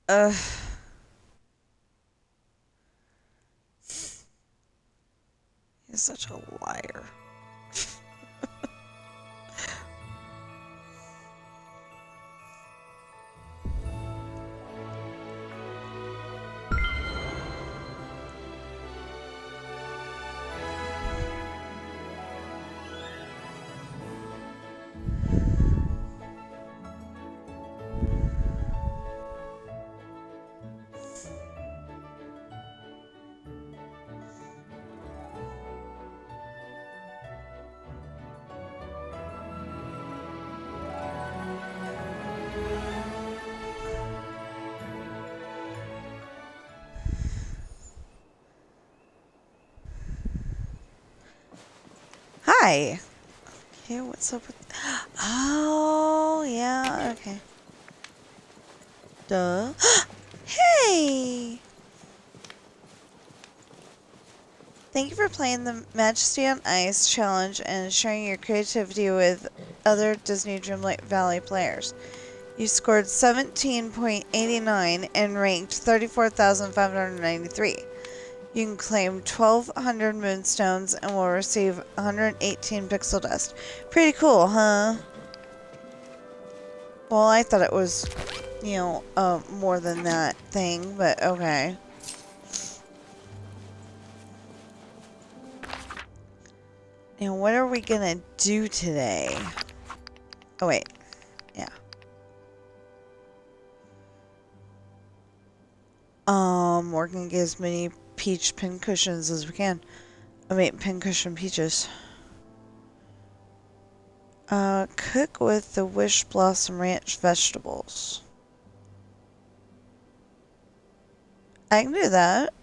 Ugh. He's such a liar. Hi. Okay, what's up with... Oh, yeah, okay. Duh. Hey! Thank you for playing the Majesty on Ice challenge and sharing your creativity with other Disney Dreamlight Valley players. You scored 17.89 and ranked 34,593. You can claim 1,200 moonstones and will receive 118 pixel dust. Pretty cool, huh? Well, I thought it was, more than that thing, but okay. Now, what are we gonna do today? Oh, wait. Yeah. We're gonna get as many peach pincushions as we can. I mean, pincushion peaches. Cook with the Wish Blossom Ranch vegetables. I can do that.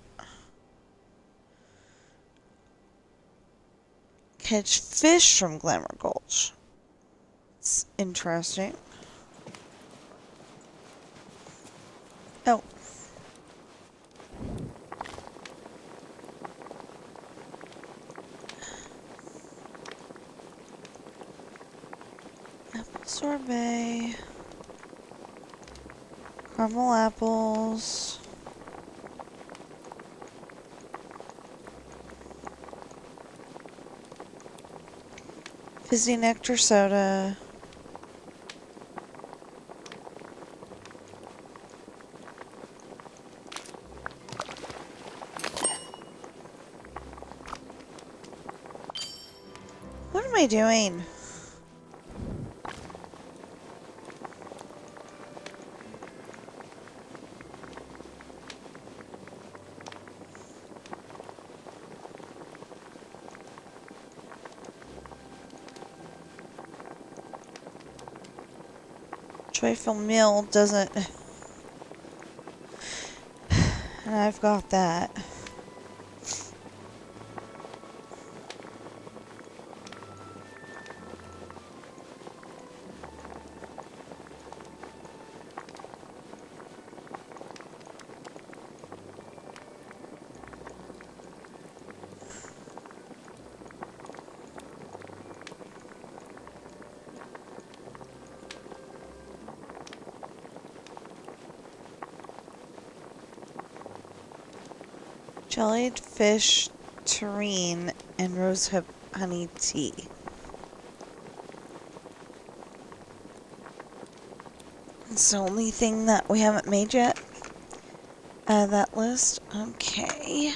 Catch fish from Glamour Gulch. It's interesting. Oh. Apple sorbet. Caramel apples. Fizzy nectar soda. What am I doing? Joyful meal doesn't... And I've got that. Jellied fish, terrine, and rosehip honey tea. It's the only thing that we haven't made yet. That list. Okay.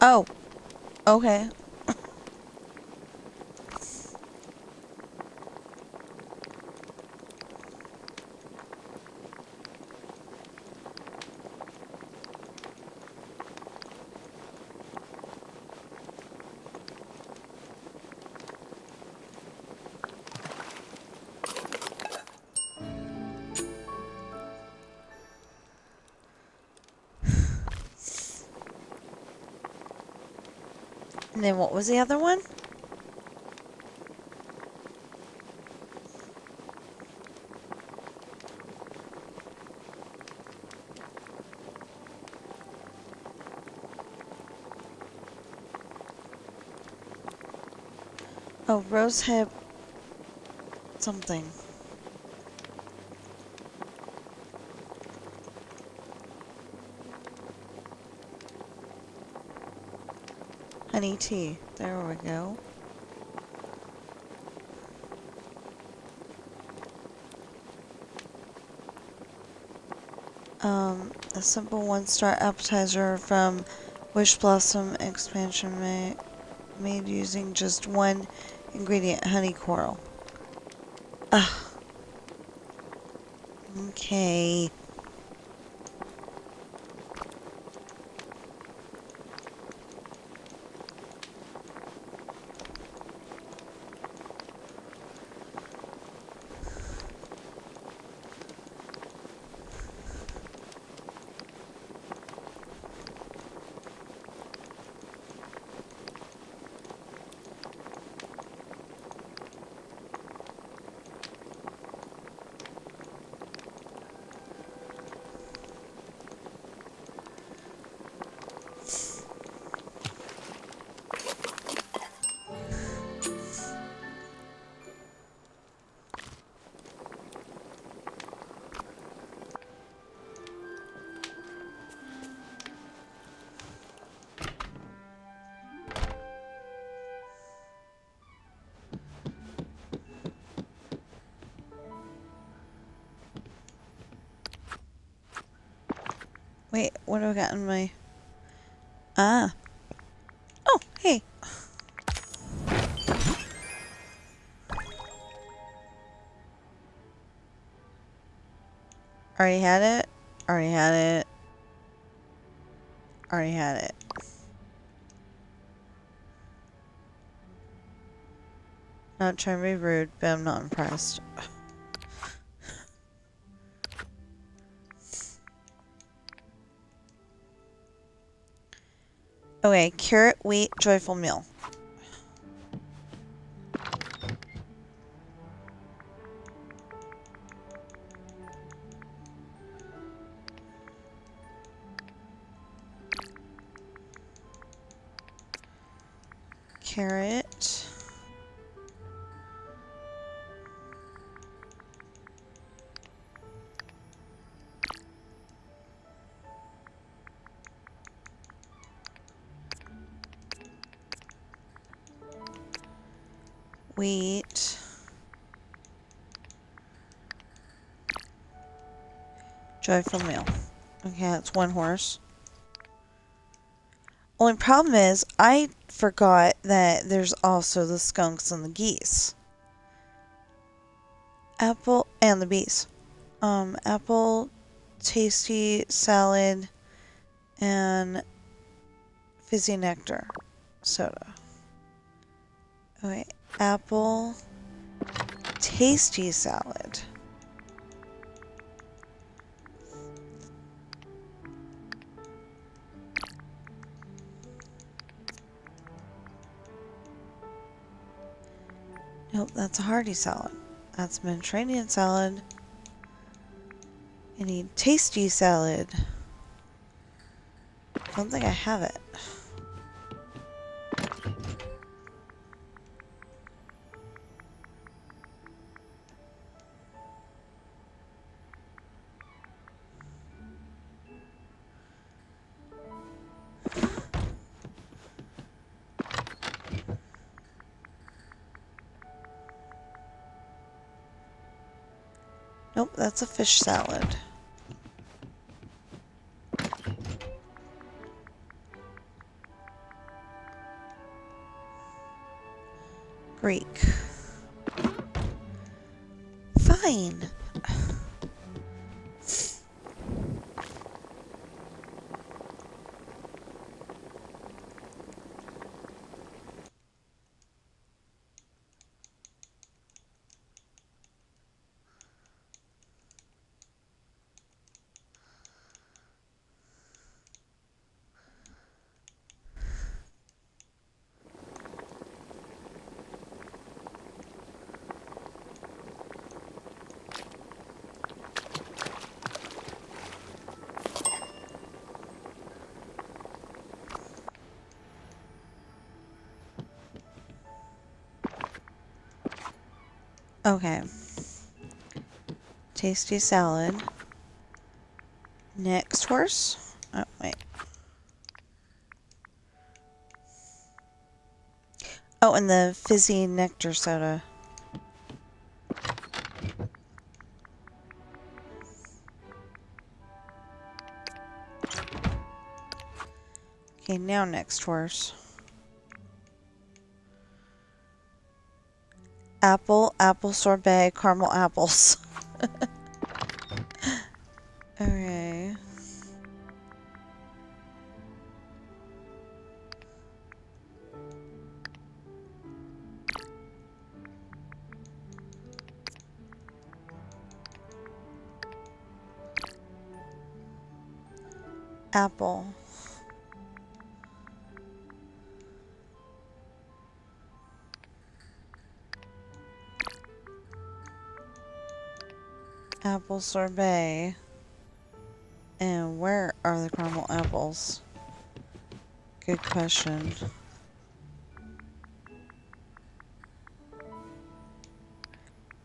Oh, okay. And then what was the other one? Oh, rosehip something. Honey tea. There we go. A simple one-star appetizer from Wish Blossom expansion made using just one ingredient, honey coral. Ugh. Okay. Wait, what do I got in my... Ah. Oh, hey. Already had it. Already had it. Already had it. Not trying to be rude, but I'm not impressed. Okay, carrot, wheat, joyful meal. Carrot. Wheat. Joyful meal. Okay, that's one horse. Only problem is, I forgot that there's also the skunks and the geese. Apple and the bees. Apple, tasty salad, and fizzy nectar soda. Okay, apple, tasty salad. Nope, that's a hearty salad. That's Mediterranean salad. I need tasty salad. I don't think I have it. Nope, that's a fish salad. Greek. Fine. Okay. Tasty salad. Next horse. Oh, wait. Oh, and the fizzy nectar soda. Okay, now next horse. Apple sorbet, caramel apples. Okay. Apple. Apple sorbet. And where are the caramel apples? Good question.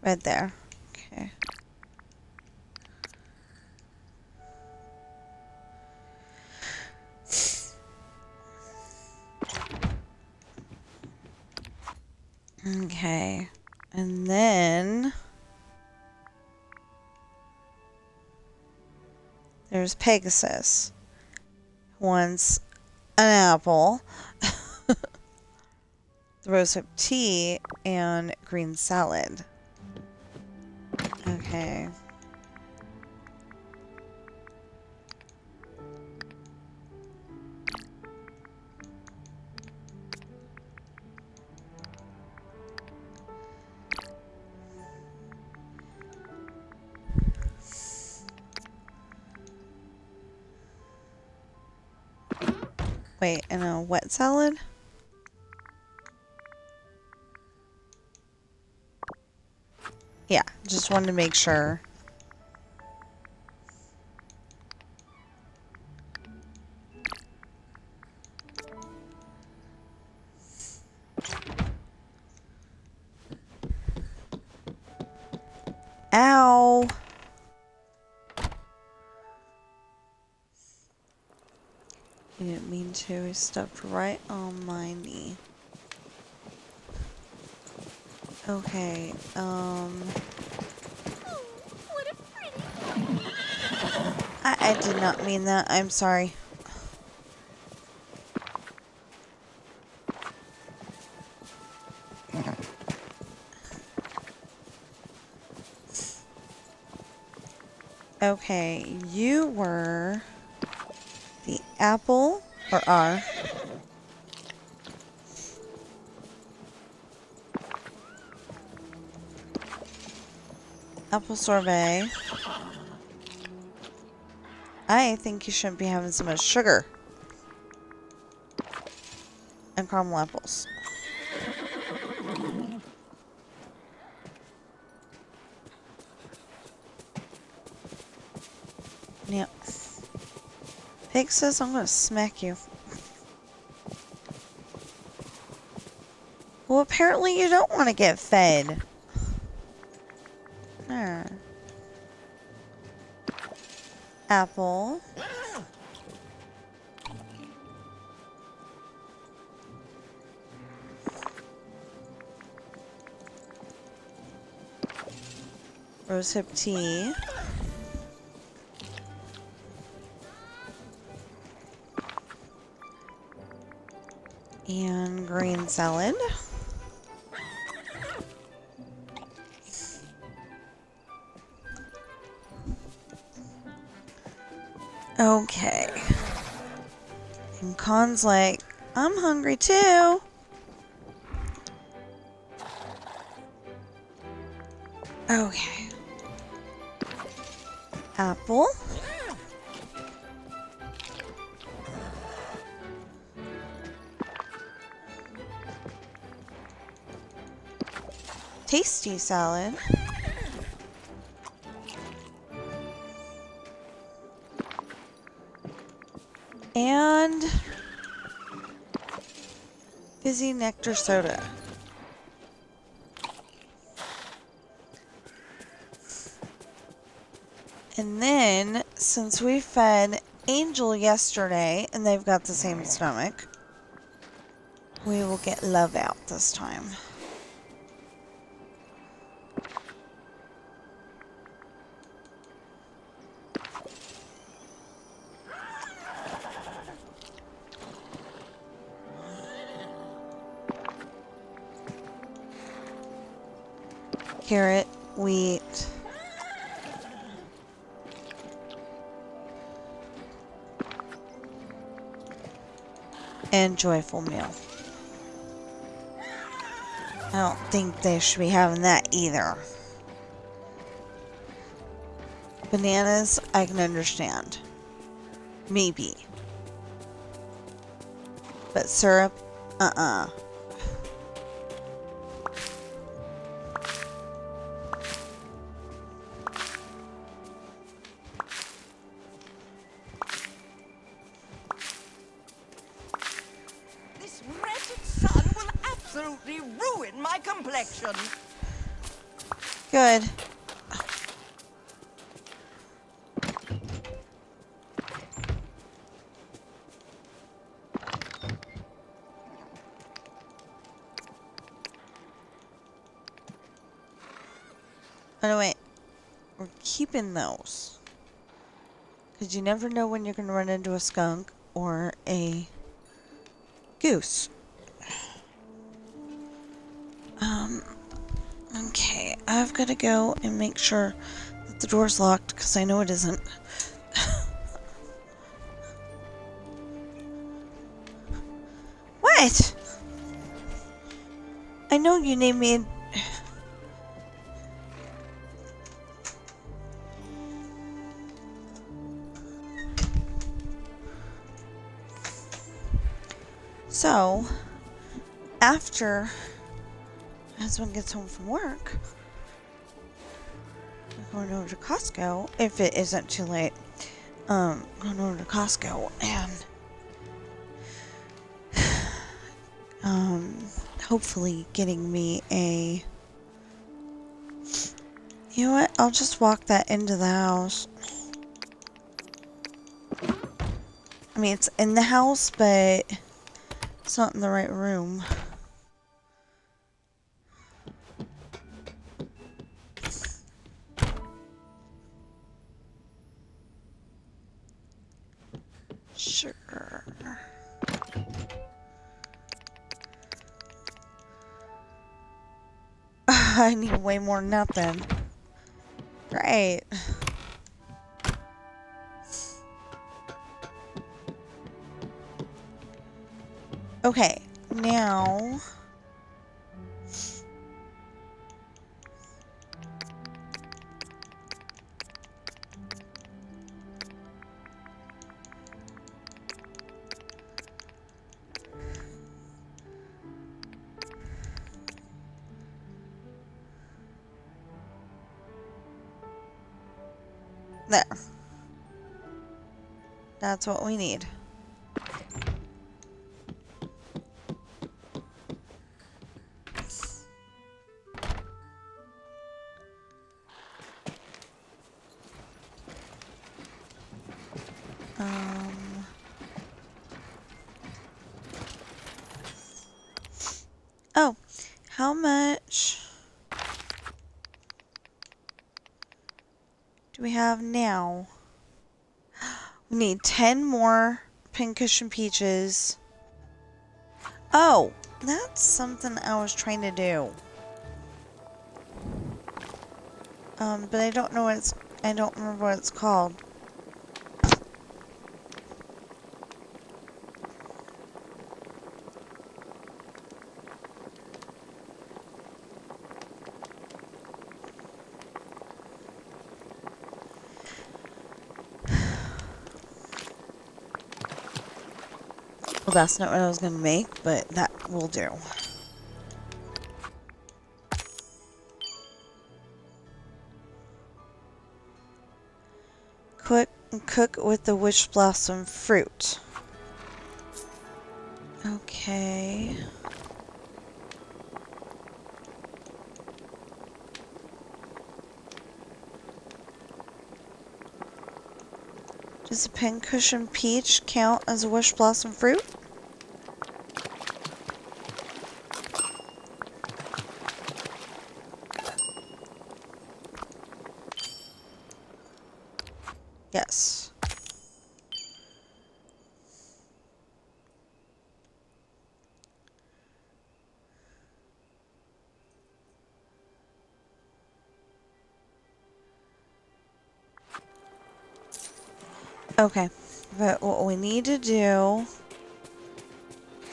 Right there. Okay. Okay. And then there's Pegasus. Wants an apple, rosehip tea, and green salad. Okay. Wait, and a wet salad? Yeah, just wanted to make sure. Ow! I didn't mean to. I stepped right on my knee. Okay, I did not mean that. I'm sorry. Okay, you were the apple, or are. Apple sorbet. I think you shouldn't be having so much sugar. And caramel apples. Yep. Pig says I'm gonna smack you. Well, apparently you don't want to get fed. There. Apple. Rosehip tea. And green salad. Okay. And Khan's like, I'm hungry too. Okay. Apple. Tasty salad. And fizzy nectar soda. And then, since we fed Angel yesterday, and they've got the same stomach, we will get Love out this time. Carrot, wheat, and joyful meal. I don't think they should be having that either. Bananas, I can understand. Maybe. But syrup, This wretched sun will absolutely ruin my complexion. Good. Oh, no, wait. We're keeping those. Because you never know when you're going to run into a skunk or a goose. Okay. I've got to go and make sure that the door's locked, because I know it isn't. What? I know you named me... So, after my husband gets home from work, we're going over to Costco, if it isn't too late. Going over to Costco and hopefully getting me a... You know what? I'll just walk that into the house. I mean, it's in the house, but it's not in the right room. Sure. I need way more than that then. Great. Okay, now... There. That's what we need. Oh, how much do we have now? We need 10 more pincushion peaches. Oh, that's something I was trying to do. But I don't know what I don't remember what it's called. that's not what I was going to make, but that will do. Cook with the witch blossom fruit. Okay. Does a pincushion peach count as a wish blossom fruit? Yes. Okay, but what we need to do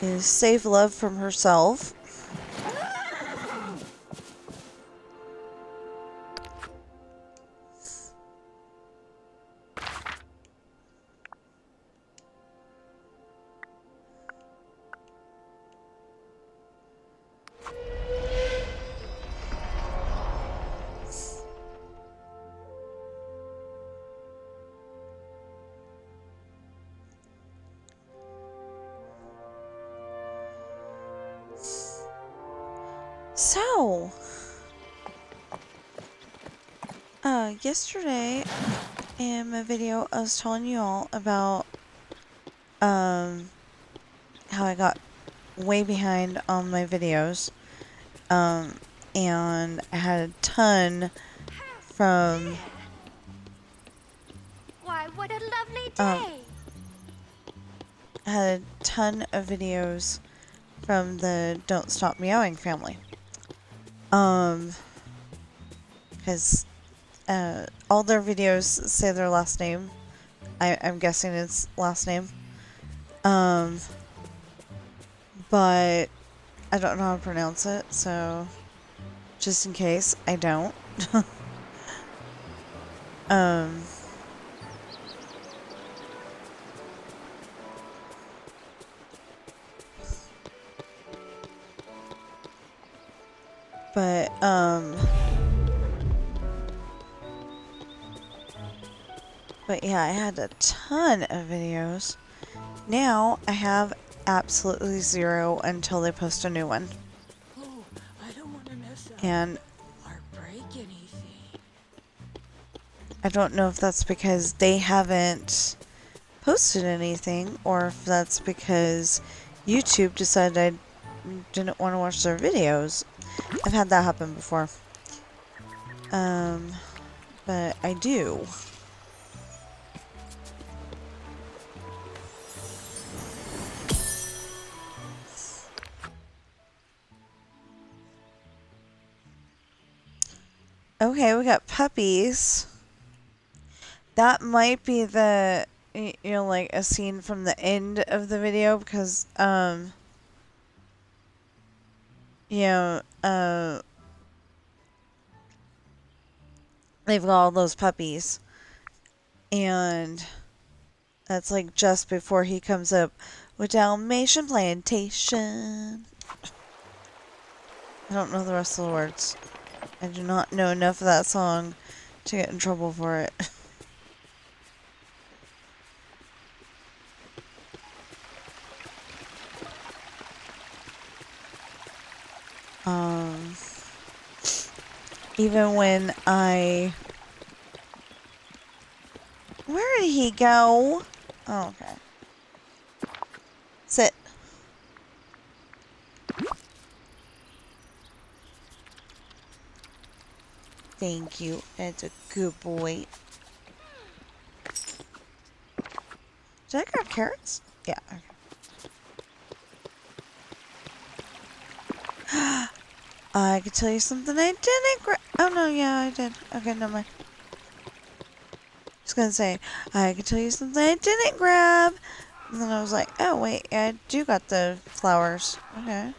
is save Love from herself. So, yesterday in my video, I was telling you all about, how I got way behind on my videos, and I had a ton from, Why, what a lovely um, day! I had a ton of videos from the Don't Stop Meowing family. Because, all their videos say their last name. I'm guessing it's last name. But I don't know how to pronounce it, so just in case I don't. But, but yeah, I had a ton of videos. Now I have absolutely zero until they post a new one. Oh, I don't want to mess up And or break anything. I don't know if that's because they haven't posted anything or if that's because YouTube decided I didn't want to watch their videos. I've had that happen before. But I do. Okay, we got puppies. That might be the, you know, like a scene from the end of the video because, you know, they've got all those puppies. And that's like just before he comes up with Dalmatian Plantation. I don't know the rest of the words. I do not know enough of that song to get in trouble for it. Even when I... Where did he go? Oh, okay. Sit. Thank you. That's a good boy. Did I grab carrots? Yeah. Okay. I could tell you something I didn't grab. Oh, no, yeah, I did. Okay, never mind. Just gonna say, I could tell you something I didn't grab. And then I was like, oh, wait, yeah, I do got the flowers. Okay.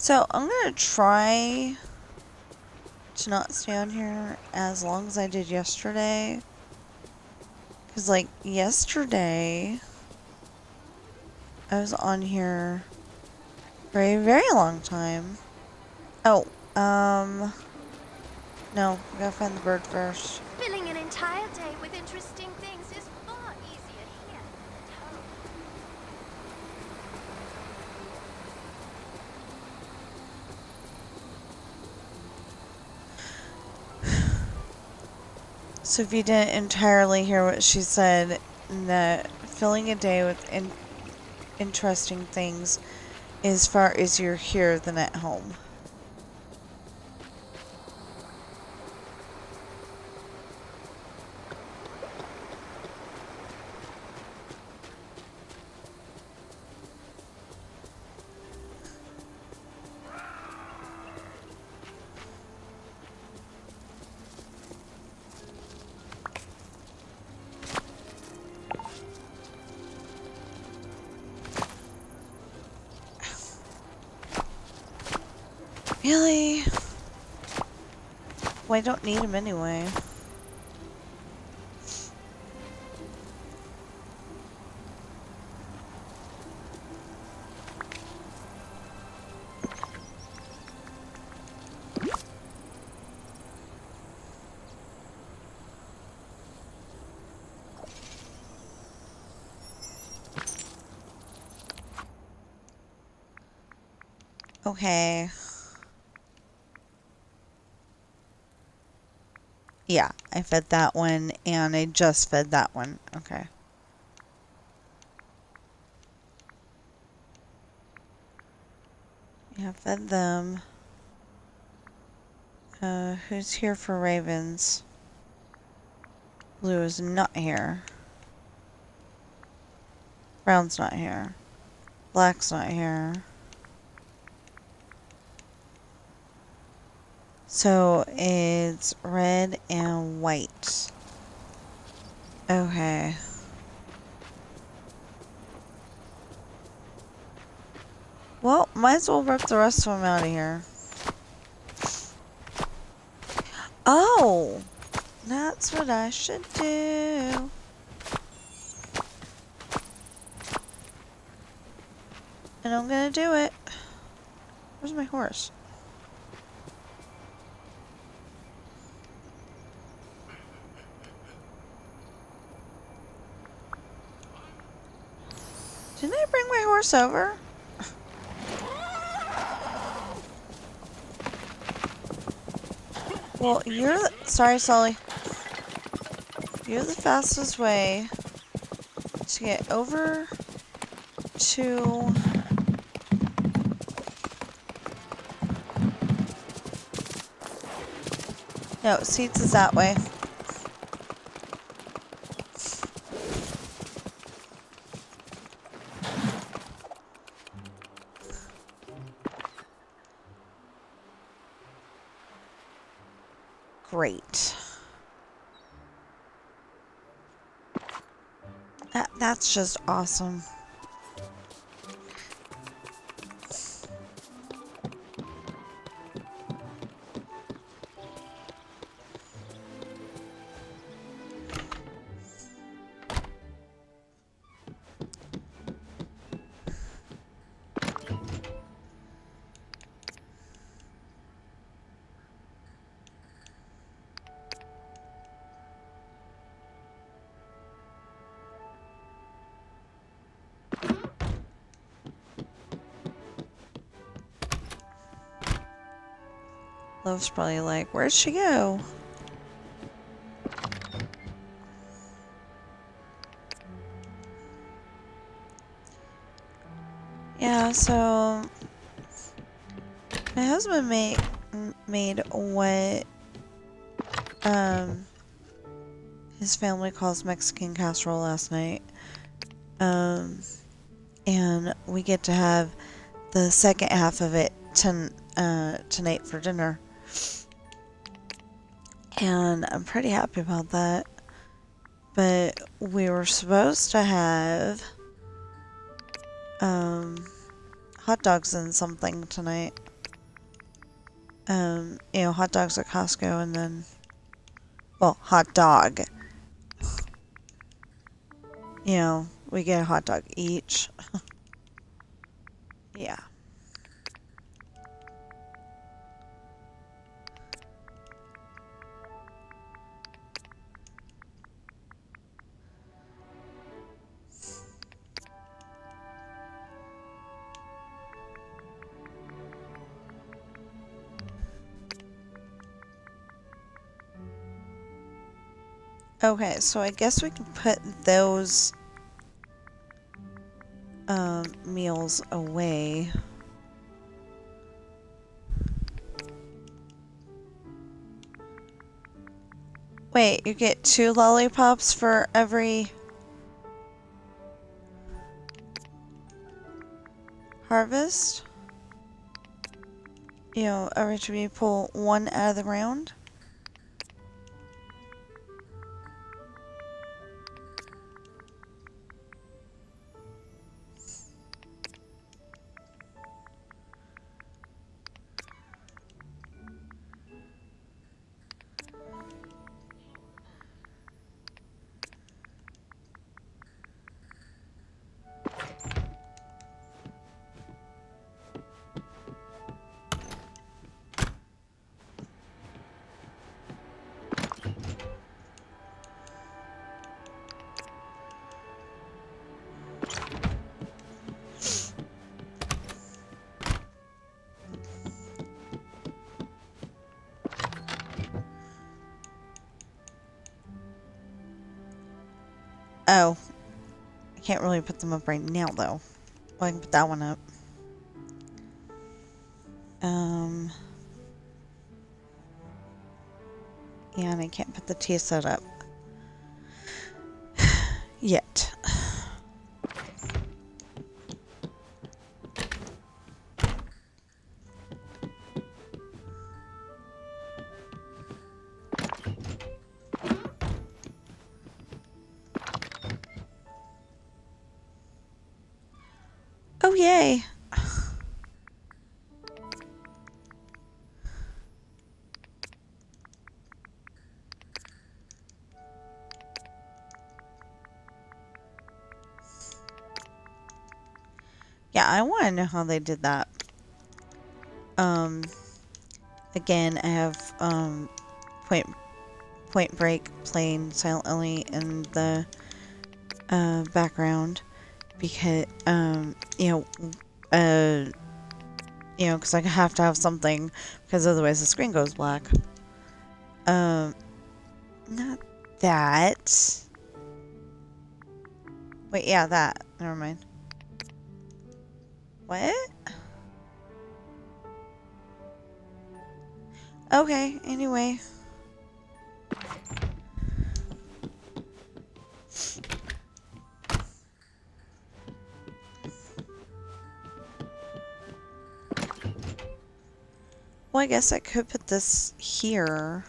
So I'm gonna try to not stay on here as long as I did yesterday. Because, like, yesterday, I was on here for a very long time. Oh, no, we gotta find the bird first. Filling an entire day with interesting things is far easier here at home. So if you didn't entirely hear what she said, that filling a day with interesting things is far easier here than at home. Really? Well, I don't need him anyway. Okay. Yeah, I fed that one, and I just fed that one. Okay. Yeah, fed them. Who's here for ravens? Blue is not here. Brown's not here. Black's not here. So it's red and white. Okay. Well, might as well rip the rest of them out of here. Oh! That's what I should do. And I'm gonna do it. Where's my horse? Didn't I bring my horse over? Well, sorry, Sully. You're the fastest way to get over to... No, Seats is that way. Great. That's just awesome. Love's probably like, where'd she go? Yeah, so my husband made what his family calls Mexican casserole last night. And we get to have the second half of it tonight for dinner. And I'm pretty happy about that. But we were supposed to have hot dogs and something tonight. you know, hot dogs at Costco and then, well, hot dog. You know, we get a hot dog each. Yeah. Okay, so I guess we can put those meals away. Wait, you get 2 lollipops for every harvest? You know, every time you pull 1 out of the ground? Oh. I can't really put them up right now, though. Well, I can put that one up. Yeah, and I can't put the tea set up. Yet. Oh, yay! Yeah, I want to know how they did that. Again, I have, Point Break playing silently in the, background. Because, you know, because I have to have something, because otherwise the screen goes black. Not that. Wait, yeah, that. Never mind. What? Okay, anyway. Well, I guess I could put this here.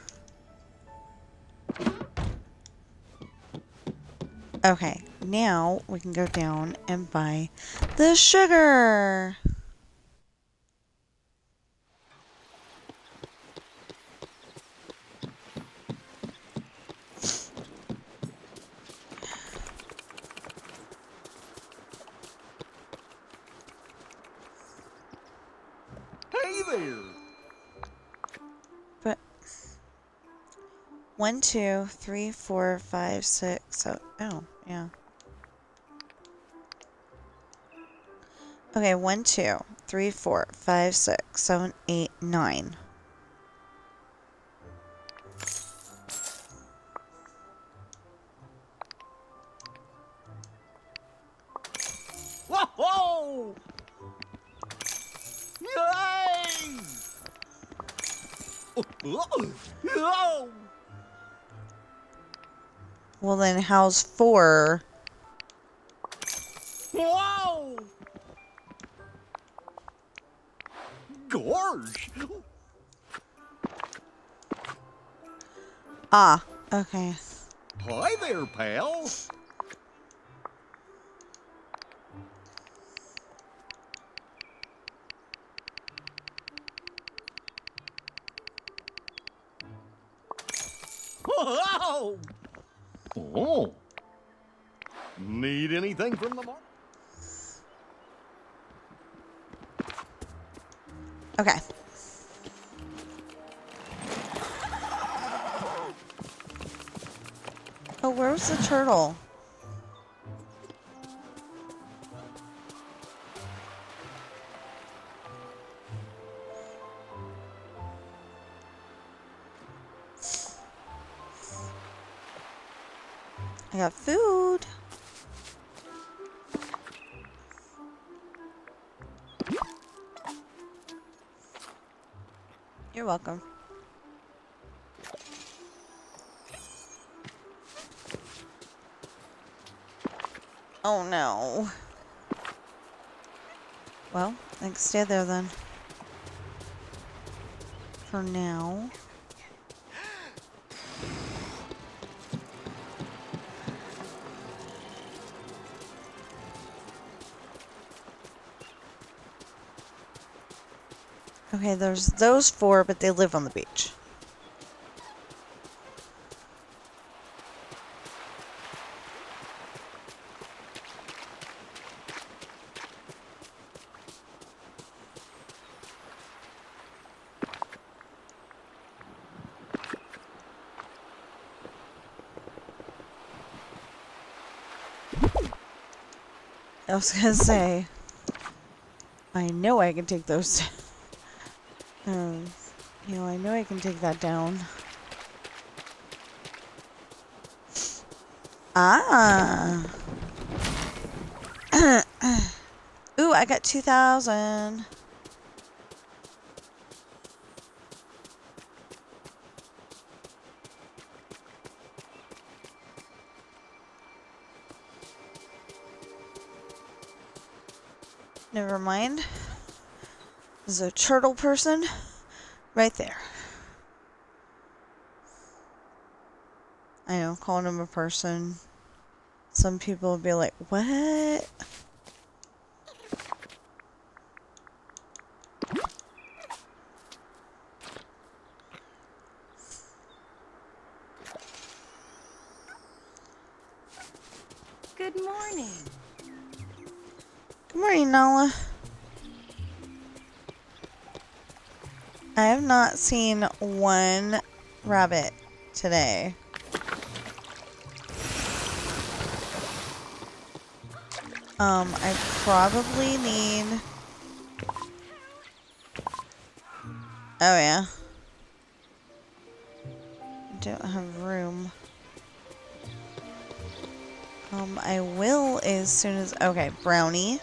Okay, now we can go down and buy the sugar. Hey there! But 1, 2, 3, 4, 5, 6, 7. Oh, yeah. Okay, 1, 2, 3, 4, 5, 6, 7, 8, 9. Whoa! Yay! Oh! Well, then how's 4? Whoa! Gosh! Ah, okay. Hi there, pal. Oh! Oh! Need anything from the market? Okay. Oh, where was the turtle? I got food. You're welcome. Oh no. Well, I can stay there then. For now. Okay, there's those four, but they live on the beach. I was gonna say, I know I can take those. You know, I know I can take that down. Ah. Ooh, I got 2,000. Never mind. There's a turtle person right there. I know, calling him a person. Some people would be like, what? Good morning. Good morning, Nala. I have not seen one rabbit today. I probably need... Oh, yeah. Don't have room. I will as soon as... Okay, brownie.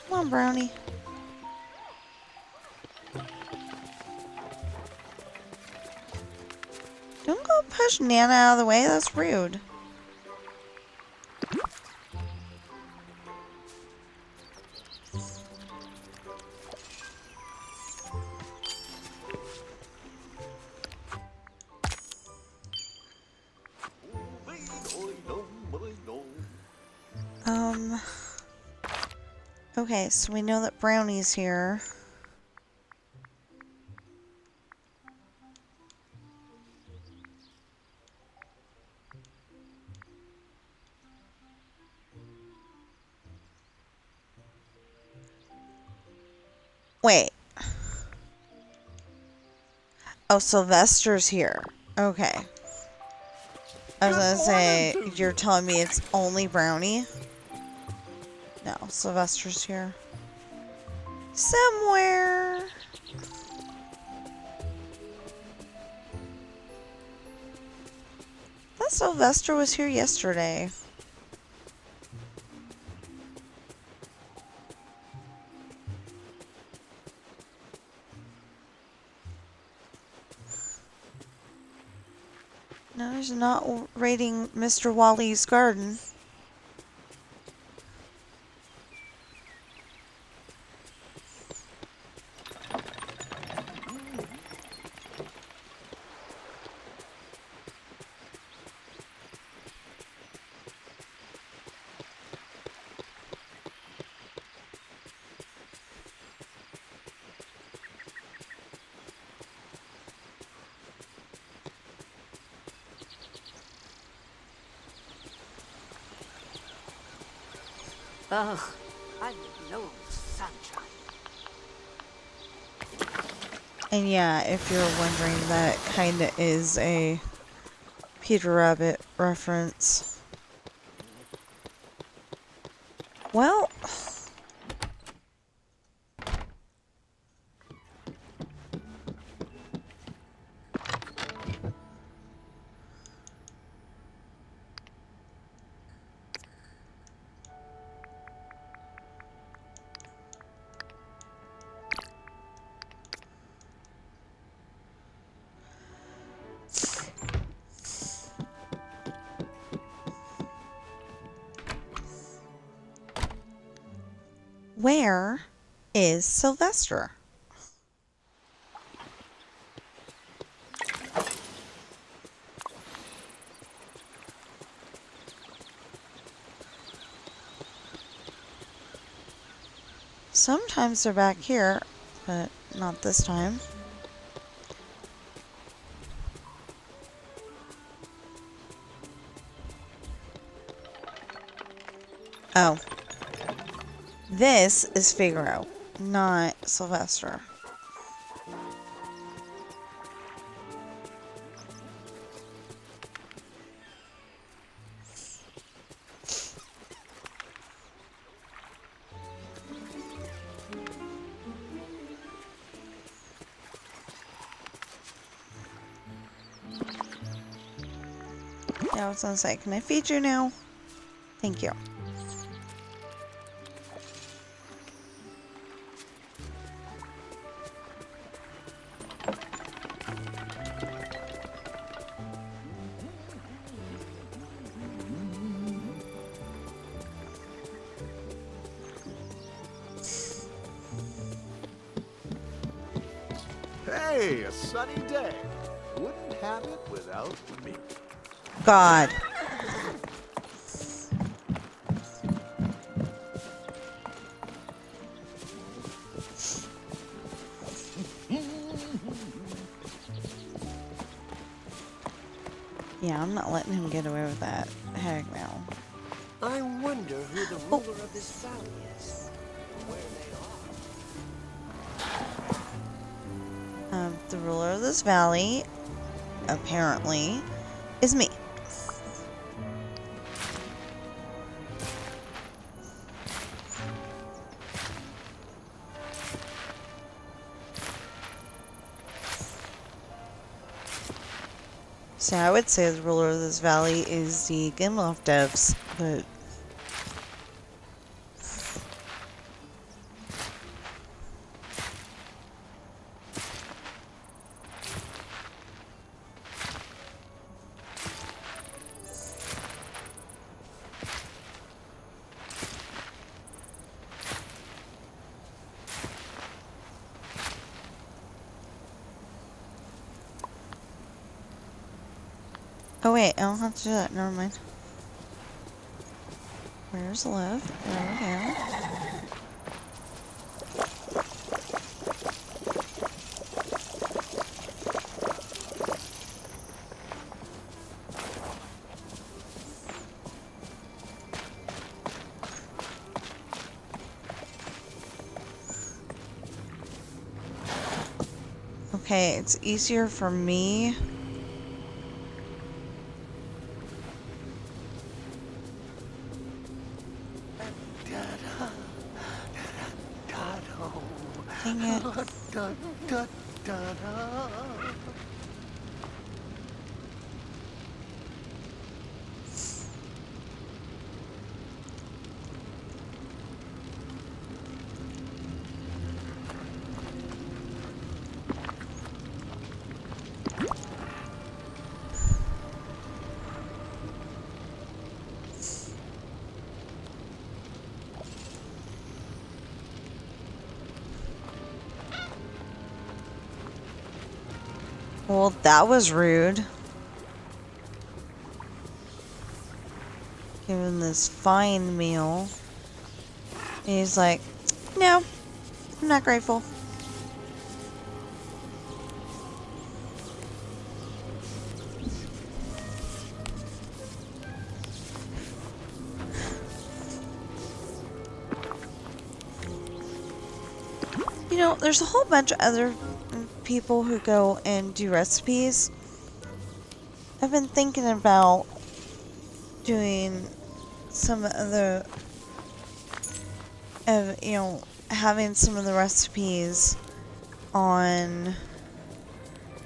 Come on, brownie. Don't go push Nana out of the way. That's rude. Okay, so we know that brownie's here. Wait. Oh, Sylvester's here. Okay. I was gonna say, you're telling me it's only brownie? No, Sylvester's here. Somewhere. I thought Sylvester was here yesterday. No, he's not raiding Mr. Wally's garden. Ugh, I love sunshine. And yeah, if you're wondering, that kinda is a Peter Rabbit reference. Well, where is Sylvester? Sometimes they're back here, but not this time. Oh. This is Figaro, not Sylvester. Yeah, I was gonna say, can I feed you now? Thank you. Hey, a sunny day. Wouldn't have it without me. God. Yeah, I'm not letting him get away with that. Heck no. I wonder who the ruler of this valley is. Where they are. The ruler of this valley, apparently, is me. So I would say the ruler of this valley is the Gameloft devs, but oh wait, I don't have to do that, never mind. Where's Liv? There we go. Okay, it's easier for me. Dang it. Well, that was rude. Given this fine meal. He's like, no, I'm not grateful. there's a whole bunch of other people who go and do recipes. I've been thinking about doing some of the, you know, having some of the recipes on,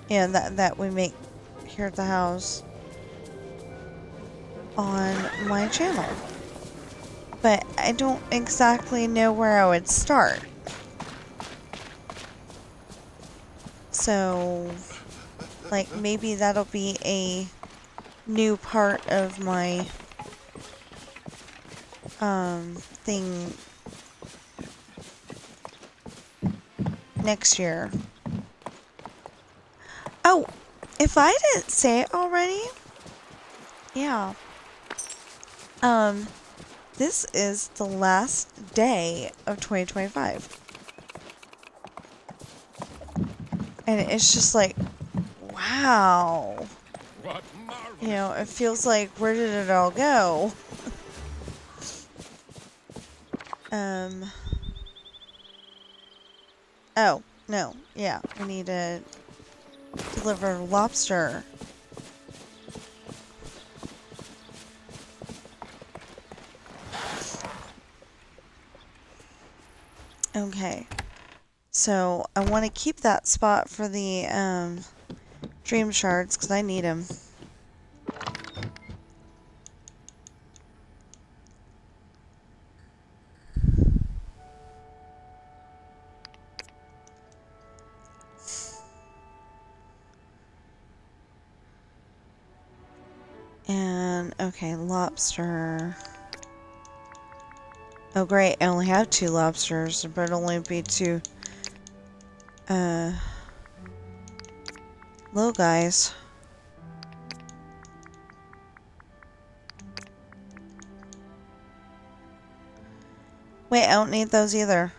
you know, that we make here at the house on my channel. But I don't exactly know where I would start. So, like, maybe that'll be a new part of my thing next year. Oh, if I didn't say it already, yeah. This is the last day of 2025. And it's just like, wow. You know, it feels like, where did it all go? Oh, no. Yeah, we need to deliver lobster. Okay. So, I want to keep that spot for the, dream shards, because I need them. And, okay, lobster. Oh, great, I only have 2 lobsters, but it'll only be 2, little guys. Wait, I don't need those either.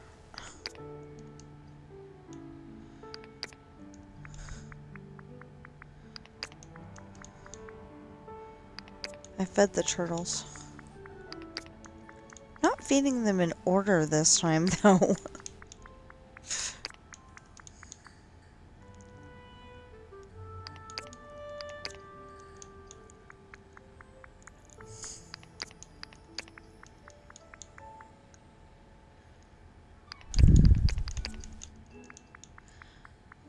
I fed the turtles. Not feeding them in order this time, though.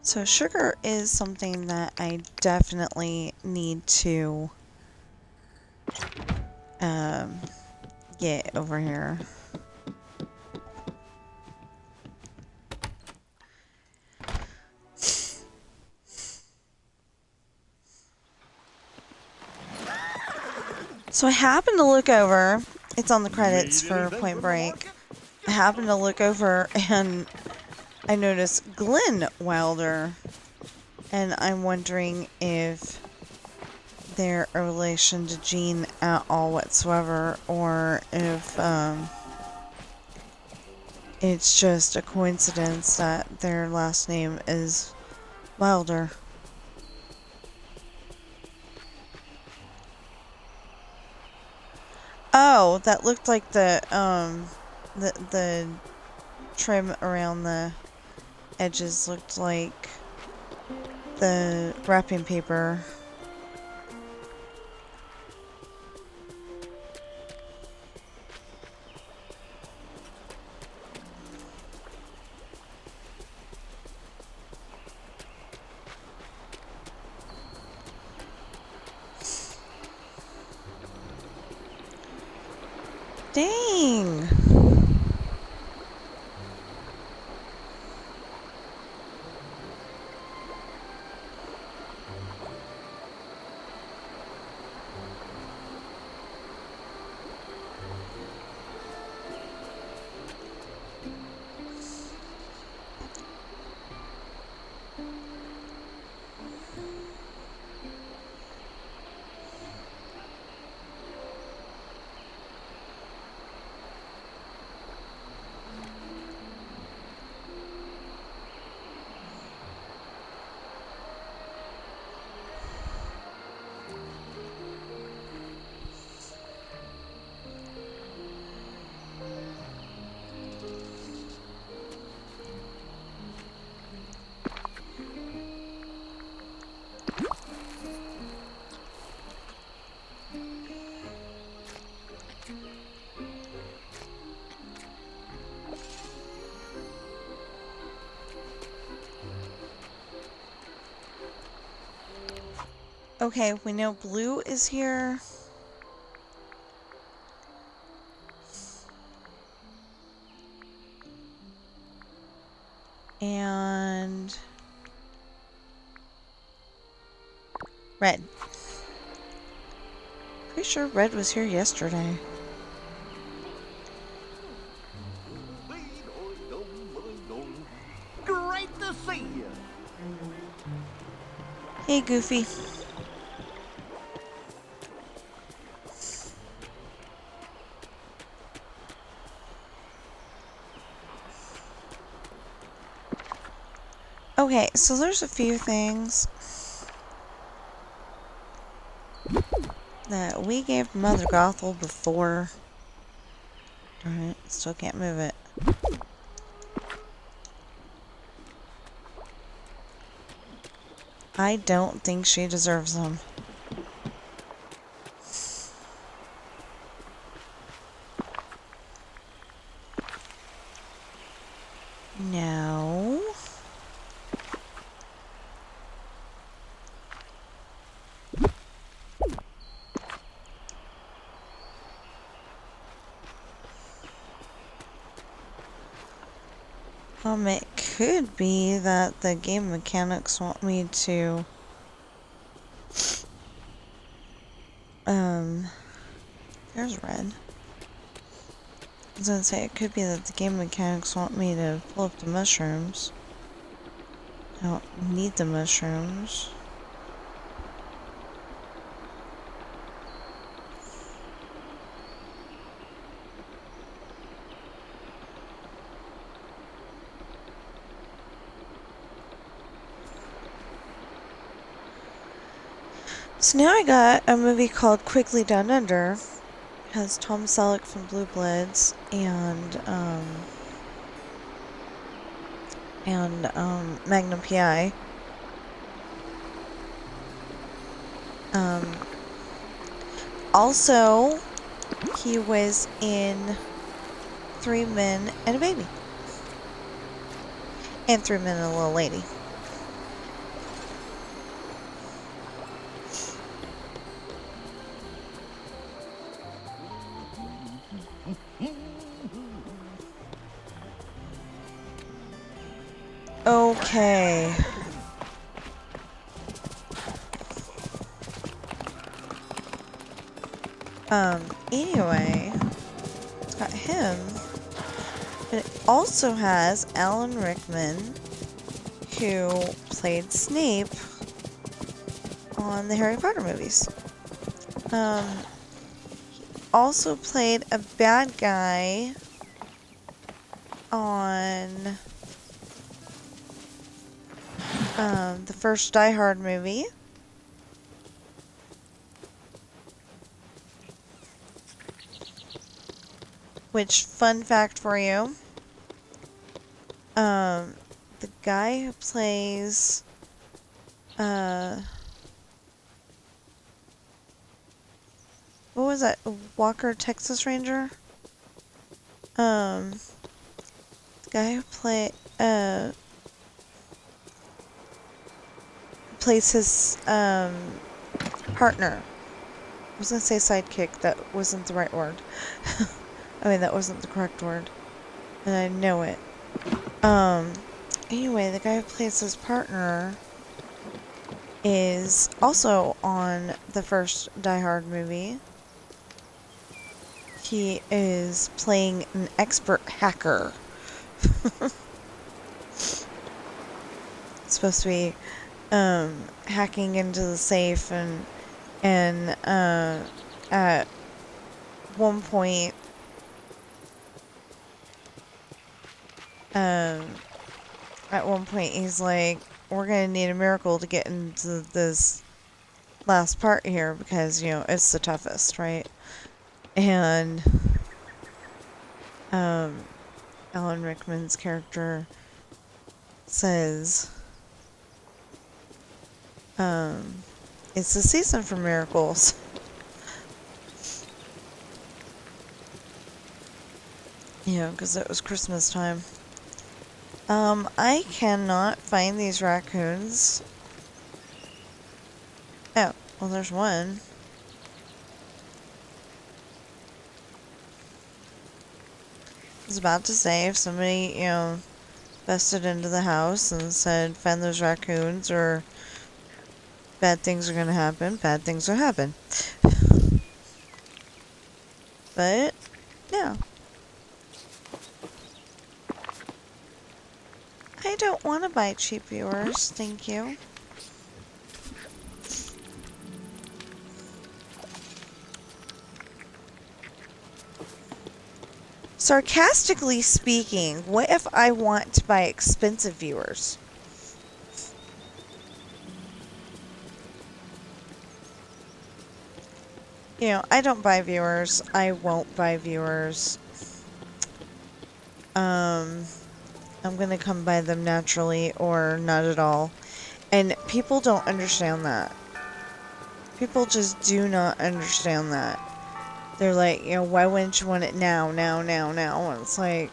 So sugar is something that I definitely need to get over here. So I happened to look over, it's on the credits for Point Break. I happened to look over and I noticed Glenn Wilder, and I'm wondering if they're a relation to Gene at all whatsoever, or if it's just a coincidence that their last name is Wilder. Oh, that looked like the trim around the edges looked like the wrapping paper. Dang! Okay, we know blue is here. And red. Pretty sure red was here yesterday. Great to see you. Hey, Goofy. Okay, so there's a few things that we gave Mother Gothel before. Darn it, still can't move it. I don't think she deserves them. No. It could be that the game mechanics want me to, there's red. I was gonna say, it could be that the game mechanics want me to pull up the mushrooms. I don't need the mushrooms. So now I got a movie called Quickly Down Under. It has Tom Selleck from Blue Bloods and Magnum PI. Also, he was in 3 Men and a Baby. And 3 Men and a Little Lady. Okay. Anyway, it's got him, but it also has Alan Rickman, who played Snape on the Harry Potter movies. He also played a bad guy on the first Die Hard movie. Which, fun fact for you, the guy who plays, what was that, Walker, Texas Ranger? The guy who plays his, partner. I was gonna say sidekick, that wasn't the right word. I mean, that wasn't the correct word. And I know it. Anyway, the guy who plays his partner is also on the first Die Hard movie. He is playing an expert hacker. It's supposed to be, hacking into the safe and at one point, he's like, we're gonna need a miracle to get into this last part here because, you know, it's the toughest, right? And, Alan Rickman's character says, it's the season for miracles. You know, because it was Christmas time. I cannot find these raccoons. Oh, Well, there's one. I was about to say, if somebody, you know, busted into the house and said, find those raccoons, or bad things are gonna happen, bad things will happen. But, yeah. I don't want to buy cheap viewers, thank you. Sarcastically speaking, what if I want to buy expensive viewers? You know, I don't buy viewers. I won't buy viewers. I'm gonna come by them naturally or not at all. And people don't understand that. People just do not understand that. They're like, you know, why wouldn't you want it now? And it's like,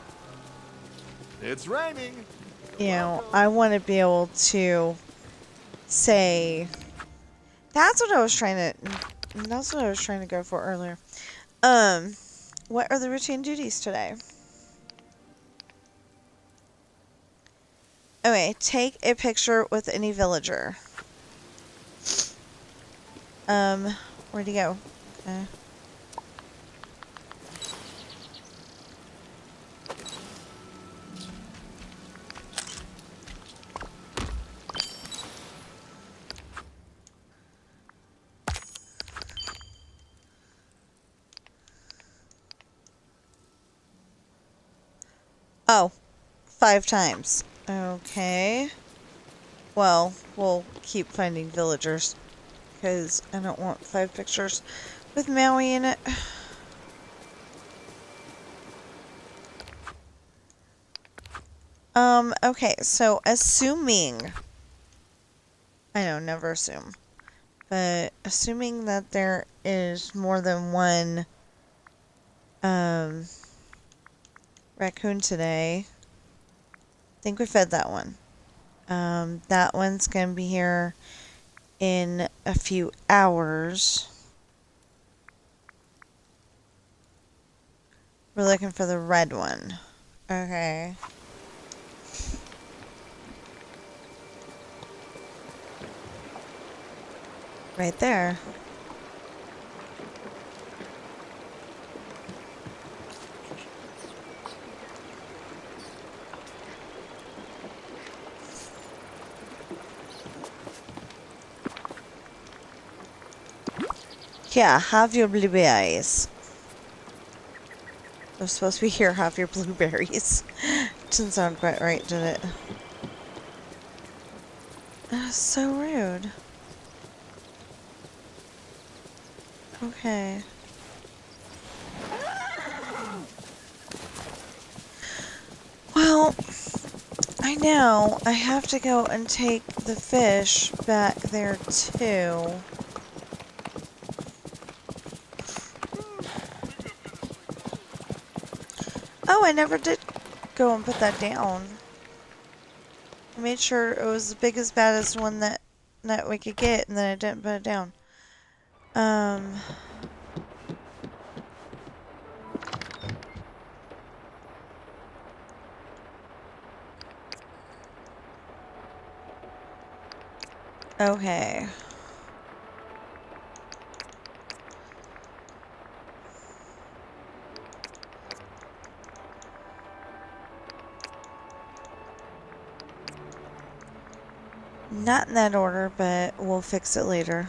It's raining. you know, I want to be able to say, that's what I was trying to go for earlier. What are the routine duties today? Okay, take a picture with any villager. Where'd he go? Okay. Oh, 5 times. Okay. Well, we'll keep finding villagers, because I don't want 5 pictures with Maui in it. Okay, so assuming, I know, never assume, but assuming that there is more than one, raccoon today, I think we fed that one. That one's gonna be here in a few hours. We're looking for the red one. Okay. Right there. Yeah, have your blueberries. I was supposed to be here, have your blueberries. Didn't sound quite right, did it? That's so rude. Okay. Well, I know. I have to go and take the fish back there, too. Oh, I never did go and put that down. I made sure it was the biggest, baddest one that we could get, and then I didn't put it down. Okay. Not in that order, but we'll fix it later.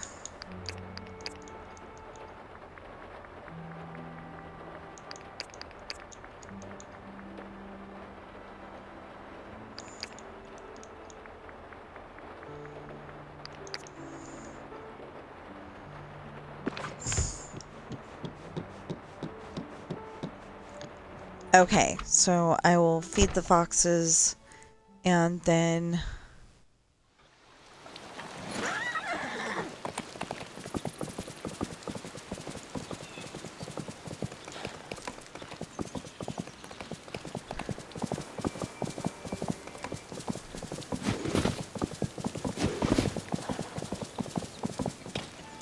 Okay, so I will feed the foxes, and then...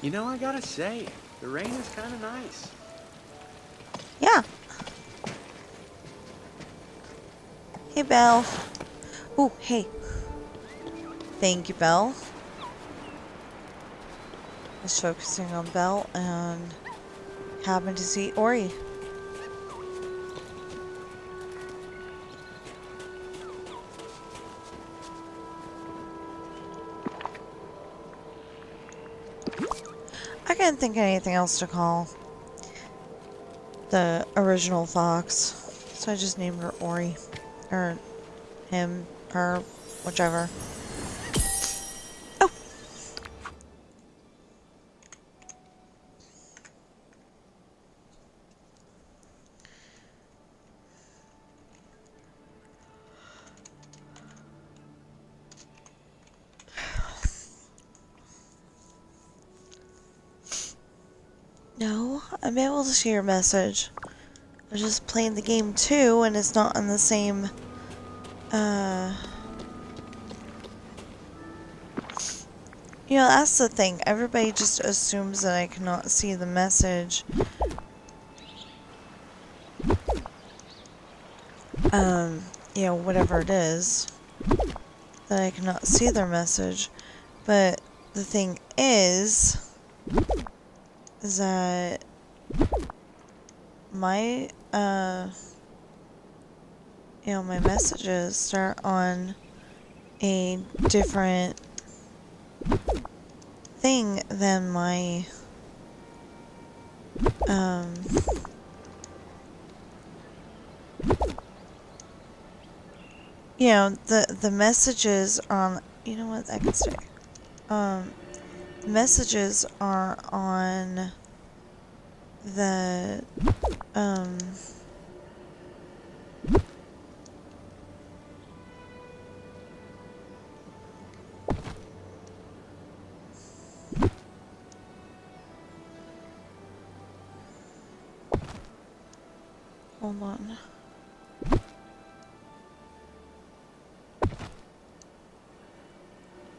You know, I gotta say, the rain is kind of nice. Yeah. Hey, Belle. Oh, hey. Thank you, Belle. Just focusing on Belle and happened to see Ori. I couldn't think of anything else to call the original fox, so I just named her Ori. Or him, her, whichever. Oh! No, I'm able to see your message. I was just playing the game too, and it's not on the same, You know, that's the thing. Everybody just assumes that I cannot see the message. You know, whatever it is. That I cannot see their message. But the thing is that my, you know, my messages start on a different thing than my, you know, the messages on, you know what, I can stay. Messages are on the, hold on.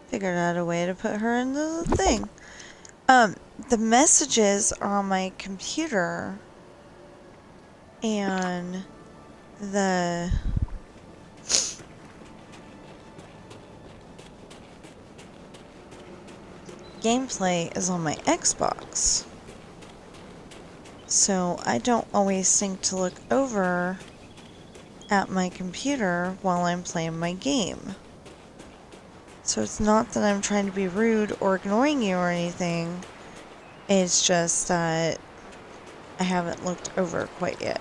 Figured out a way to put her in the thing. The messages are on my computer, and the gameplay is on my Xbox. So I don't always think to look over at my computer while I'm playing my game. So it's not that I'm trying to be rude or ignoring you or anything. It's just that I haven't looked over quite yet.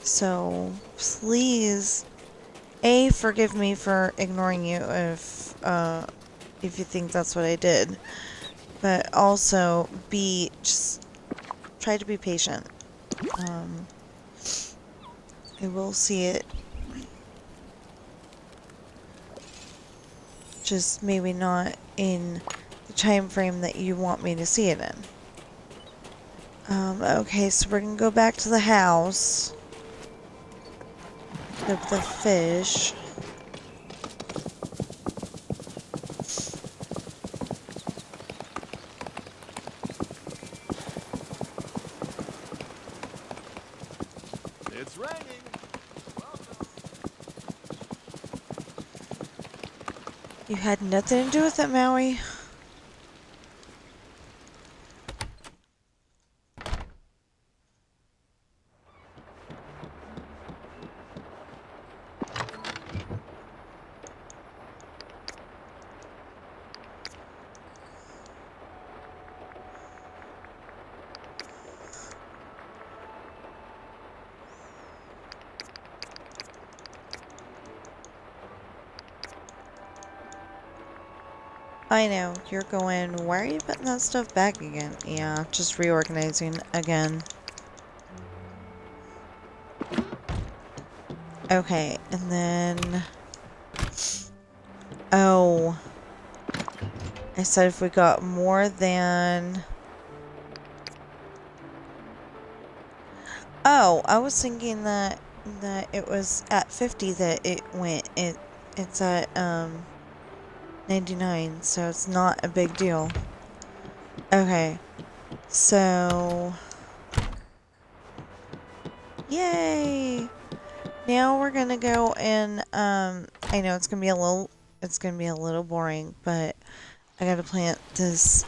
So please, A, forgive me for ignoring you if you think that's what I did. But also, B, just try to be patient. I will see it. Just maybe not in the time frame that you want me to see it in. Okay, so we're gonna go back to the house. Look at the fish. It's raining. You had nothing to do with it, Maui. I know, you're going, why are you putting that stuff back again? Yeah, just reorganizing again. Okay, and then... Oh. I said if we got more than... Oh, I was thinking that it was at 50 that it went. It's at 99, so it's not a big deal. Okay, so yay! Now we're gonna go and I know it's gonna be a little boring, but I gotta plant this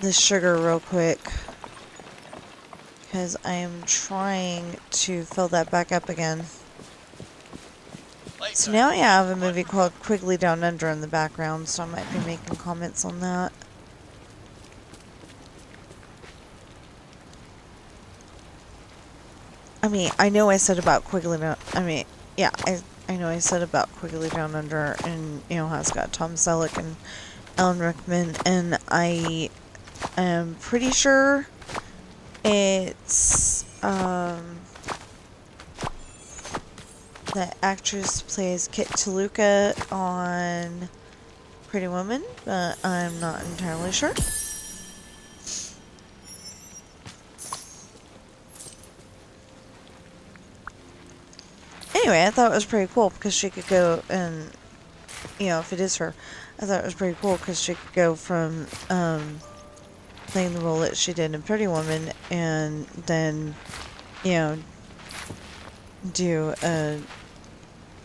this sugar real quick because I am trying to fill that back up again. So now I have a movie called Quigley Down Under in the background, so I might be making comments on that. I mean, I know I said about Quigley Down... I mean, yeah, I know I said about Quigley Down Under, and, you know, how it's got Tom Selleck and Alan Rickman, and I am pretty sure it's, the actress plays Kit Toluca on Pretty Woman, but I'm not entirely sure. Anyway, I thought it was pretty cool because she could go and, you know, if it is her, I thought it was pretty cool because she could go from playing the role that she did in Pretty Woman and then, you know, do a,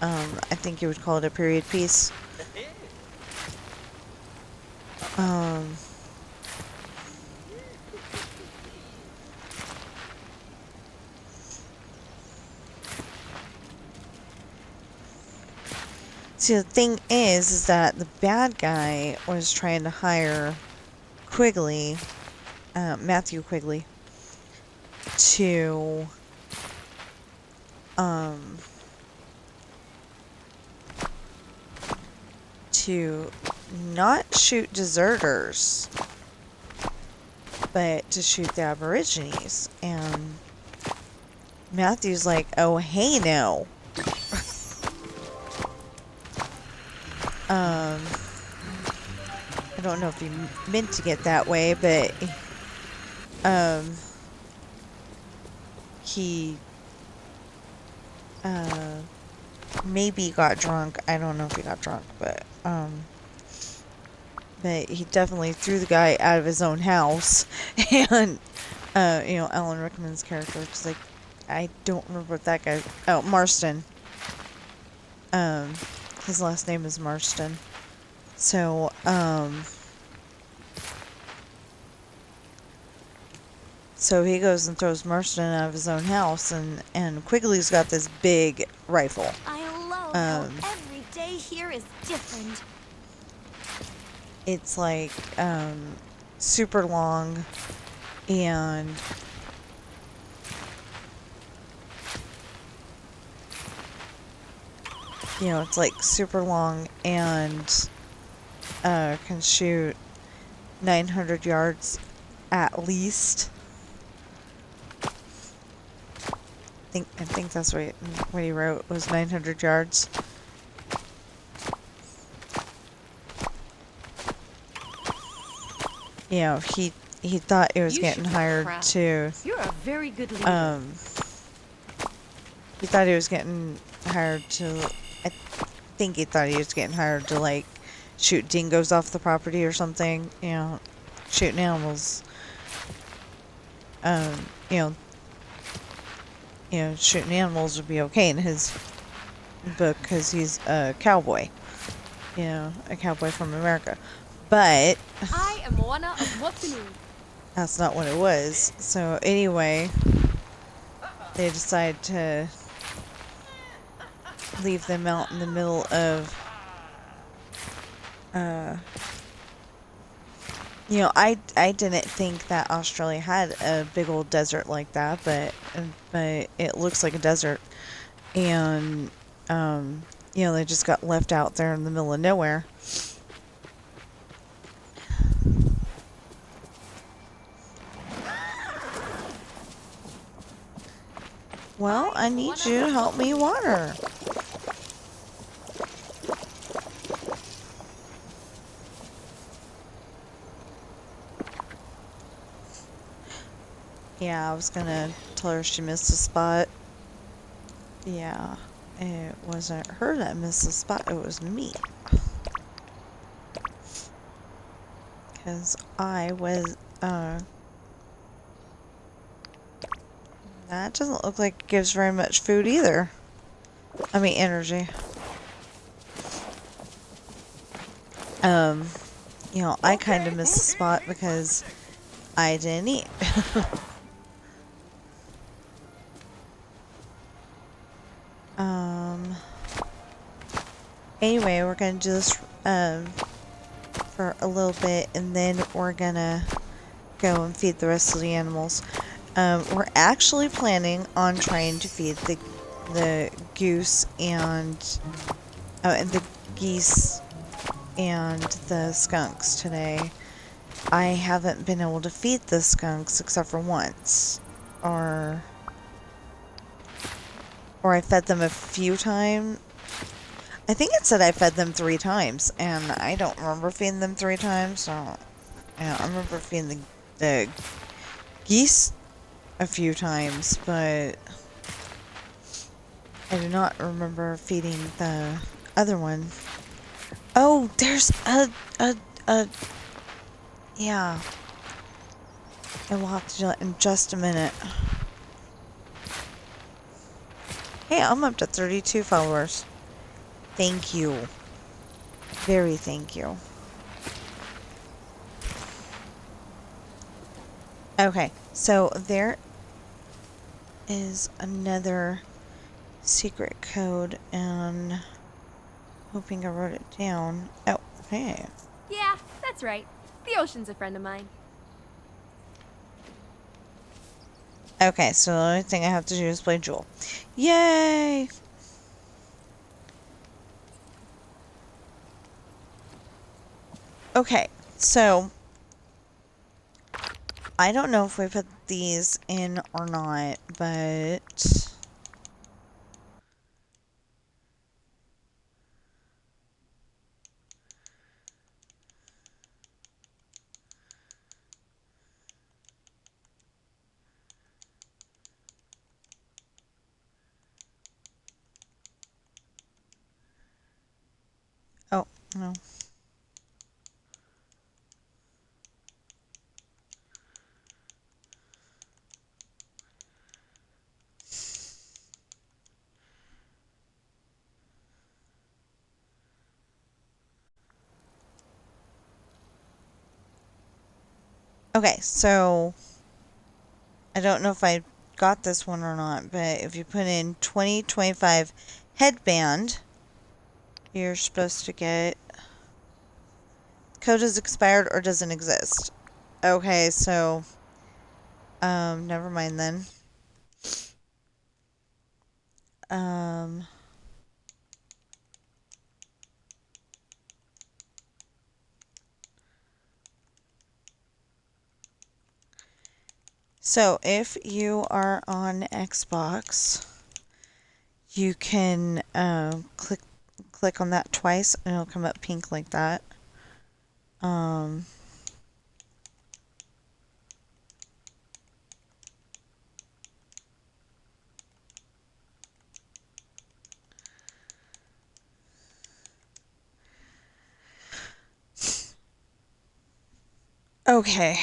I think you would call it a period piece. See, the thing is that the bad guy was trying to hire Quigley, Matthew Quigley, to, not shoot deserters, but to shoot the Aborigines. And Matthew's like, oh, hey, no. I don't know if he meant to get that way, but he maybe got drunk. I don't know if he got drunk, but he definitely threw the guy out of his own house. And you know, Alan Rickman's character was like, I don't remember what that guy. Oh, Marston. His last name is Marston. So, so he goes and throws Marston out of his own house, and Quigley's got this big rifle. I love how every day here is different. It's like, super long, and you know, it's like super long and can shoot 900 yards at least. I think that's what he wrote was 900 yards. You know, he thought he was getting hired to. You're a very good leader. He thought he was getting hired to. I think he thought he was getting hired to, like, shoot dingoes off the property or something. You know, shooting animals. You know, shooting animals would be okay in his book because he's a cowboy. You know, a cowboy from America. But I am one of what's new. that's not what it was. So anyway, they decided to leave them out in the middle of, you know, I didn't think that Australia had a big old desert like that, but it looks like a desert, and you know, they just got left out there in the middle of nowhere. Well, I need you to help me water. Yeah, I was gonna tell her she missed a spot. Yeah. it wasn't her that missed the spot, it was me. Because I was, that doesn't look like it gives very much food either. I mean, energy. You know, I kind of missed the spot because I didn't eat. Anyway, we're gonna do this, for a little bit, and then we're gonna go and feed the rest of the animals. We're actually planning on trying to feed the goose and the geese and the skunks today. I haven't been able to feed the skunks except for once, or I fed them a few times. I think it said I fed them 3 times, and I don't remember feeding them 3 times, so yeah, I remember feeding the geese a few times, but I do not remember feeding the other one. Oh, there's yeah. I will have to do that in just a minute. Hey, I'm up to 32 followers. Thank you. Very thank you. Okay, so there is another secret code, and hoping I wrote it down. Oh, hey. Yeah, that's right. The ocean's a friend of mine. Okay, so the only thing I have to do is play Jewel. Yay! Okay, so I don't know if we put these in or not, but oh, no. Okay, so I don't know if I got this one or not, but if you put in 2025 headband, you're supposed to get code is expired or doesn't exist. Okay, so never mind then. So if you are on Xbox, you can click on that twice and it'll come up pink like that. Okay.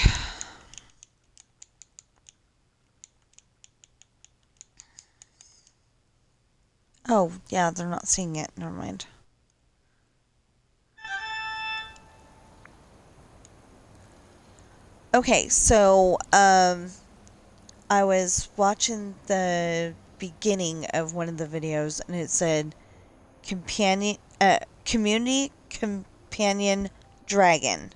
Oh, yeah, they're not seeing it. Never mind. Okay, so, I was watching the beginning of one of the videos, and it said, community companion dragon.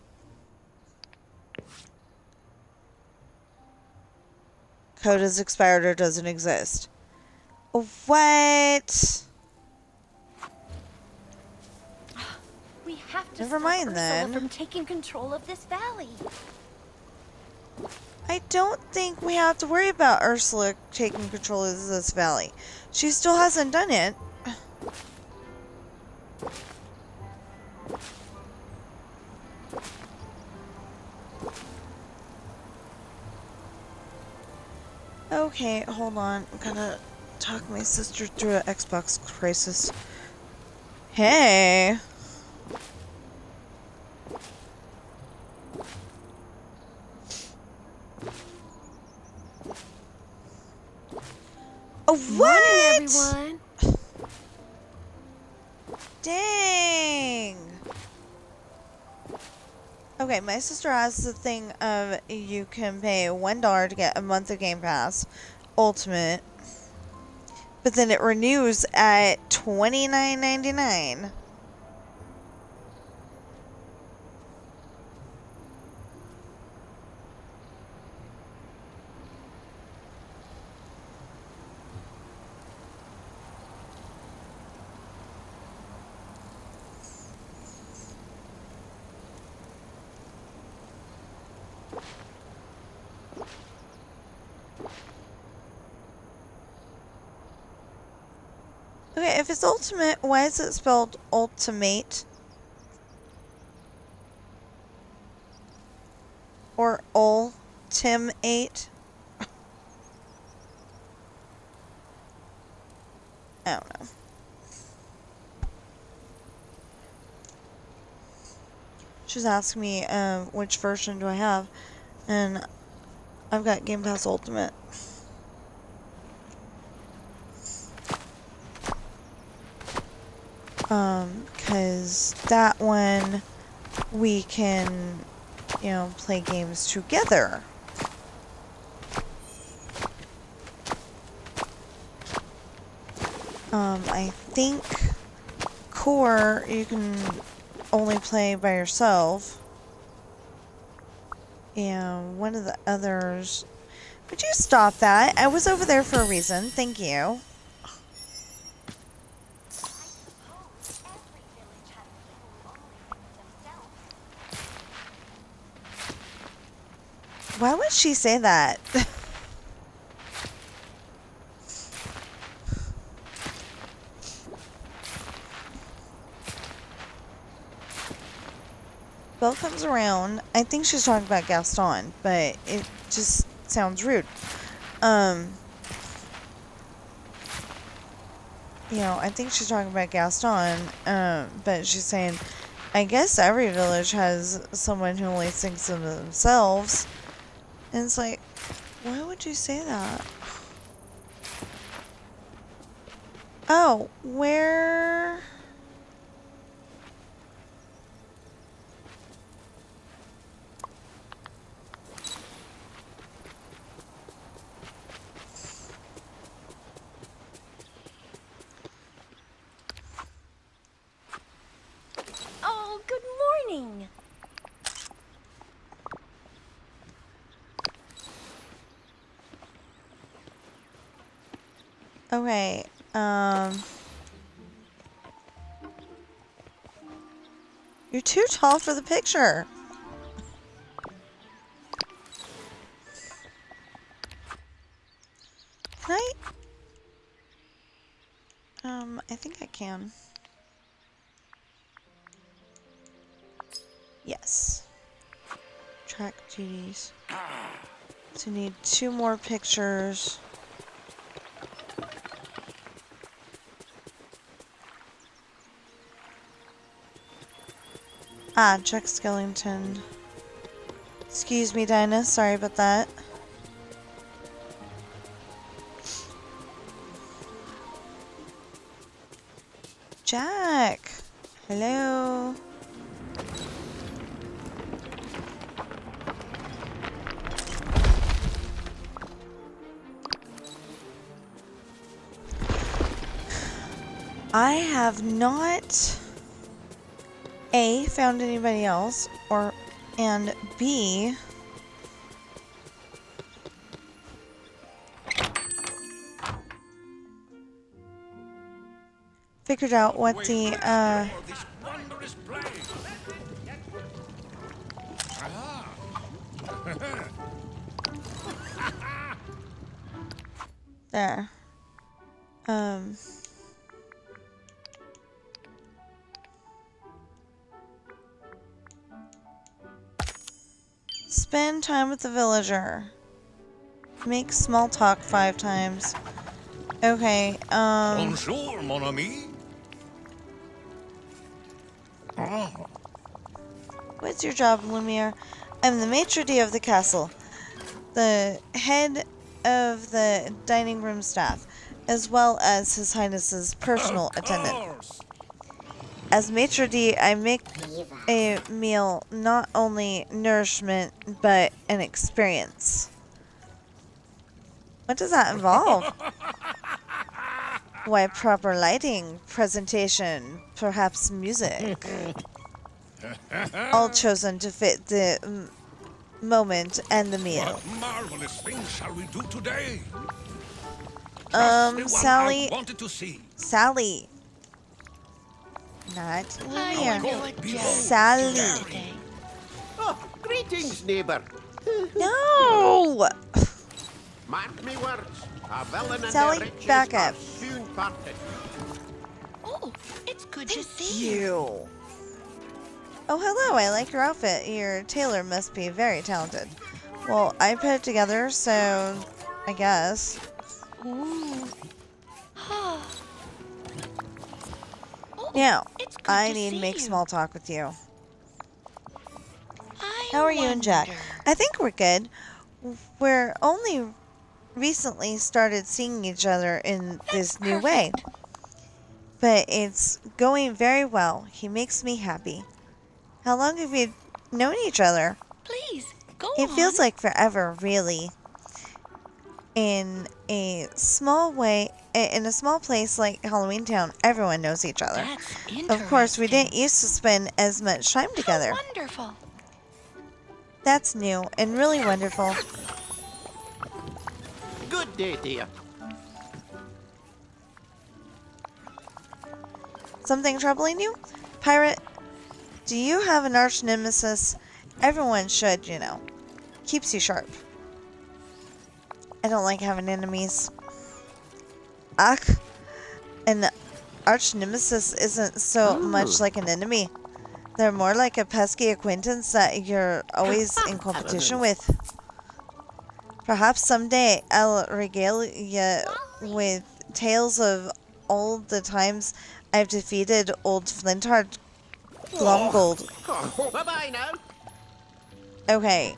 Code is expired or doesn't exist. What? We have to Never stop mind Ursula then. from taking control of this valley. I don't think we have to worry about Ursula taking control of this valley. She still hasn't done it. Okay, hold on. I'm gonna talk my sister through an Xbox crisis. Hey! Oh, what? Morning, everyone. Dang! Okay, my sister has the thing of you can pay $1 to get a month of Game Pass Ultimate, but then it renews at $29.99. Okay, if it's Ultimate, why is it spelled Ultimate? Or Ultimate? I don't know. She's asking me which version do I have, and I've got Game Pass Ultimate. Because that one we can, you know, play games together. I think Core you can only play by yourself. And one of the others... Would you stop that? I was over there for a reason. Thank you. Why would she say that? Belle comes around. I think she's talking about Gaston, but it just sounds rude. You know, I think she's talking about Gaston, but she's saying, I guess every village has someone who only thinks of themselves. And it's like, why would you say that? Oh, where... Oh, good morning. Okay, you're too tall for the picture. Can I? I think I can. Yes. Track duties. So need 2 more pictures. Ah, Jack Skellington. Excuse me, Dinah. Sorry about that. Jack! Hello? I have not A, found anybody else, and B, figured out what the, there. Spend time with the villager. Make small talk 5 times. Okay, Bonjour, mon ami. what's your job, Lumiere? I'm the maitre d' of the castle, the head of the dining room staff, as well as His Highness's personal attendant. Course. As maitre d', I make a meal not only nourishment, but an experience. What does that involve? Why, proper lighting, presentation, perhaps music. All chosen to fit the moment and the meal. What marvelous things shall we do today? Just the one Sally. I wanted to see. Sally. Not I Lumiere. wonder what Jack Sally. did today. Oh, greetings, neighbor. No! Mark me words. A villain and Sally, their riches back are up. soon parted. Oh, it's good to see you. You. Oh, hello. I like your outfit. Your tailor must be very talented. Well, I put it together, so I guess. Ooh. Oh, Now, it's good I to need to see make you. small talk with you. I How are you and Jack? wonder. I think we're good. We're only recently started seeing each other in this new way. But it's going very well. He makes me happy. How long have you known each other? Please, go It on. feels like forever, really. In a small way, in a small place like Halloween Town, everyone knows each other. That's interesting. Of course, we didn't used to spend as much time together. How wonderful. That's new and really wonderful. Good day, dear. Something troubling you? Pirate, do you have an arch nemesis? Everyone should, you know. Keeps you sharp. I don't like having enemies. Ach, an arch nemesis isn't so much like an enemy. They're more like a pesky acquaintance that you're always in competition with. Perhaps someday I'll regale you with tales of all the times I've defeated old Flintheart Glomgold. Oh, bye-bye now. Okay,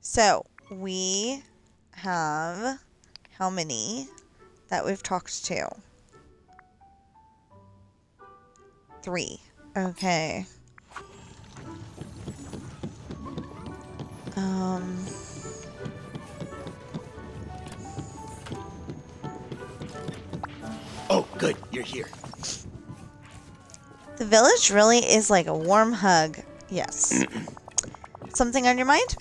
so we have how many that we've talked to? 3. Okay. Oh, good. You're here. The village really is like a warm hug. Yes. Something on your mind?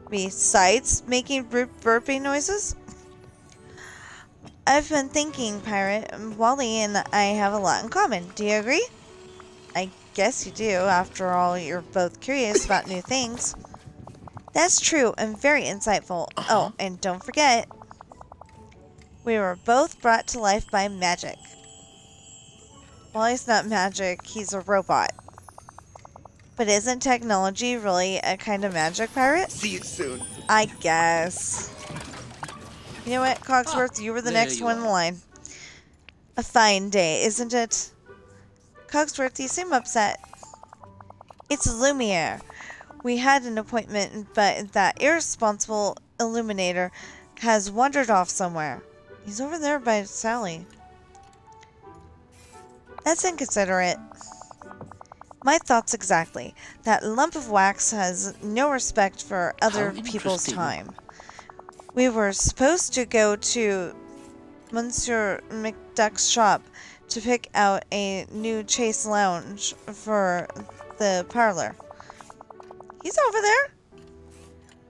Besides making burping noises? I've been thinking, Pirate. Wally and I have a lot in common. Do you agree? I guess you do. After all, you're both curious about new things. That's true and very insightful. Oh, and don't forget, we were both brought to life by magic. Well, he's not magic, he's a robot. But isn't technology really a kind of magic, Pirate? See you soon. I guess. You know what, Cogsworth? You were the there next you one in are. line. A fine day, isn't it? Cogsworth, you seem upset. It's Lumiere. We had an appointment, but that irresponsible illuminator has wandered off somewhere. He's over there by Sally. That's inconsiderate. My thoughts exactly. That lump of wax has no respect for other people's time. We were supposed to go to Monsieur McDuck's shop to pick out a new chase lounge for the parlor. He's over there.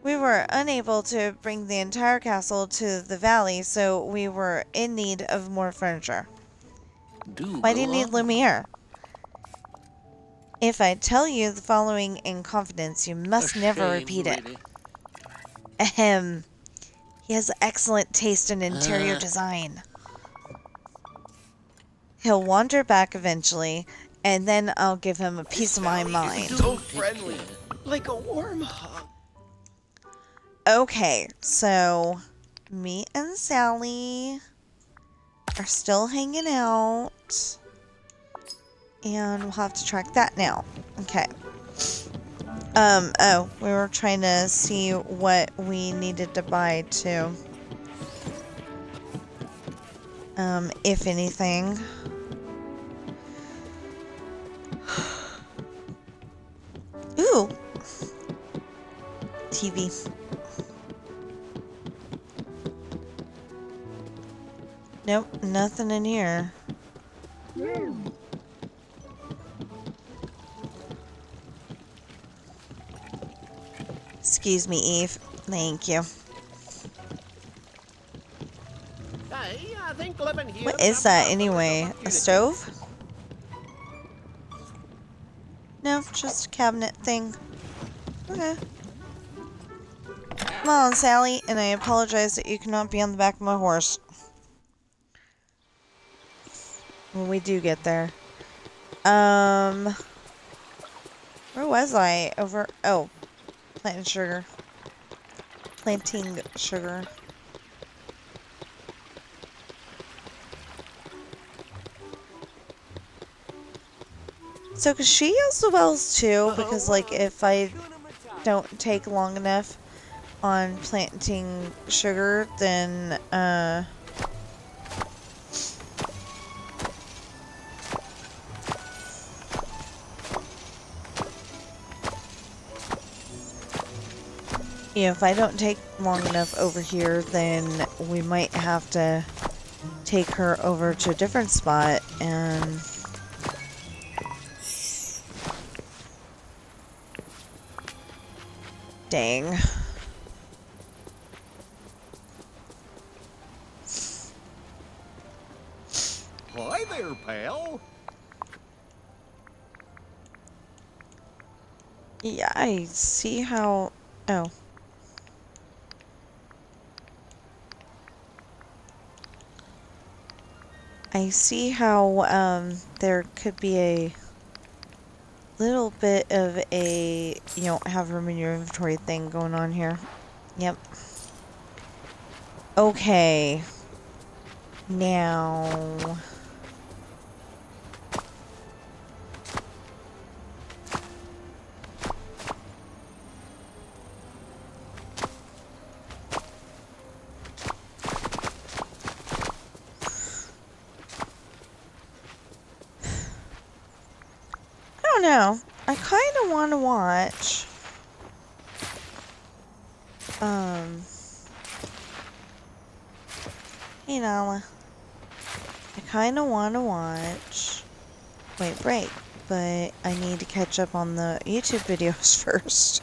We were unable to bring the entire castle to the valley, so we were in need of more furniture. Why do you need Lumiere? If I tell you the following in confidence, you must never repeat it. Ahem. He has excellent taste in interior design. He'll wander back eventually, and then I'll give him a piece of my mind. So friendly. Like a warm hug. Okay, so me and Sally are still hanging out. And we'll have to track that now. Okay. Oh, we were trying to see what we needed to buy too. If anything. Ooh! TV. Nope, nothing in here. Excuse me, Eve. Thank you. Hey, I think living here. What is that anyway? A stove? No, just a cabinet thing. Okay. Come on, Sally, and I apologize that you cannot be on the back of my horse. When we do get there. Where was I? Over, oh, planting sugar. Planting sugar. So, cause she has the wells too, because like if I don't take long enough on planting sugar, then if I don't take long enough over here, then we might have to take her over to a different spot and dang. Hi there, pal. Yeah, I see how... Oh. I see how, there could be a little bit of a, you don't have room in your inventory thing going on here. Yep. Okay. Now... I don't know. I kind of want to watch. Hey, Nala. I kind of want to watch. Wait, break. But I need to catch up on the YouTube videos first.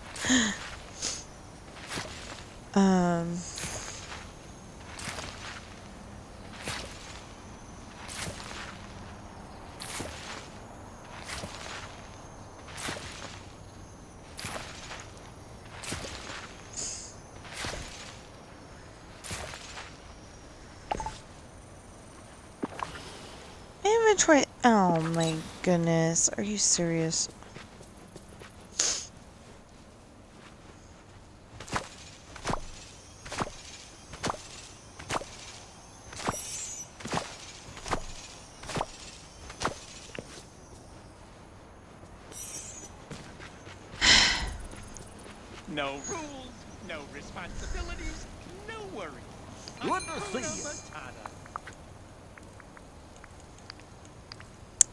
Inventory. Oh my goodness. Are you serious? No rules, no responsibilities, no worries. Good to see you.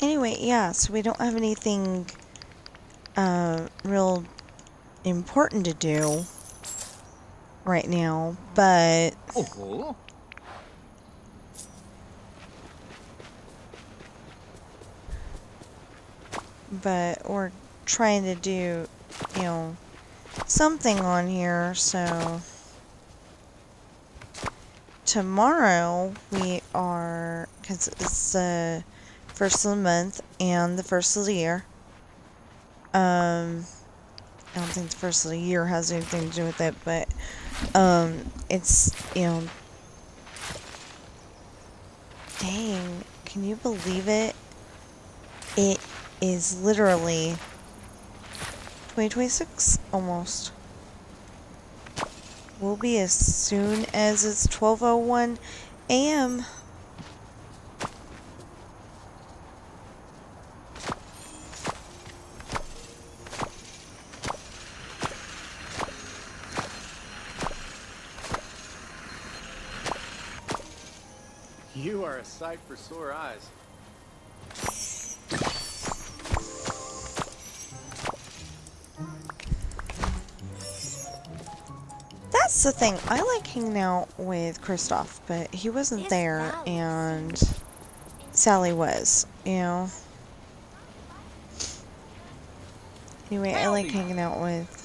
Anyway, yeah, so we don't have anything real important to do right now, but Oh. we're trying to do, you know, something on here, so tomorrow we are, because it's the first of the month and the first of the year. I don't think the first of the year has anything to do with it, but it's, you know, dang, can you believe it? It is literally 2026 almost. will be as soon as it's 12:01 a.m. You are a sight for sore eyes. That's the thing. I like hanging out with Kristoff, but he wasn't This there, valley and seems Sally was, you know. Anyway, I like hanging out with,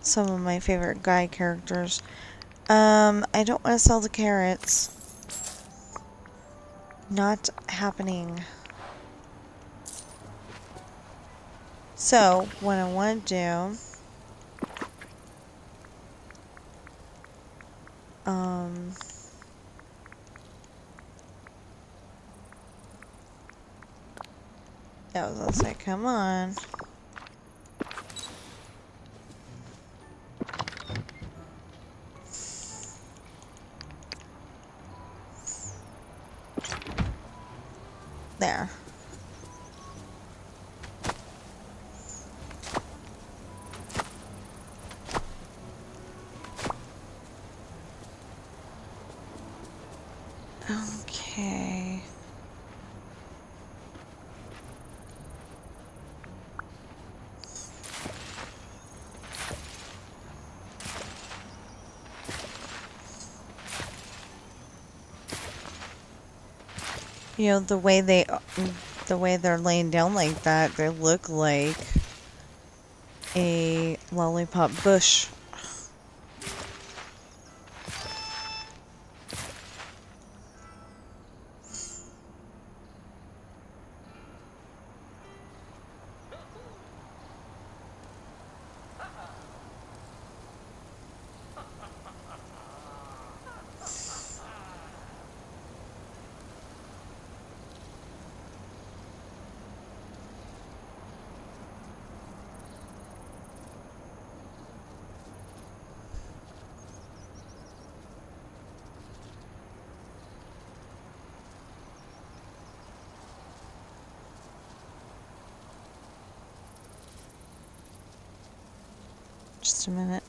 some of my favorite guy characters. I don't want to sell the carrots. Not happening. So, what I want to do, I was gonna say, come on. There. Okay. You know, the way they're laying down like that, they look like a lollipop bush. Just a minute.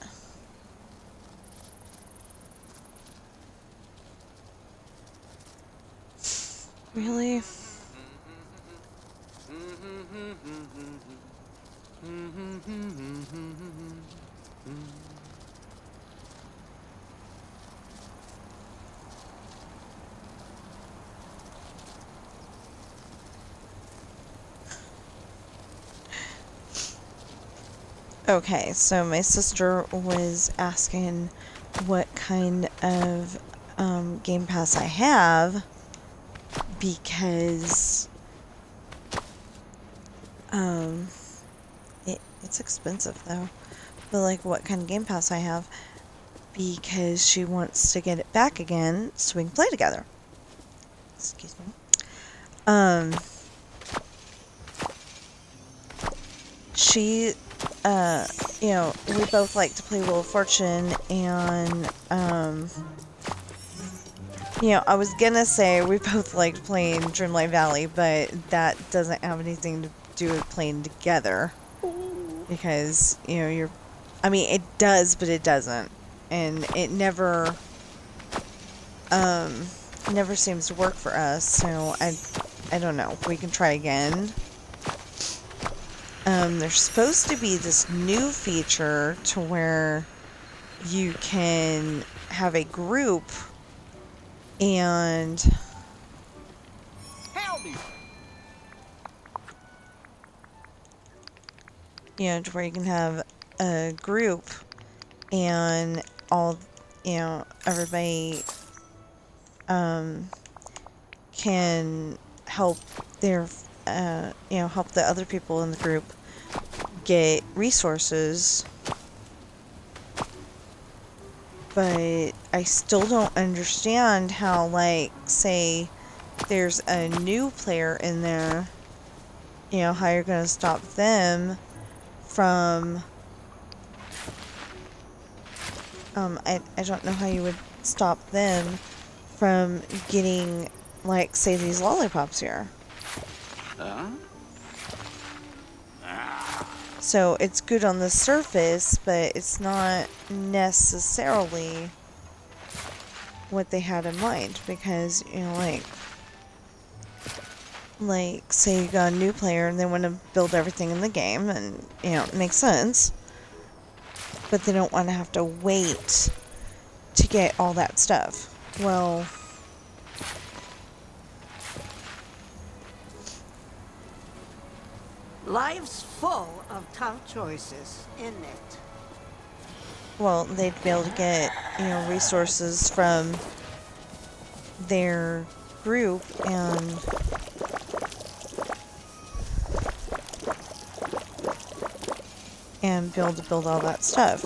Really? Okay, so my sister was asking what kind of Game Pass I have, because it's expensive though, but like what kind of Game Pass I have, because she wants to get it back again so we can play together. Excuse me. She you know, we both like to play Wheel of Fortune, and you know, I was gonna say we both liked playing Dreamlight Valley, but that doesn't have anything to do with playing together, because, you know, I mean, it does, but it doesn't, and it never seems to work for us, so I don't know. We can try again. There's supposed to be this new feature to where you can have a group and Howdy. you know, to where you can have a group and all, you know, everybody can help their you know, help the other people in the group get resources, but I still don't understand how, like, say there's a new player in there you know, how you're going to stop them from, I don't know how you would stop them from getting, like, say, these lollipops here. So it's good on the surface, but it's not necessarily what they had in mind, because, you know, like say you got a new player and they want to build everything in the game, and, you know, it makes sense, but they don't want to have to wait to get all that stuff. Well, Life's full of tough choices, isn't it? well, they'd be able to get, you know, resources from their group and be able to build all that stuff.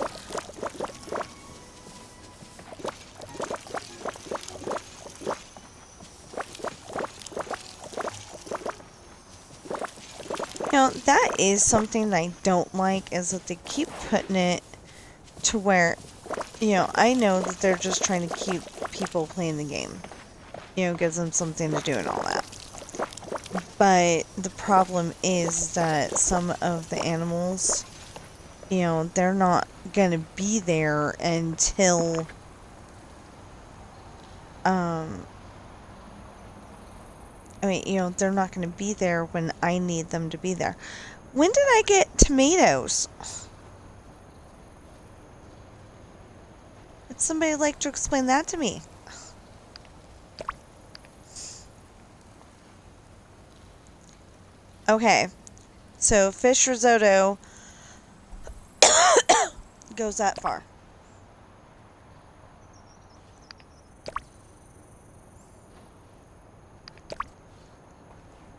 You know, that is something that I don't like, is that they keep putting it to where, you know, I know that they're just trying to keep people playing the game. You know, gives them something to do and all that. But the problem is that some of the animals, you know, they're not gonna be there until, I mean, you know, they're not gonna be there when I need them to be there. When did I get tomatoes? Would somebody like to explain that to me? Okay, so fish risotto goes that far.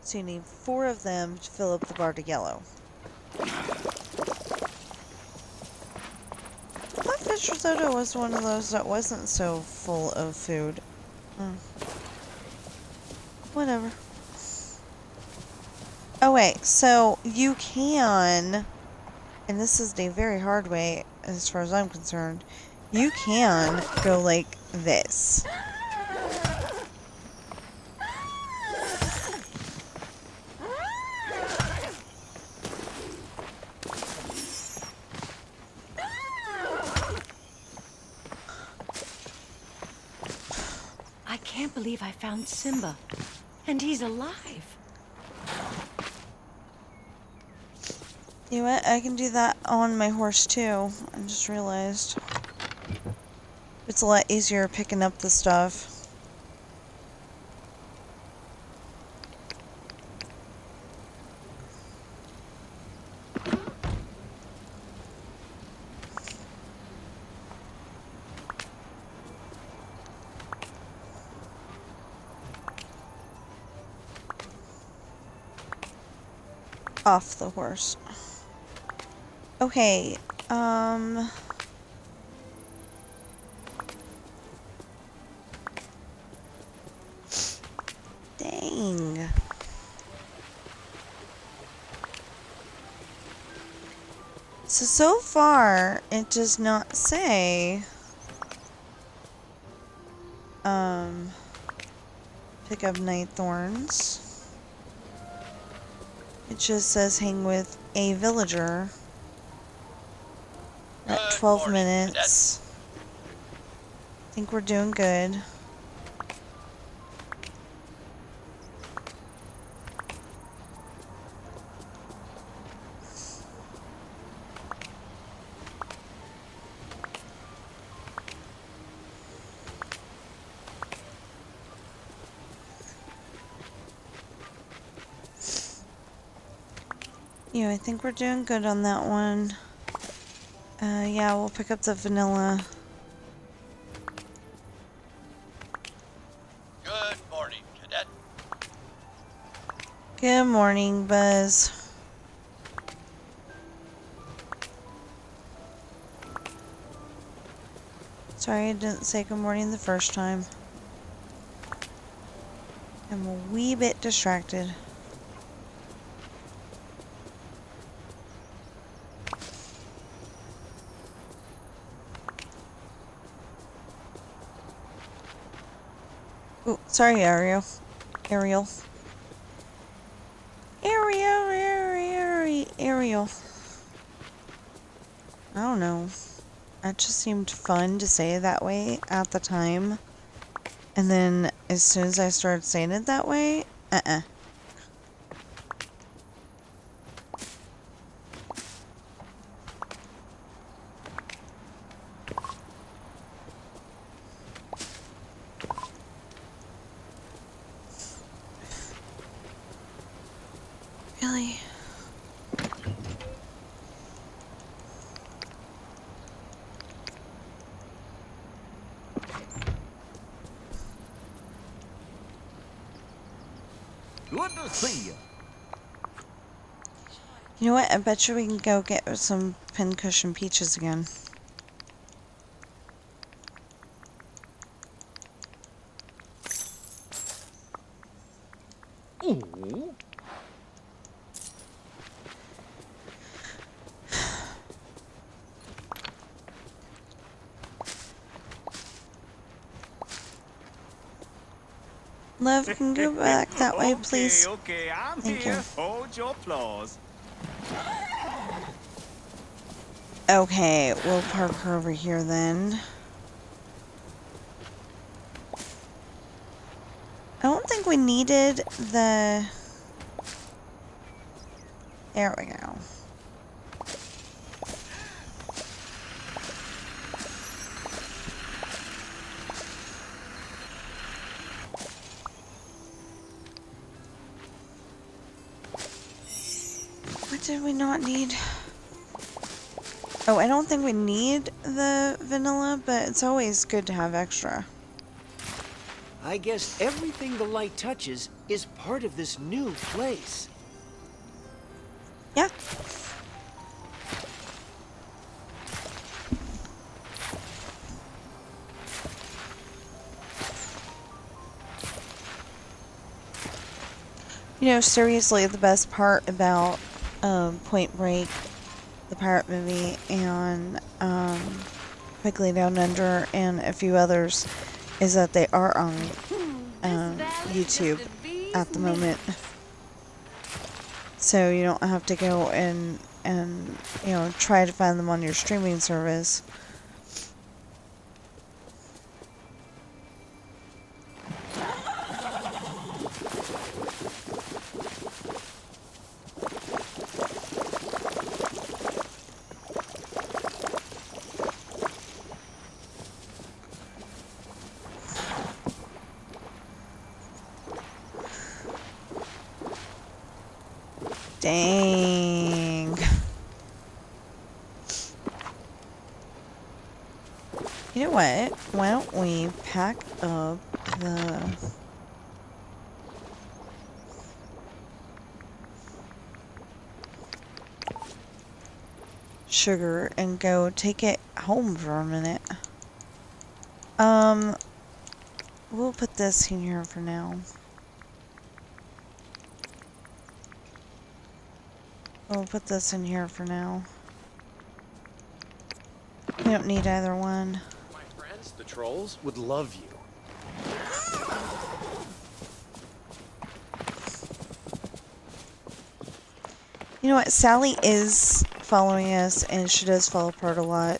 So you need 4 of them to fill up the bar to yellow. I thought fish risotto was one of those that wasn't so full of food. Whatever. Oh wait, so you can, and this is the very hard way as far as I'm concerned, you can go like this. I can't believe I found Simba. And he's alive. You know what? I can do that on my horse too. I just realized. It's a lot easier picking up the stuff. Off the horse. Okay, dang. So far, it does not say, pick up night thorns. It just says hang with a villager at 12 minutes. I think we're doing good. Yeah, I think we're doing good on that one. Yeah, we'll pick up the vanilla. Good morning, Cadet. Good morning, Buzz. Sorry I didn't say good morning the first time. I'm a wee bit distracted. Ooh, sorry, Ariel. Ariel. Ariel. I don't know. That just seemed fun to say it that way at the time. And then as soon as I started saying it that way, Really? Good to see you. You know what? I bet you we can go get some pincushion peaches again. Ooh. Love, can go back that way, please? Okay, I'm Thank here. you. Hold your applause. Okay, we'll park her over here then. I don't think we needed the... There we go. What did we not need? Oh, I don't think we need the vanilla, but it's always good to have extra. I guess everything the light touches is part of this new place. Yeah. You know, seriously, the best part about Point Break, the pirate movie, and Quickly Down Under, and a few others, is that they are on YouTube at the moment. So you don't have to go and you know, try to find them on your streaming service. Dang. You know what? Why don't we pack up the... sugar and go take it home for a minute. We'll put this in here for now. We'll put this in here for now. We don't need either one. My friends, the trolls, would love you. You know what? Sally is following us, and she does fall apart a lot.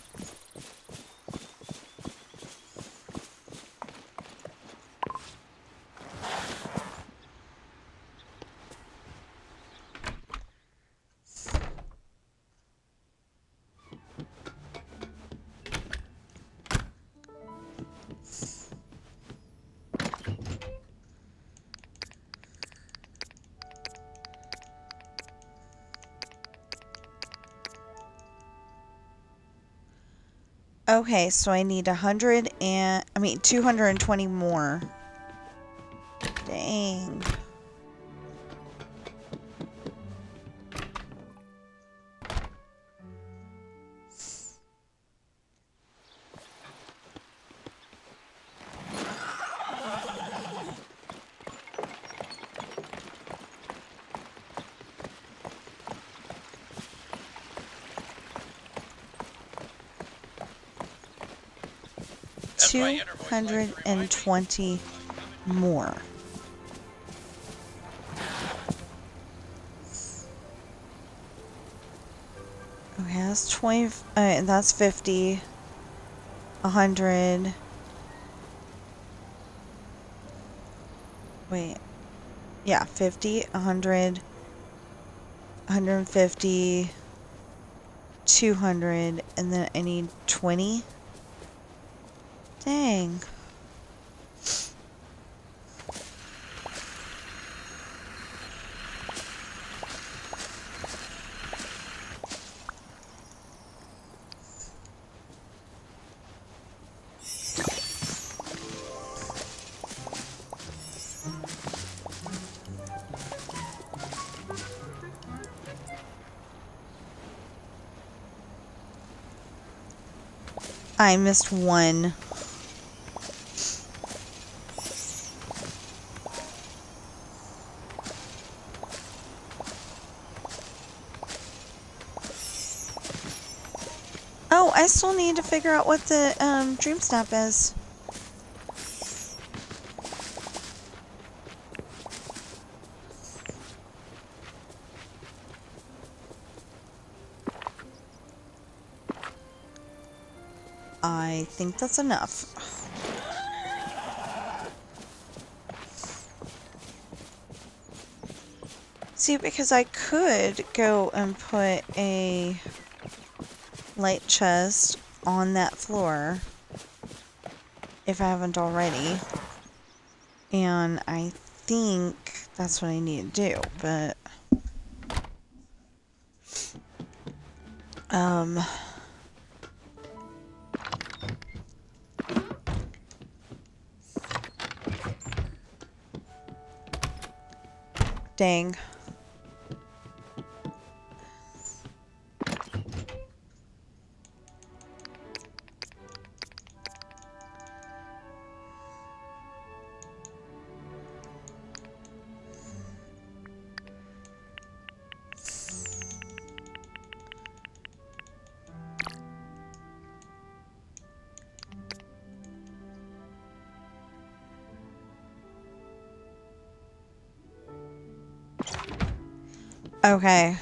Okay, so I need 220 more. Dang. That's my inner voice. 220. more. Okay, that's 20, that's 50, 100. Wait. Yeah, 50, 100, 150, 200, and then I need 20. Dang. I missed one. Oh, I still need to figure out what the dream snap is. I think that's enough. See, because I could go and put a light chest on that floor if I haven't already. And I think that's what I need to do, but dang. Okay.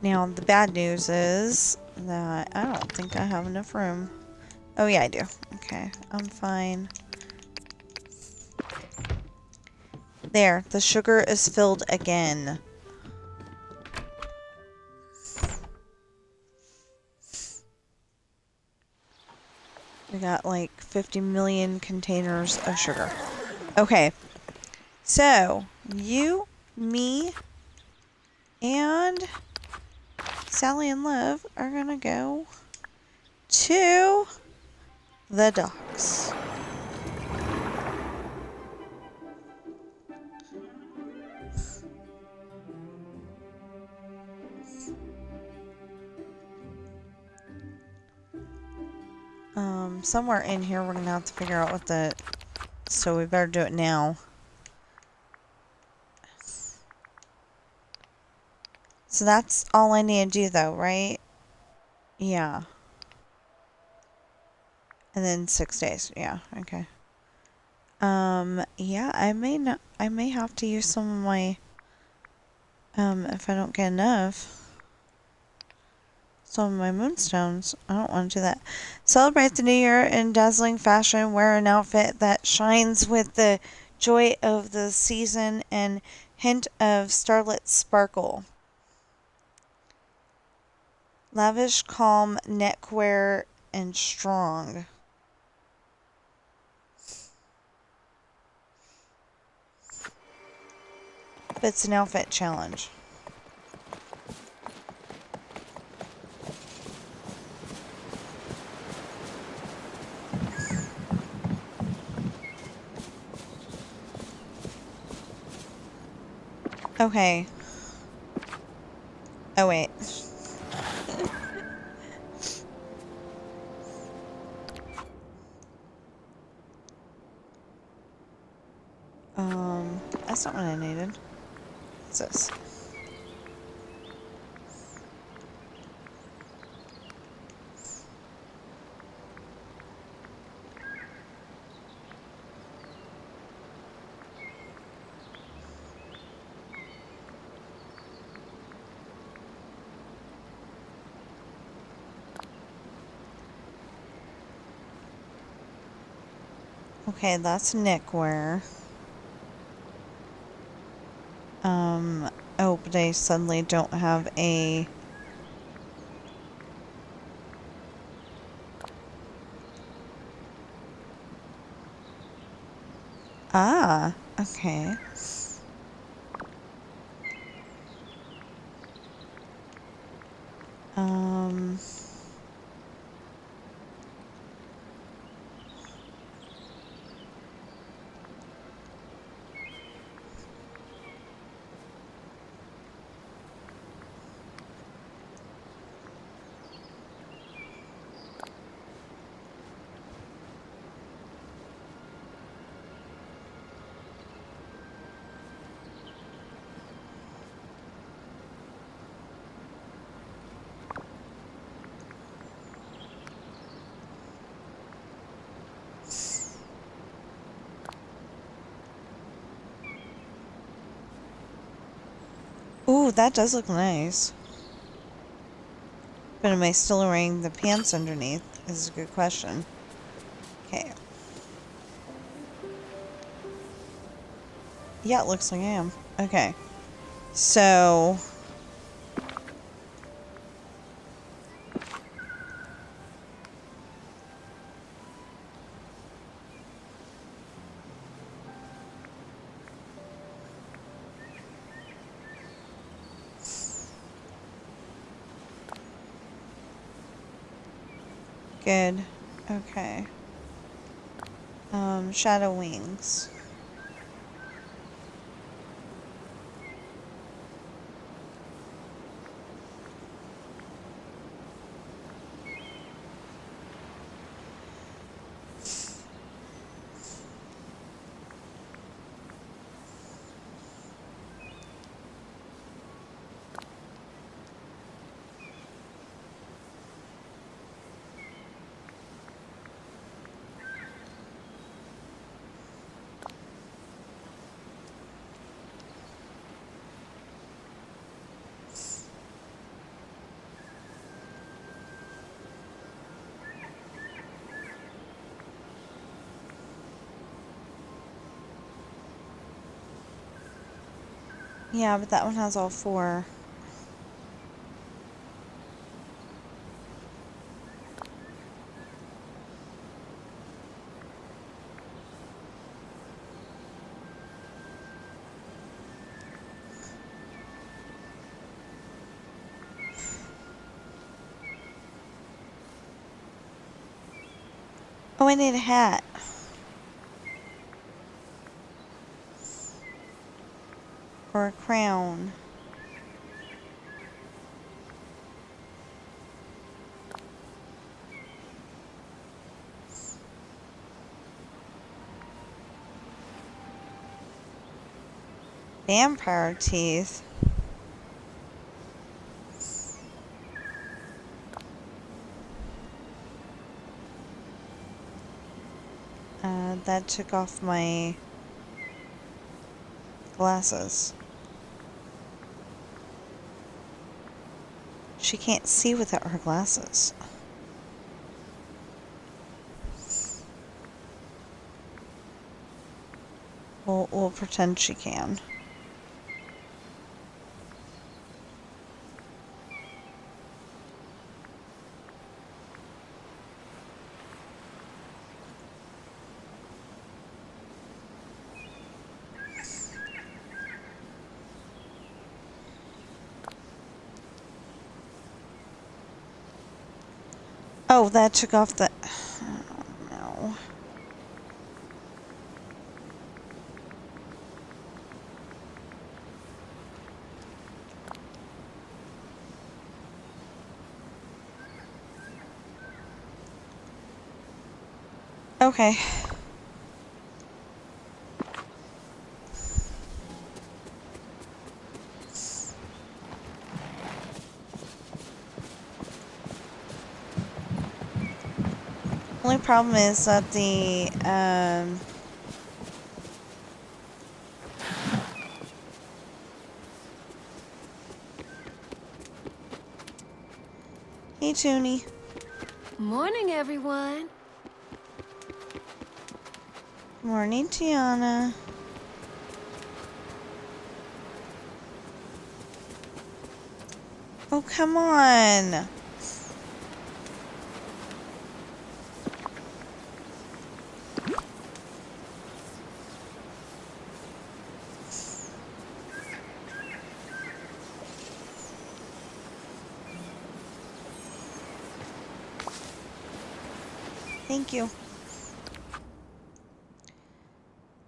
Now, the bad news is that I don't think I have enough room. Oh, yeah, I do. Okay, I'm fine. There, the sugar is filled again. We got like 50 million containers of sugar. Okay, so you, me, and Sally and Liv are gonna go to the docks. Somewhere in here we're gonna have to figure out what the... So we better do it now. So that's all I need to do though, right? Yeah. And then 6 days. Yeah, okay. Yeah, I may have to use some of my, if I don't get enough. Some of my moonstones. I don't want to do that. Celebrate the new year in dazzling fashion. Wear an outfit that shines with the joy of the season and hint of starlit sparkle. Lavish, calm, neckwear, and strong. But it's an outfit challenge. Okay. Oh, wait. That's not what I needed. What's this? Okay, that's knitwear. Oh, but I suddenly don't have a... Ah, okay. Um... Ooh, that does look nice. But am I still wearing the pants underneath? Is a good question. Okay. Yeah, it looks like I am. Okay. So... Good. Okay. Shadow wings. Yeah, but that one has all four. Oh, I need a hat. Or a crown. Vampire teeth. That took off my glasses. She can't see without her glasses. We'll pretend she can. Oh, that took off the... Oh, no. Okay. Only problem is that the, Hey, Toonie. Morning, everyone. Morning, Tiana. Oh, come on. Thank you.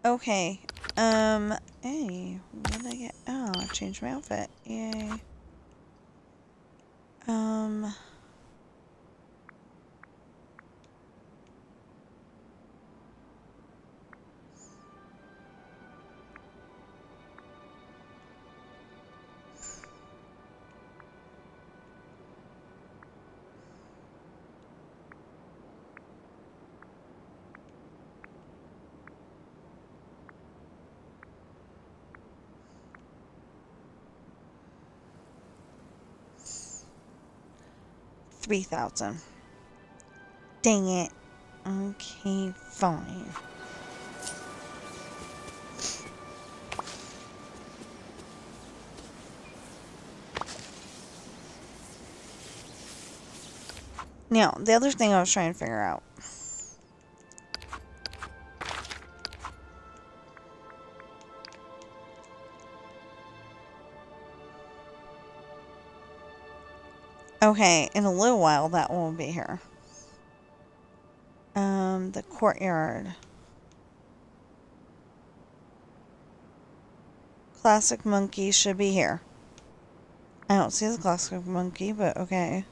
Okay. Hey, what did I get? Oh, I changed my outfit. Yay. 3,000. Dang it. Okay, fine. Now, the other thing I was trying to figure out. Okay, in a little while that won't be here. The courtyard. Classic monkey should be here. I don't see the classic monkey, but okay.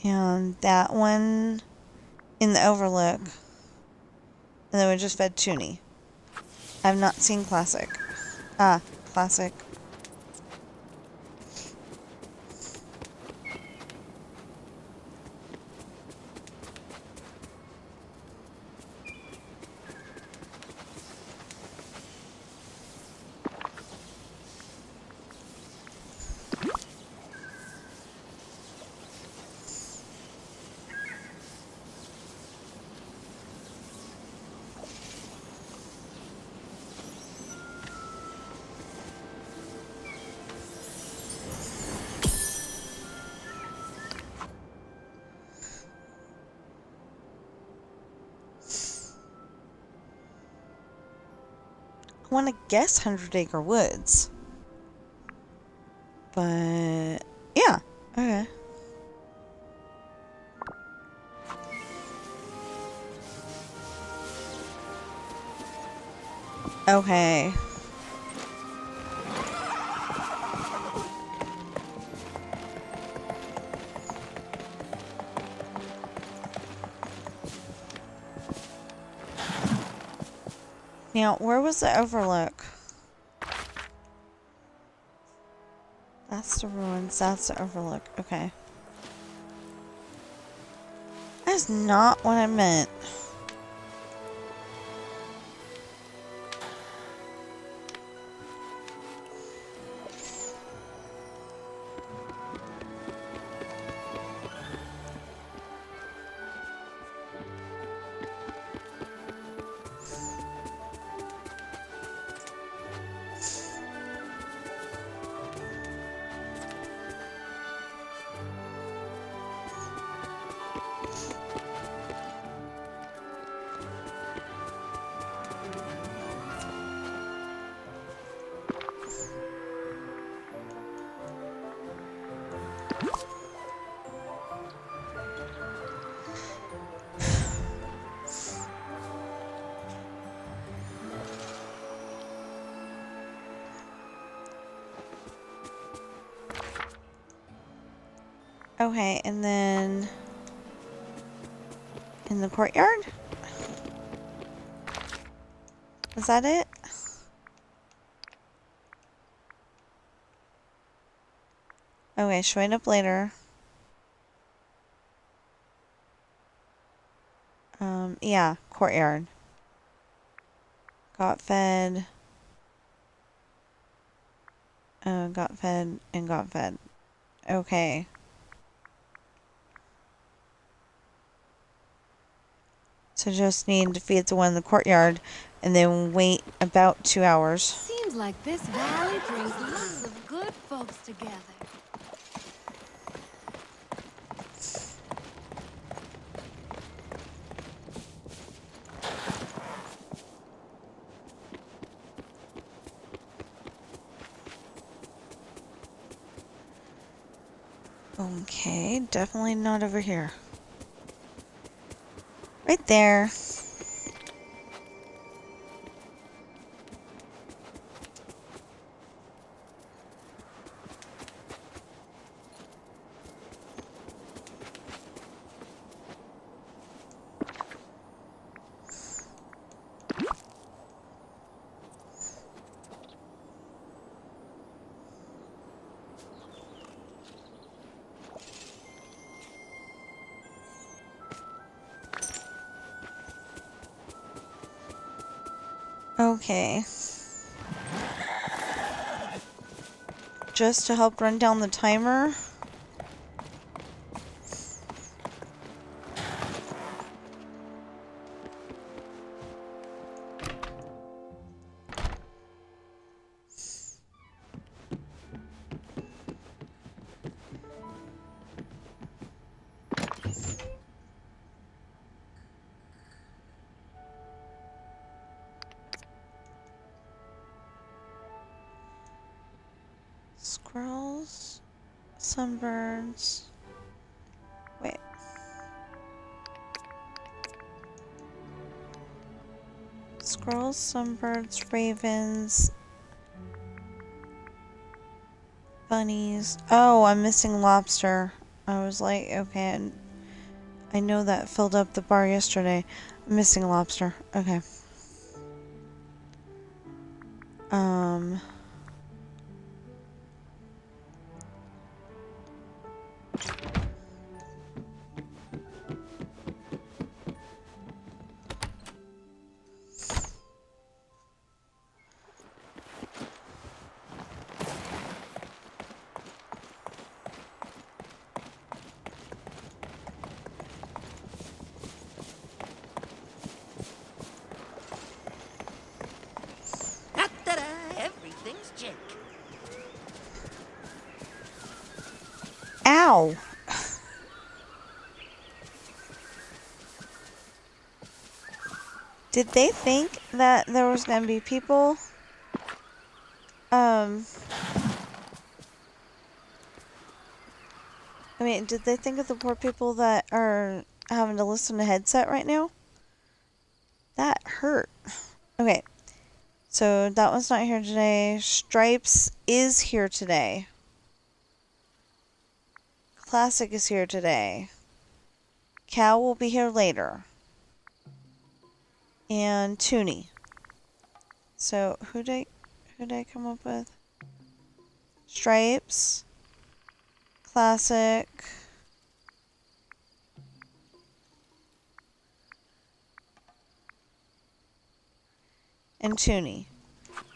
And that one in the overlook. And then we just fed Toonie. I've not seen classic. Ah, classic. I want to guess 100 Acre Woods. But, yeah. Okay. Okay. Now, where was the overlook? That's the ruins. That's the overlook. Okay. That's not what I meant. Okay, and then in the courtyard? Is that it? Okay, showing up later. Yeah, courtyard. Got fed. Got fed and got fed. Okay. So just need to defeat the one in the courtyard and then wait about 2 hours. Seems like this valley brings lots of good folks together. Okay, definitely not over here. Right there. Okay. Just to help run down the timer. Squirrels, sunbirds. Wait. Squirrels, sunbirds, ravens, bunnies. Oh, I'm missing lobster. I was like, okay, I know that filled up the bar yesterday. I'm missing lobster. Okay. Ta-da! Everything's check. Ow! Did they think that there was gonna be people? I mean, did they think of the poor people that are having to listen to headset right now? That hurt. Okay. So that one's not here today. Stripes is here today. Classic is here today. Cal will be here later. And Toonie. So who'd I come up with? Stripes. Classic. And Toonie.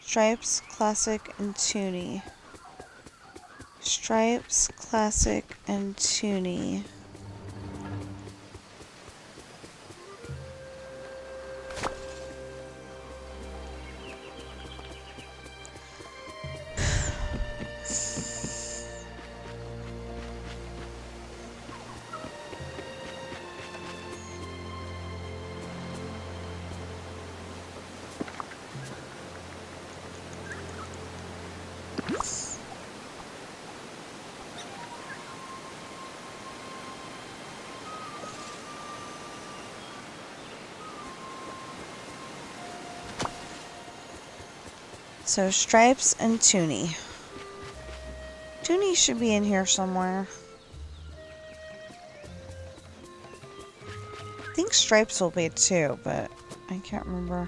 Stripes, Classic, and Toonie. Stripes, Classic, and Toonie. So Stripes and Toonie. Toonie should be in here somewhere. I think Stripes will be too, but I can't remember.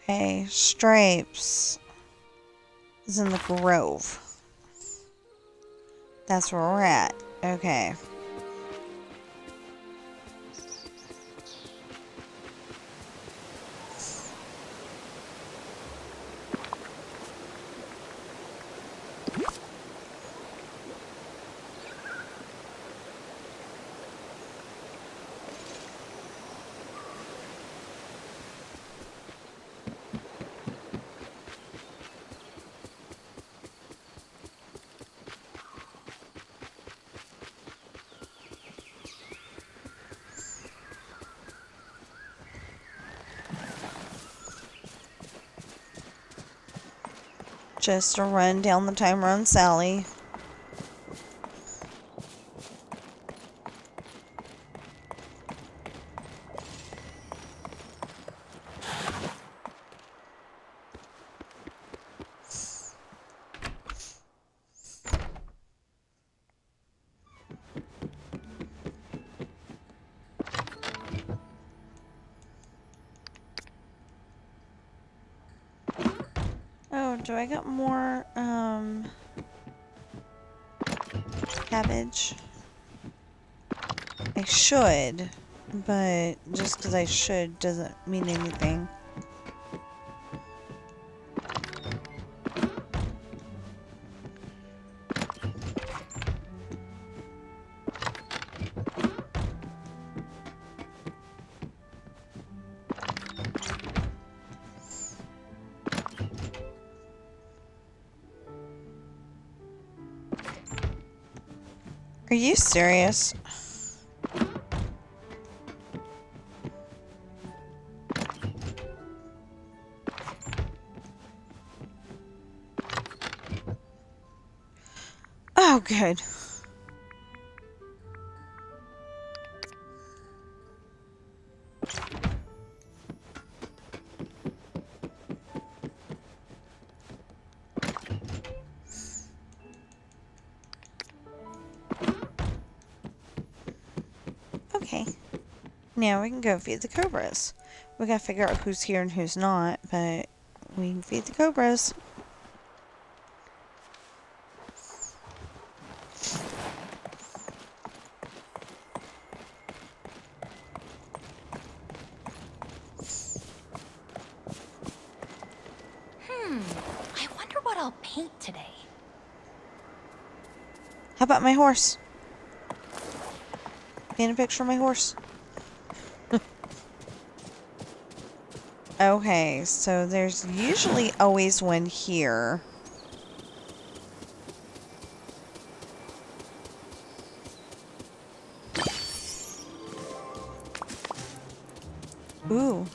Okay, Stripes is in the Grove. That's where we're at. Okay. Just a run down the timer on Sally. Oh, do I got more, cabbage? I should, but just because I should doesn't mean anything. Are you serious? Oh, good. Okay. Now we can go feed the cobras. We gotta figure out who's here and who's not, but we can feed the cobras. I wonder what I'll paint today. How about my horse? Paint a picture of my horse. Okay, so there's usually always one here. Ooh.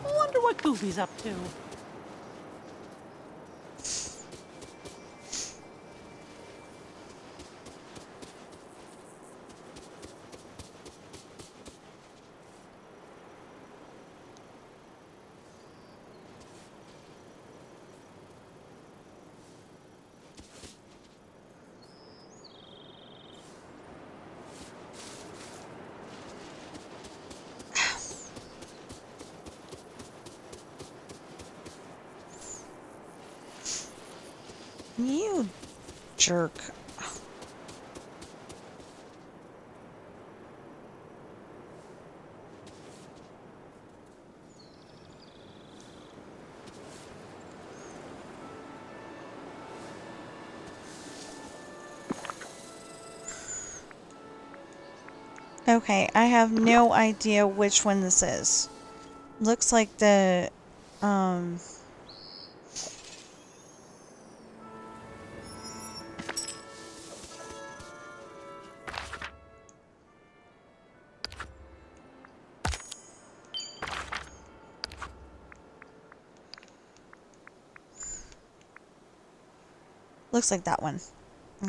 Wonder what Goofy's up to. You jerk. Okay, I have no idea which one this is. Looks like the, looks like that one.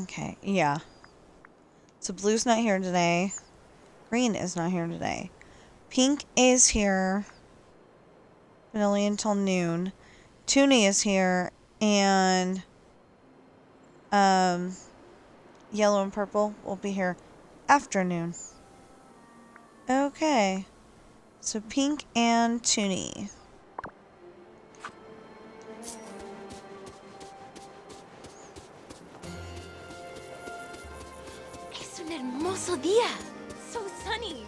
Okay, yeah. So blue's not here today. Green is not here today. Pink is here. But only until noon. Toonie is here. And yellow and purple will be here afternoon. Okay. So pink and Toonie. Es un hermoso día. So sunny.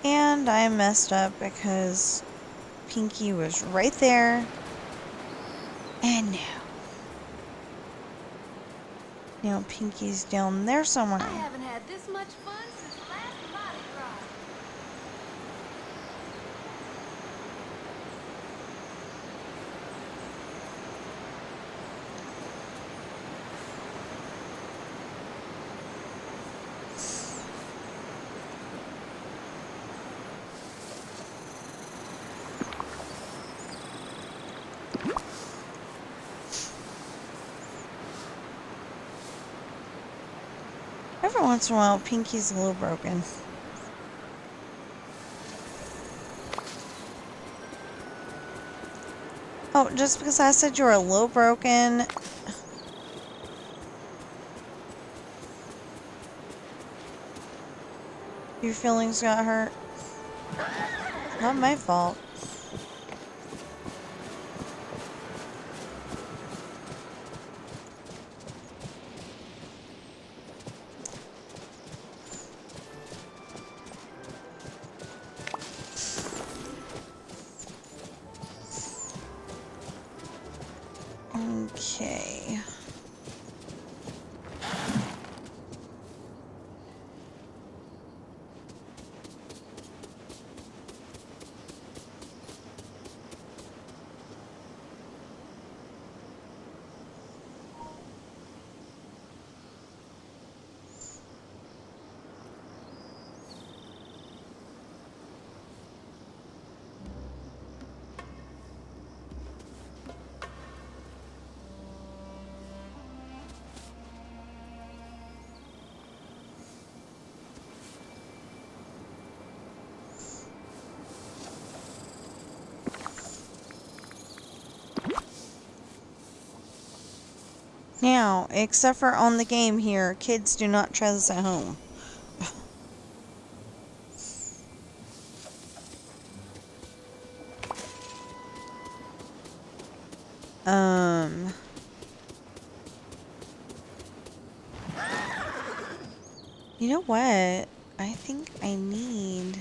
And I messed up because Pinky was right there. And no. Now Pinky's down there somewhere. I haven't had this much fun since last Mardi Gras. Every once in a while, Pinky's a little broken. Oh, just because I said you were a little broken. Your feelings got hurt. Not my fault. Okay. Now, except for on the game here, kids do not try this at home. You know what? I think I need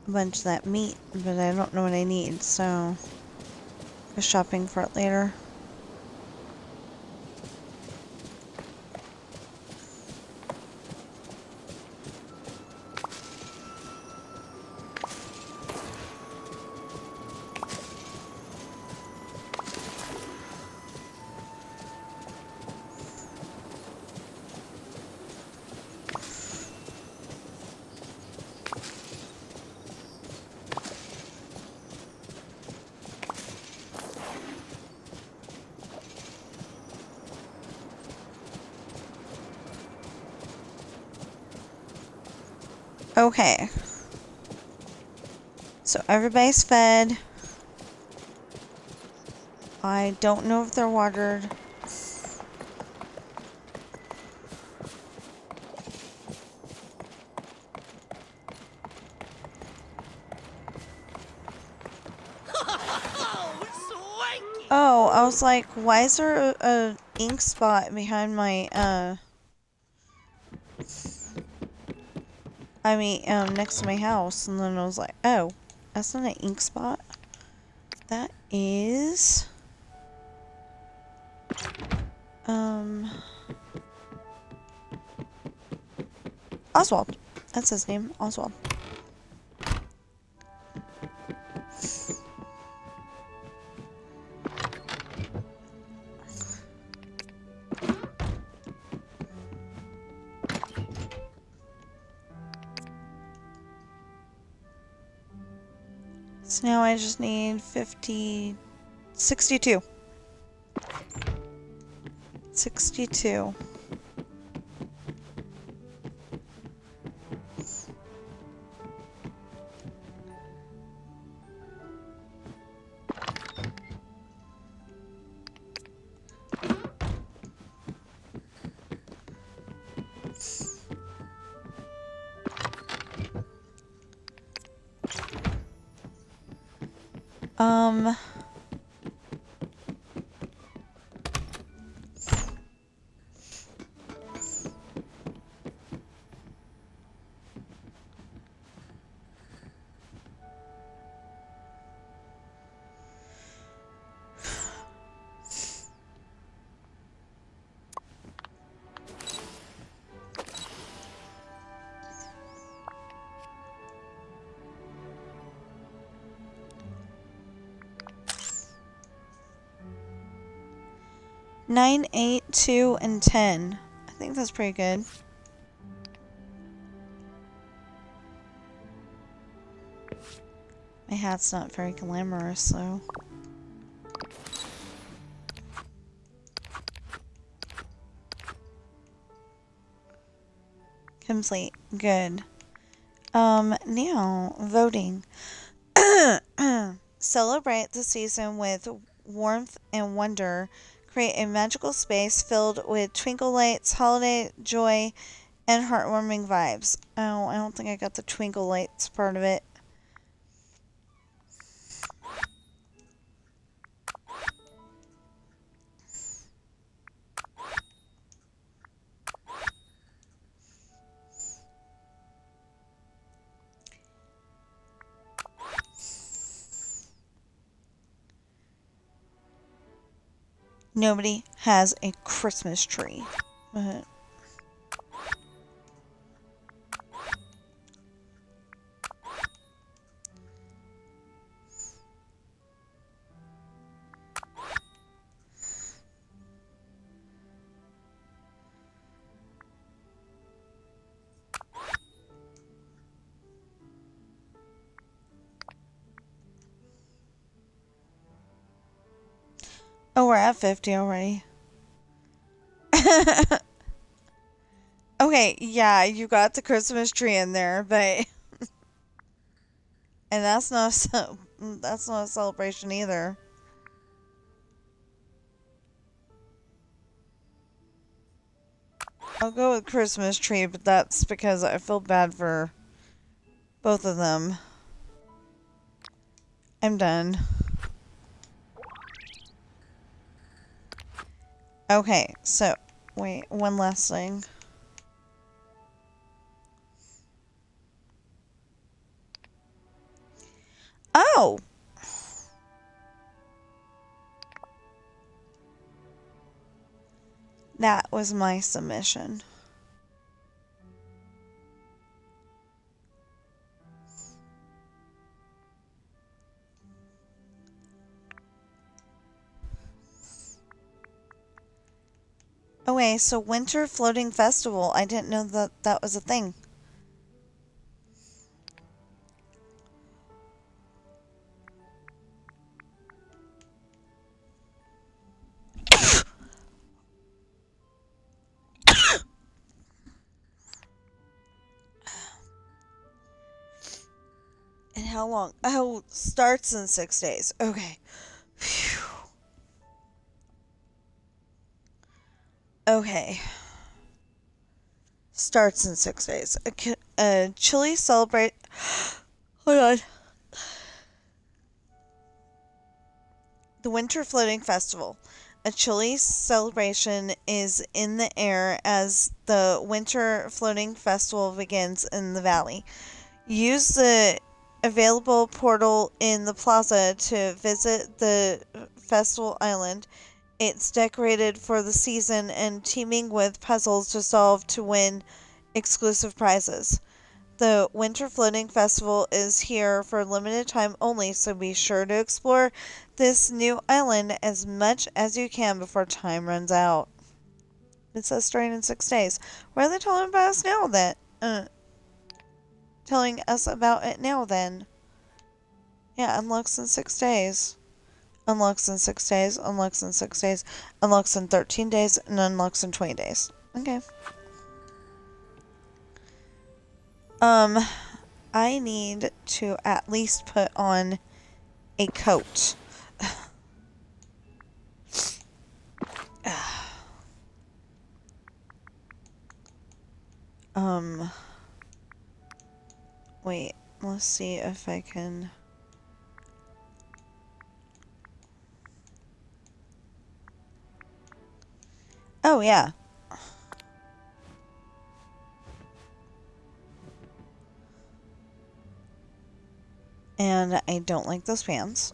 a bunch of that meat, but I don't know what I need, so go shopping for it later. Okay. So everybody's fed. I don't know if they're watered. Oh, I was like, why is there a ink spot behind my, next to my house? And then I was like, oh, that's not an ink spot. That is, Oswald. That's his name, Oswald. So now I just need 62. 62. 9, 8, 2, and 10. I think that's pretty good. My hat's not very glamorous, though. Complete. Good. Now, voting. Celebrate the season with warmth and wonder. Create a magical space filled with twinkle lights, holiday joy, and heartwarming vibes. Oh, I don't think I got the twinkle lights part of it. Nobody has a Christmas tree. Oh, we're at 50 already. Okay, yeah, you got the Christmas tree in there, but and that's not a celebration either. I'll go with Christmas tree, but that's because I feel bad for both of them. I'm done. Okay, so wait, one last thing. Oh! That was my submission. Oh wait, so Winter Floating Festival. I didn't know that that was a thing. And how long? Oh, starts in 6 days. Okay. Phew. Okay. Starts in 6 days. A chili celebrate. Hold on. The Winter Floating Festival. A chilly celebration is in the air as the Winter Floating Festival begins in the valley. Use the available portal in the plaza to visit the festival island. It's decorated for the season and teeming with puzzles to solve to win exclusive prizes. The Winter Floating Festival is here for a limited time only, so be sure to explore this new island as much as you can before time runs out. It says starting in 6 days. Why are they telling about us now then? Telling us about it now then? Yeah, unlocks in 6 days. Unlocks in 6 days, unlocks in 6 days, unlocks in 13 days, and unlocks in 20 days. Okay. I need to at least put on a coat. Wait, let's see if I can... Oh, yeah. And I don't like those pants.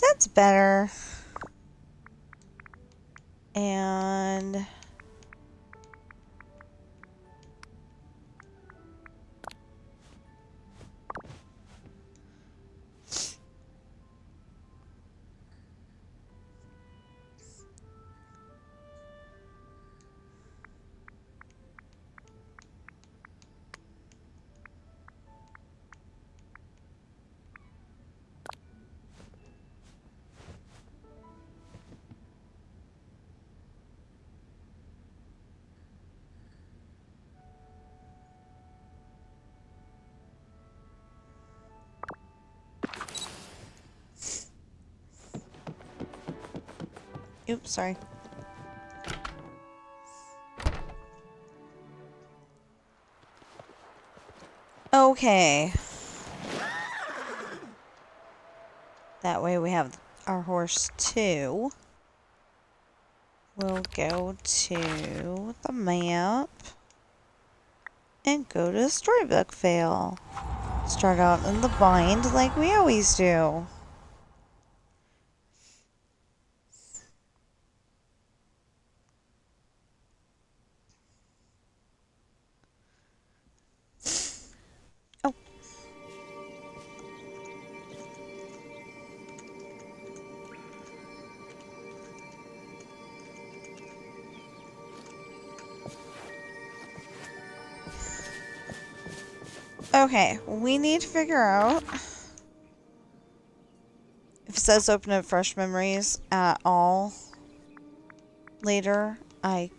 That's better. And Oops, sorry. Okay. That way we have our horse too. We'll go to the map and go to Storybook Fail. Start out in the bind like we always do. Oh. Okay, we need to figure out if it says open up fresh memories at all later. I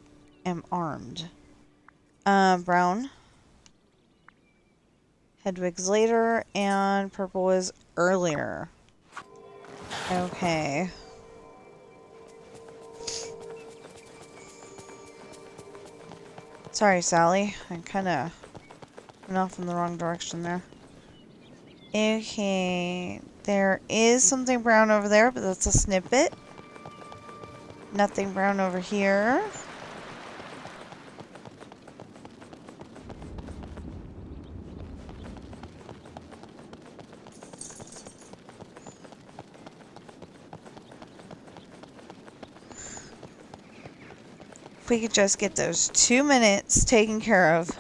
am armed. Brown. Hedwig's later, and purple is earlier. Okay. Sorry, Sally. I kind of went off in the wrong direction there. Okay. There is something brown over there, but that's a snippet. Nothing brown over here. If we could just get those 2 minutes taken care of.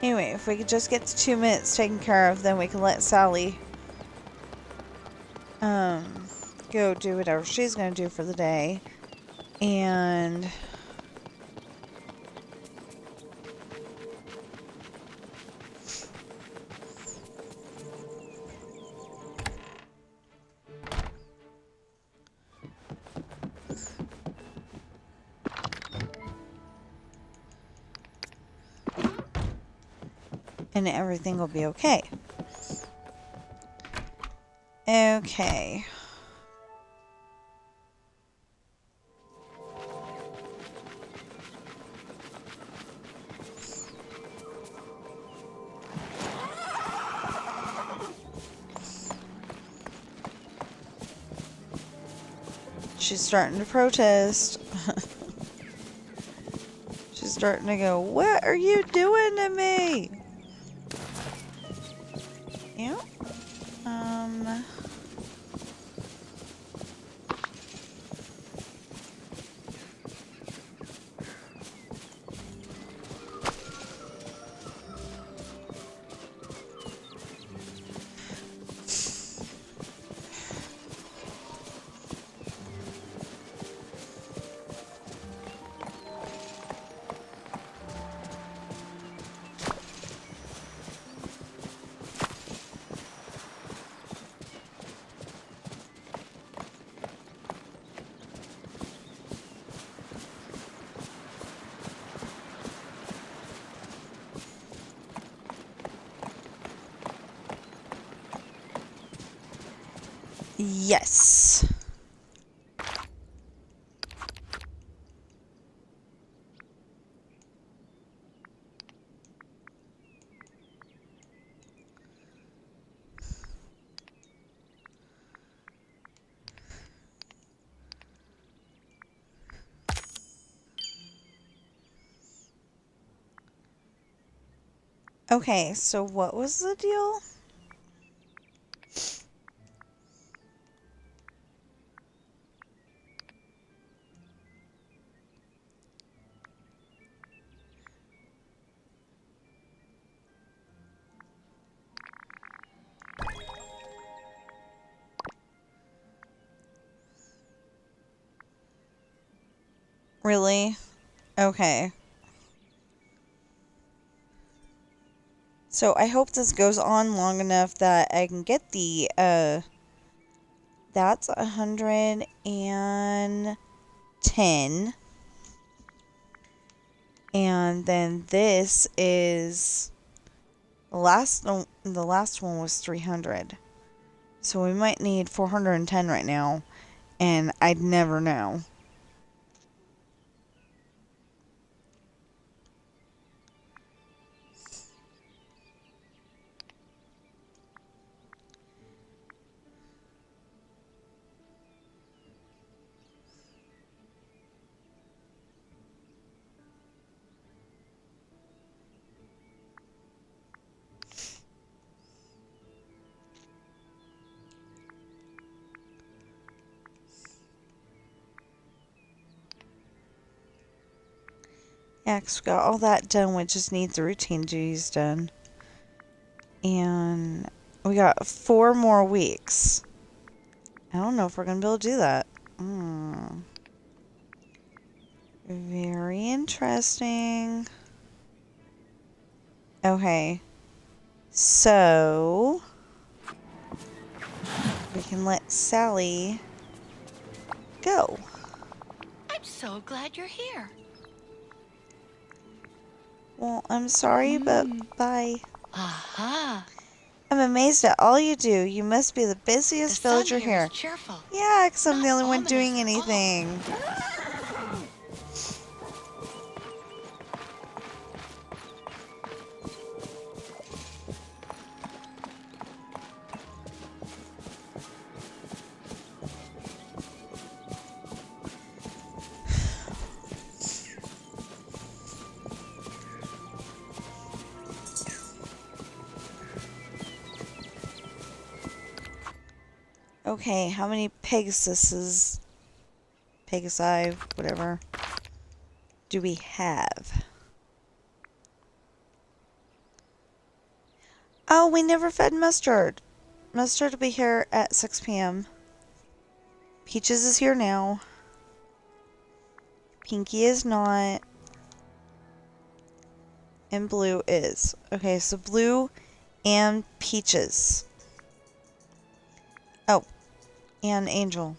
Anyway, if we could just get the 2 minutes taken care of, then we can let Sally go do whatever she's gonna do for the day. And everything will be okay. Okay. She's starting to protest. She's starting to go, "What are you doing to me?" Yeah. Yes. Okay, so what was the deal? Really? Okay. So I hope this goes on long enough that I can get the, that's 110. And then this is, the last one was 300. So we might need 410 right now, and I'd never know. Yeah, 'cause we got all that done. We just need the routine duties done. And we got 4 more weeks. I don't know if we're going to be able to do that. Very interesting. Okay. So, we can let Sally go. I'm so glad you're here. Well, I'm sorry, but bye. Aha. I'm amazed at all you do. You must be the The busiest sun villager here here. is cheerful. Yeah, 'cause I'm the Not only one ominous doing at all. anything. Okay, how many Pegasi, whatever, do we have? Oh, we never fed Mustard. Mustard will be here at 6 p.m. Peaches is here now. Pinky is not. And Blue is. Okay, so Blue and Peaches. Oh, and Angel.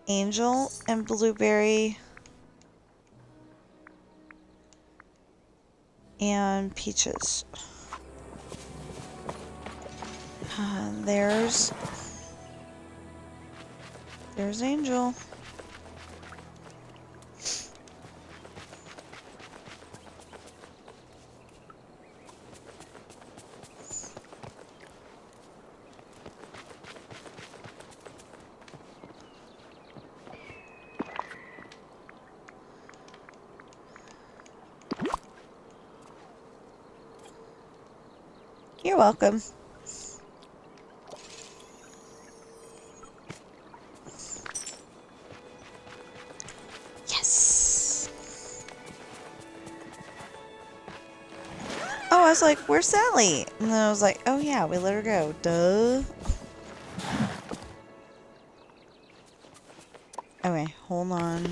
Angel and Blueberry and Peaches. There's Angel. You're welcome. Yes. Oh, I was like, where's Sally? And then I was like, oh yeah, we let her go. Duh. Okay, hold on.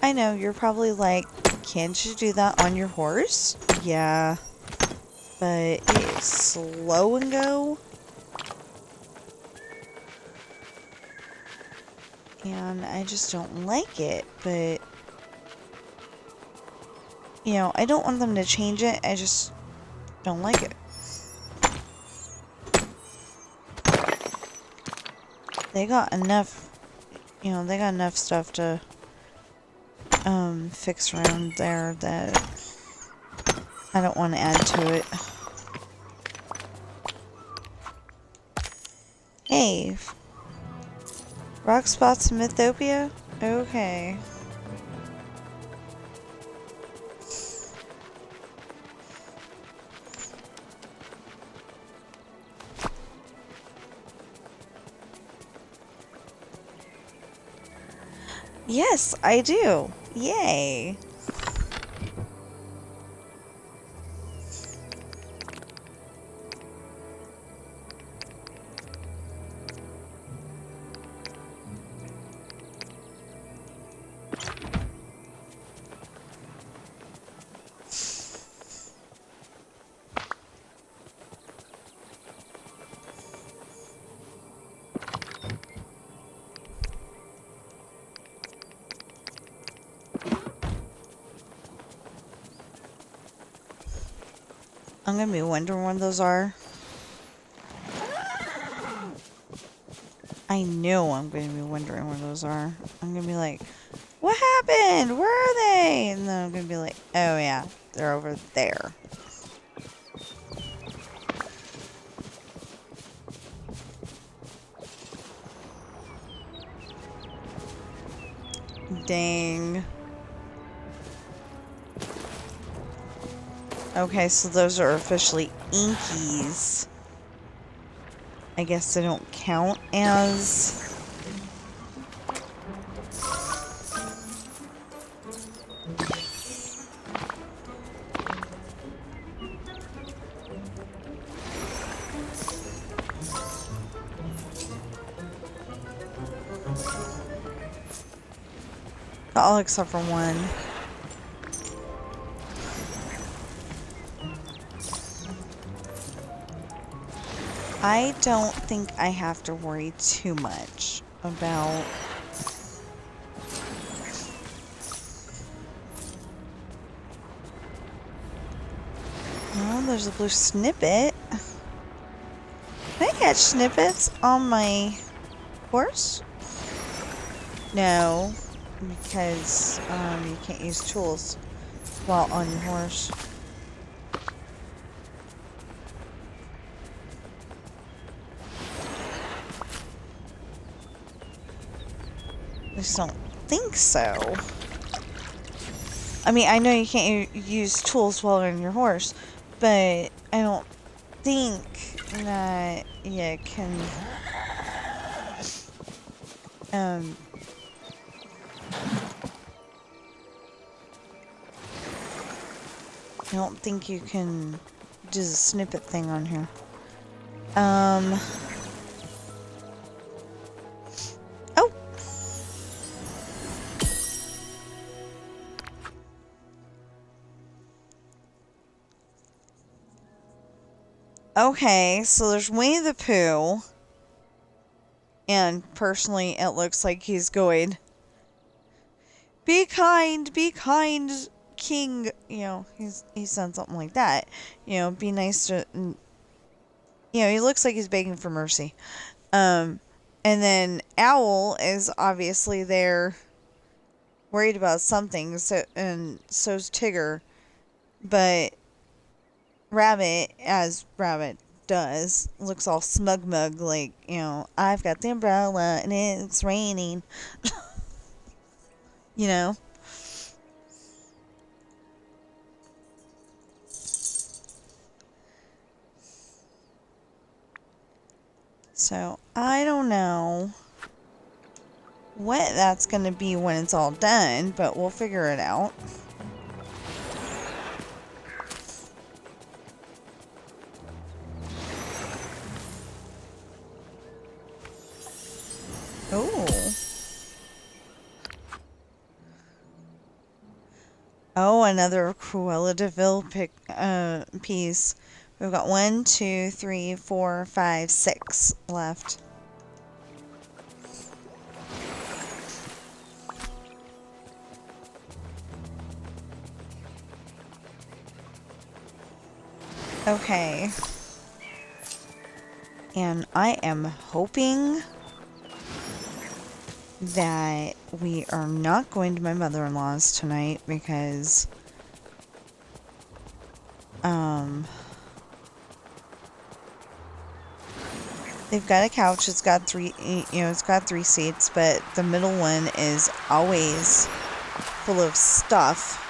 I know, you're probably like, can't you do that on your horse? Yeah, but it's slow and go. And I just don't like it, but, you know, I don't want them to change it, I just don't like it. They got enough, you know, they got enough stuff to fix around there that I don't want to add to it. Hey, rock spots in Mythopia? Okay. Yes, I do. Yay. I'm gonna be wondering what those are. I know I'm gonna be wondering where those are. I'm gonna be like, what happened? Where are they? And then I'm gonna be like, oh yeah, they're over there. Dang. Okay, so those are officially inkies. I guess they don't count as... all except for one. I don't think I have to worry too much about... Oh, there's a blue snippet. Can I catch snippets on my horse? No, because you can't use tools while on your horse. I just don't think so. I mean, I know you can't use tools while on your horse, but I don't think that you can... I don't think you can do the snippet thing on here. Oh! Okay, so there's Winnie the Pooh. And personally, it looks like he's going, be kind, king. You know, he said something like that. You know, be nice to... You know, he looks like he's begging for mercy. And then Owl is obviously there, worried about something. So, and so's Tigger. But Rabbit, as Rabbit does, looks all smug mug, like, you know, I've got the umbrella and it's raining. You know? So, I don't know what that's going to be when it's all done, but we'll figure it out. Oh, another Cruella de Vil piece. We've got 1, 2, 3, 4, 5, 6 left. Okay. And I am hoping that we are not going to my mother-in-law's tonight because they've got a couch. It's got it's got 3 seats, but the middle one is always full of stuff,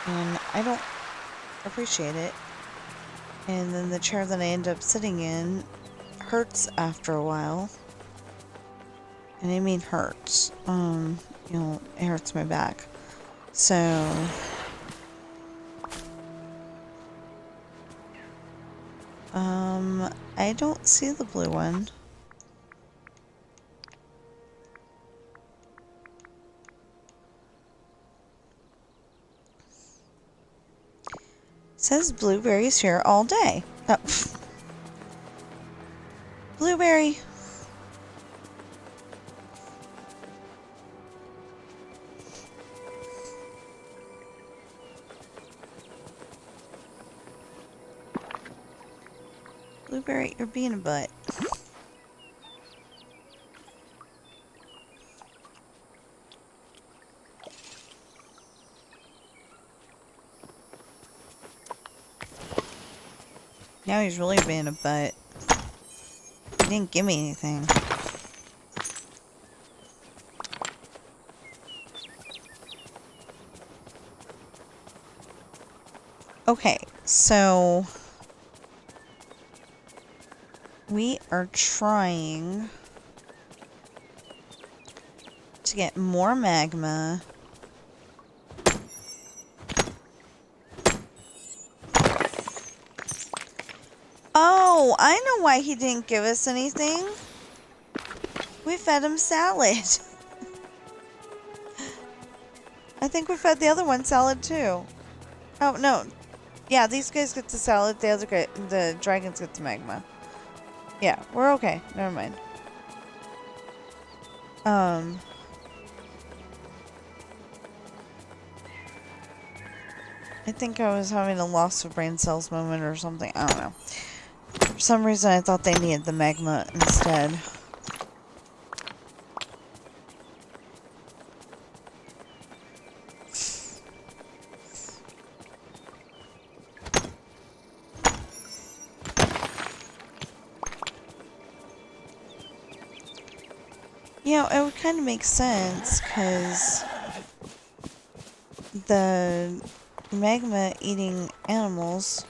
and I don't appreciate it. And then the chair that I end up sitting in hurts after a while. And I mean hurts. You know, it hurts my back. So I don't see the blue one. It says blueberries here all day. Oh. Blueberry. Blueberry, you're being a butt. Now he's really being a butt. He didn't give me anything. Okay, so we are trying to get more magma. Oh, I know why he didn't give us anything. We fed him salad. I think we fed the other one salad too. Oh, no. Yeah, these guys get the salad, the dragons get the magma. Yeah, we're okay. Never mind. I think I was having a loss of brain cells moment or something. I don't know. For some reason, I thought they needed the magma instead. You know, it would kind of make sense, because the magma-eating animals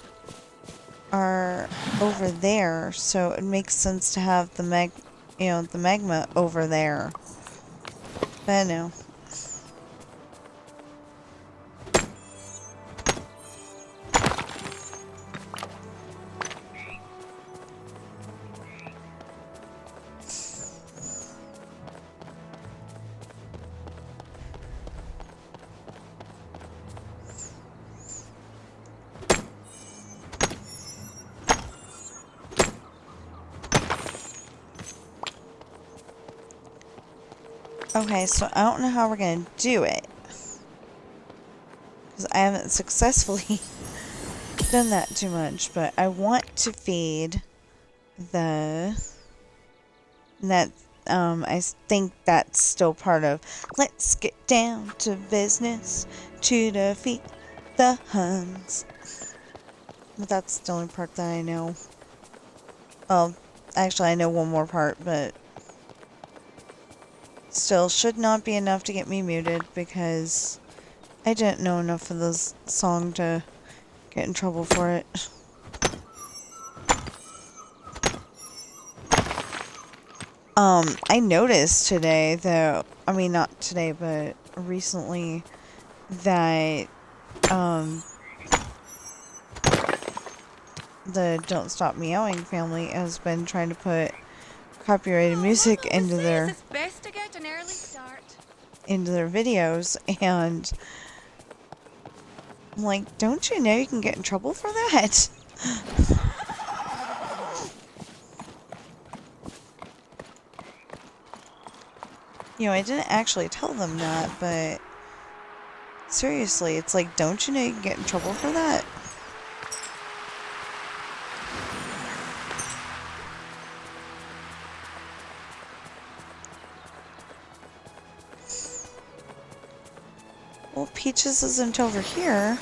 are over there, so it makes sense to have the magma over there. But no. Okay, so I don't know how we're gonna do it, because I haven't successfully done that too much, but I want to feed I think that's still part of let's get down to business to defeat the Huns. But that's the only part that I know. Well, actually I know one more part, but still should not be enough to get me muted, because I didn't know enough of this song to get in trouble for it. I noticed today, though, I mean, not today, but recently, that, the Don't Stop Meowing family has been trying to put copyrighted music into their videos, and I'm like, don't you know you can get in trouble for that? You know, I didn't actually tell them that, but seriously, it's like, don't you know you can get in trouble for that? Well, Peaches isn't over here.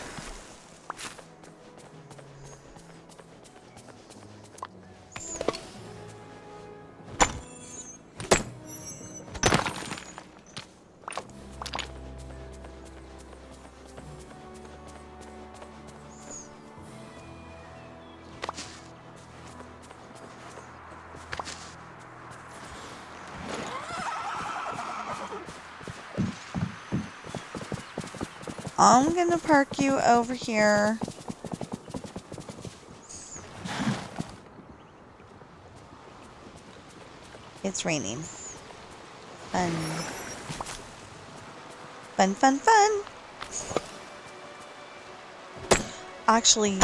I'm gonna park you over here. It's raining. Fun. Fun, fun, fun. Actually,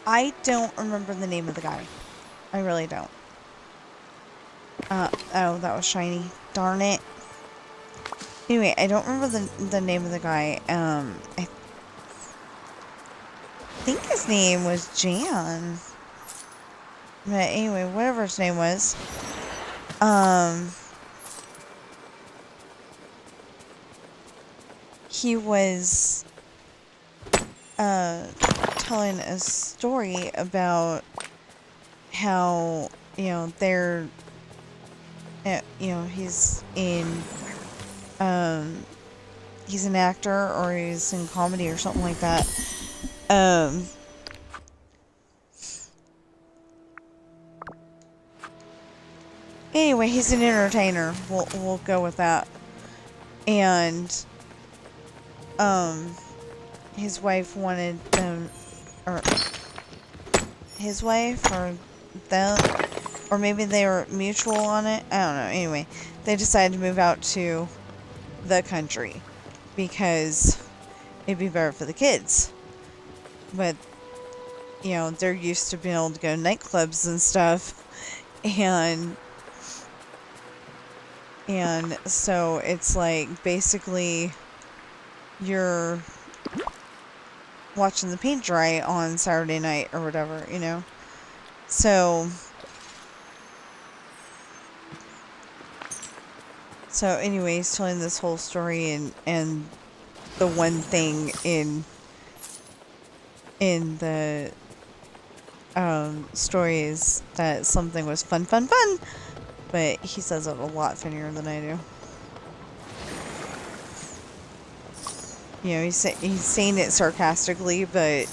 I don't remember the name of the guy. I really don't. Oh, that was shiny. Darn it. Anyway, I don't remember the name of the guy. I think his name was Jan. But anyway, whatever his name was. He was telling a story about how, you know, they're, you know, he's an actor, or he's in comedy or something like that. Anyway, he's an entertainer. We'll go with that. And his wife wanted them, or his wife or them, or maybe they were mutual on it. I don't know. Anyway, they decided to move out to the country because it'd be better for the kids. But, you know, they're used to being able to go to nightclubs and stuff. And so it's like basically you're watching the paint dry on Saturday night or whatever, you know. So anyway, he's telling this whole story, and the one thing in the story is that something was fun, but he says it a lot funnier than I do. You know, he's saying it sarcastically, but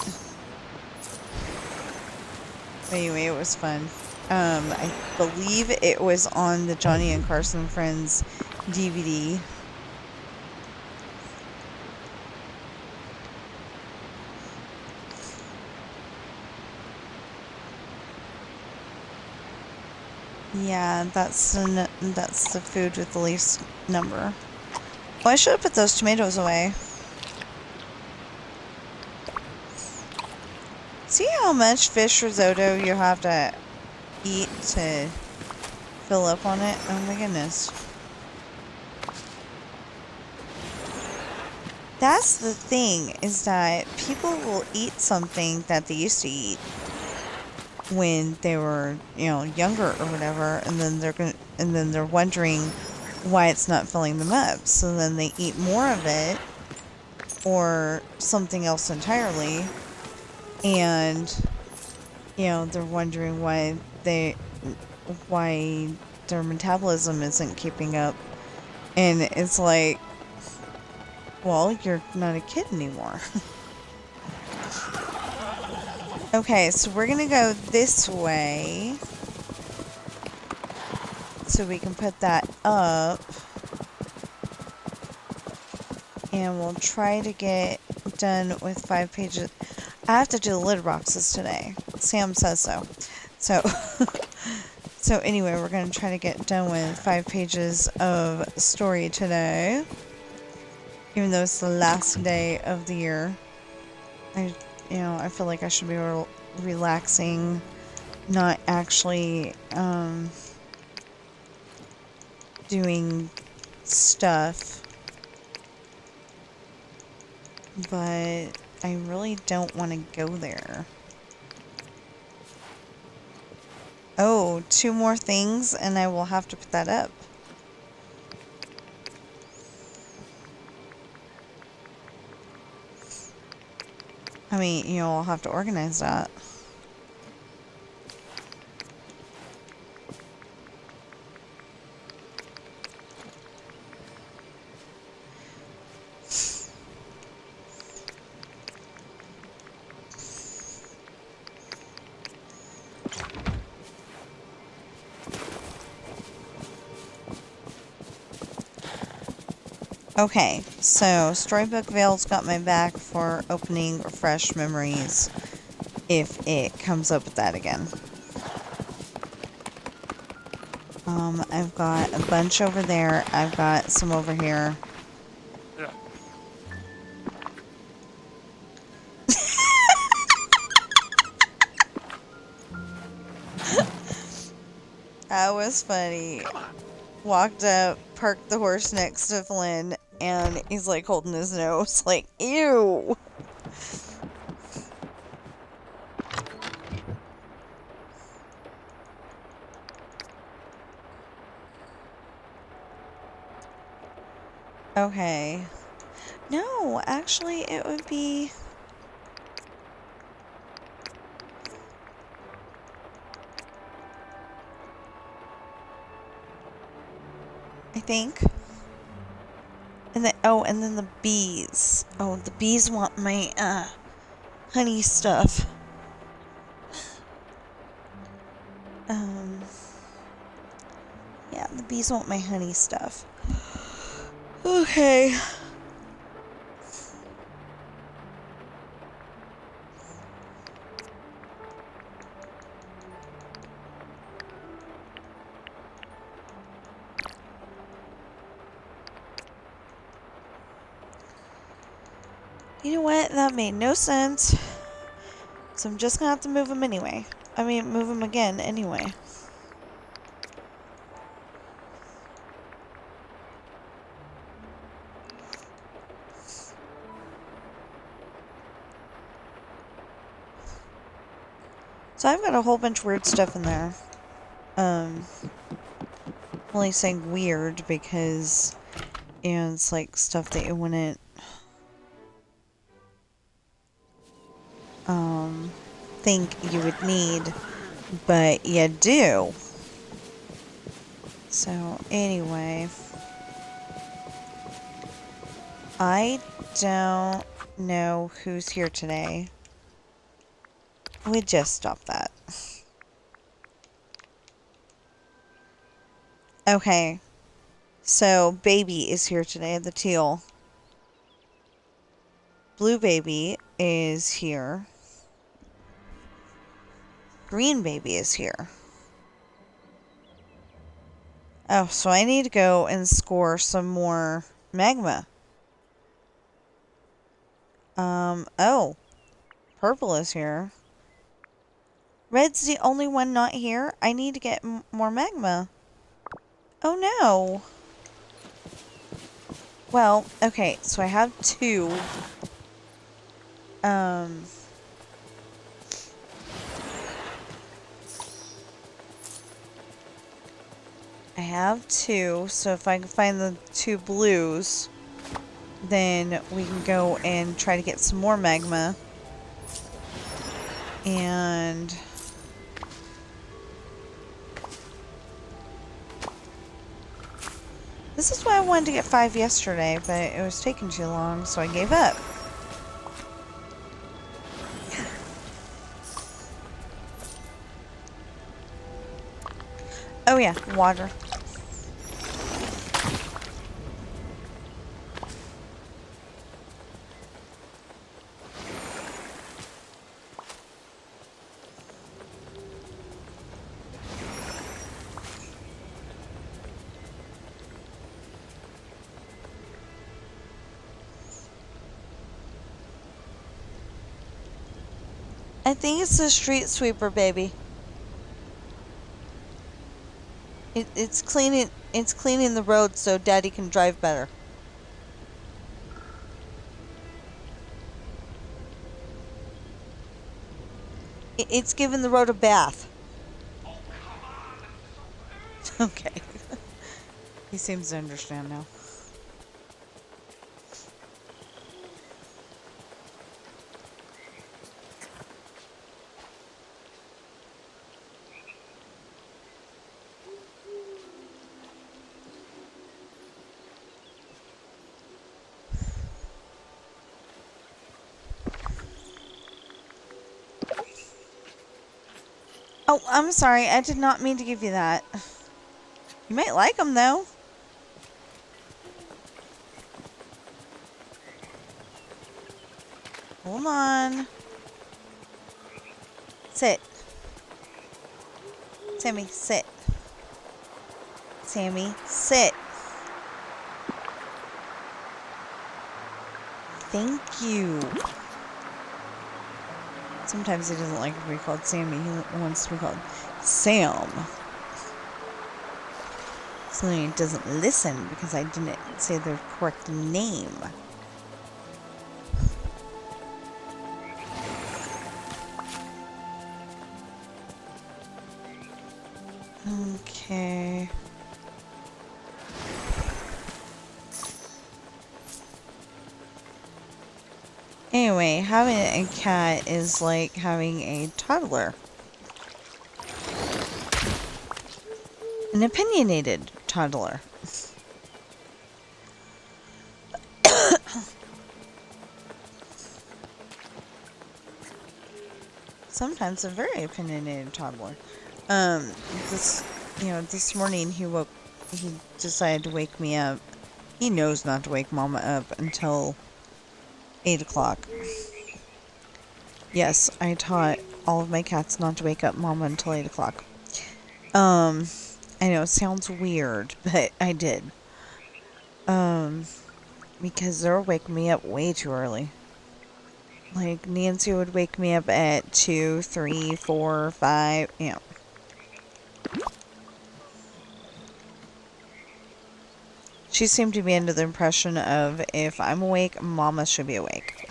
anyway, it was fun. I believe it was on the Johnny and Carson Friends DVD. Yeah, that's the food with the least number. Well, I should have put those tomatoes away. See how much fish risotto you have to eat to fill up on it? Oh my goodness. That's the thing, is that people will eat something that they used to eat when they were, you know, younger or whatever, and then they're wondering why it's not filling them up. So then they eat more of it or something else entirely, and you know, they're wondering why their metabolism isn't keeping up. And it's like, well, you're not a kid anymore. Okay, so we're gonna go this way so we can put that up, and we'll try to get done with 5 pages. I have to do the litter boxes today. Sam says so. So anyway, we're gonna try to get done with 5 pages of story today, even though it's the last day of the year. I feel like I should be relaxing, not actually doing stuff. But I really don't want to go there. Oh, 2 more things and I will have to put that up. I mean, you know, I'll have to organize that. Okay, so Storybook Veil's got my back for opening Refresh Memories if it comes up with that again. I've got a bunch over there. I've got some over here. That was funny. Walked up, parked the horse next to Flynn, and he's like holding his nose, like, ew. Okay. No, actually, it would be... I think. And then, oh, and then the bees. Oh, the bees want my, honey stuff. Yeah, the bees want my honey stuff. Okay. You know what? That made no sense. So I'm just gonna have to move him anyway. I mean, move him again anyway. So I've got a whole bunch of weird stuff in there. I'm only saying weird because, you know, it's like stuff that you wouldn't think you would need, but you do. So anyway, I don't know who's here today. We just stopped that. Okay. So, Baby is here today, the teal. Blue Baby is here. Green Baby is here. Oh, so I need to go and score some more magma. Oh. Purple is here. Red's the only one not here. I need to get more magma. Oh no. Well, okay, so I have two. I have two, so if I can find the two blues, then we can go and try to get some more magma. And... this is why I wanted to get 5 yesterday, but it was taking too long, so I gave up. Oh yeah, water. I think it's the street sweeper, baby. It's cleaning the road so Daddy can drive better. It's giving the road a bath. Okay. He seems to understand now. Oh, I'm sorry. I did not mean to give you that. You might like them, though. Hold on. Sit. Sammy, sit. Sammy, sit. Thank you. Sometimes he doesn't like to be called Sammy. He wants to be called Sam. So he doesn't listen because I didn't say the correct name. Okay. Anyway, having a cat is like having a toddler. An opinionated toddler. Sometimes a very opinionated toddler. This morning he decided to wake me up. He knows not to wake Mama up until 8 o'clock. Yes, I taught all of my cats not to wake up Mama until 8 o'clock. I know it sounds weird, but I did. Because they'll wake me up way too early. Like, Nancy would wake me up at 2, 3, 4, 5, yeah. She seemed to be under the impression of, if I'm awake, Mama should be awake.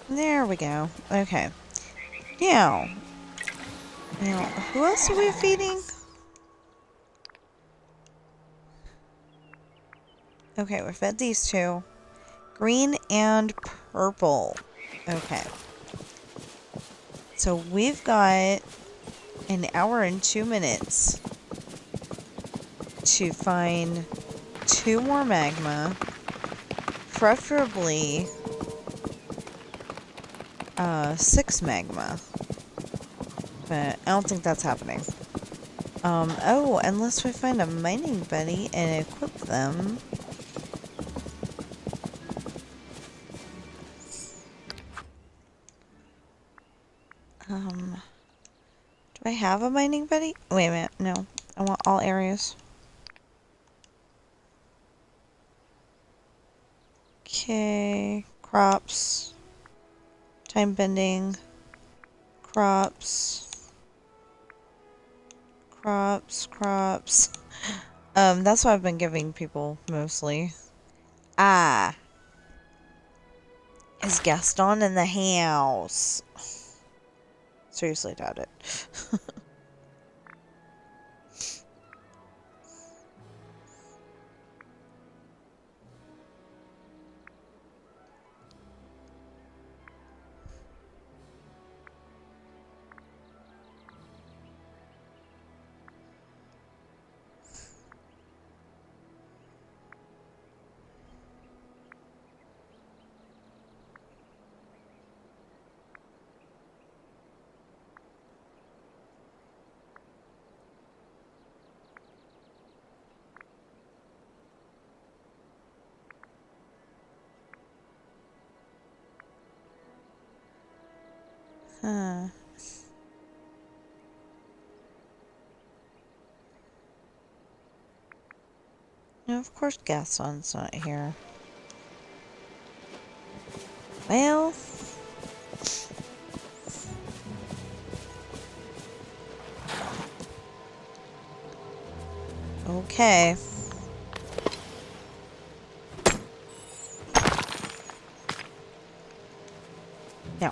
There we go. Okay. Now, who else are we feeding? Okay, we fed these two. Green and purple. Okay. So we've got an hour and 2 minutes to find 2 more magma. Preferably 6 magma. But I don't think that's happening. Oh, unless we find a mining buddy and equip them. Do I have a mining buddy? Wait a minute, no. I want all areas. Okay, crops. Time bending. Crops. That's what I've been giving people mostly. Ah. Is Gaston in the house? Seriously doubt it. Huh. No, of course Gaston's not here. Well... Okay. Yeah.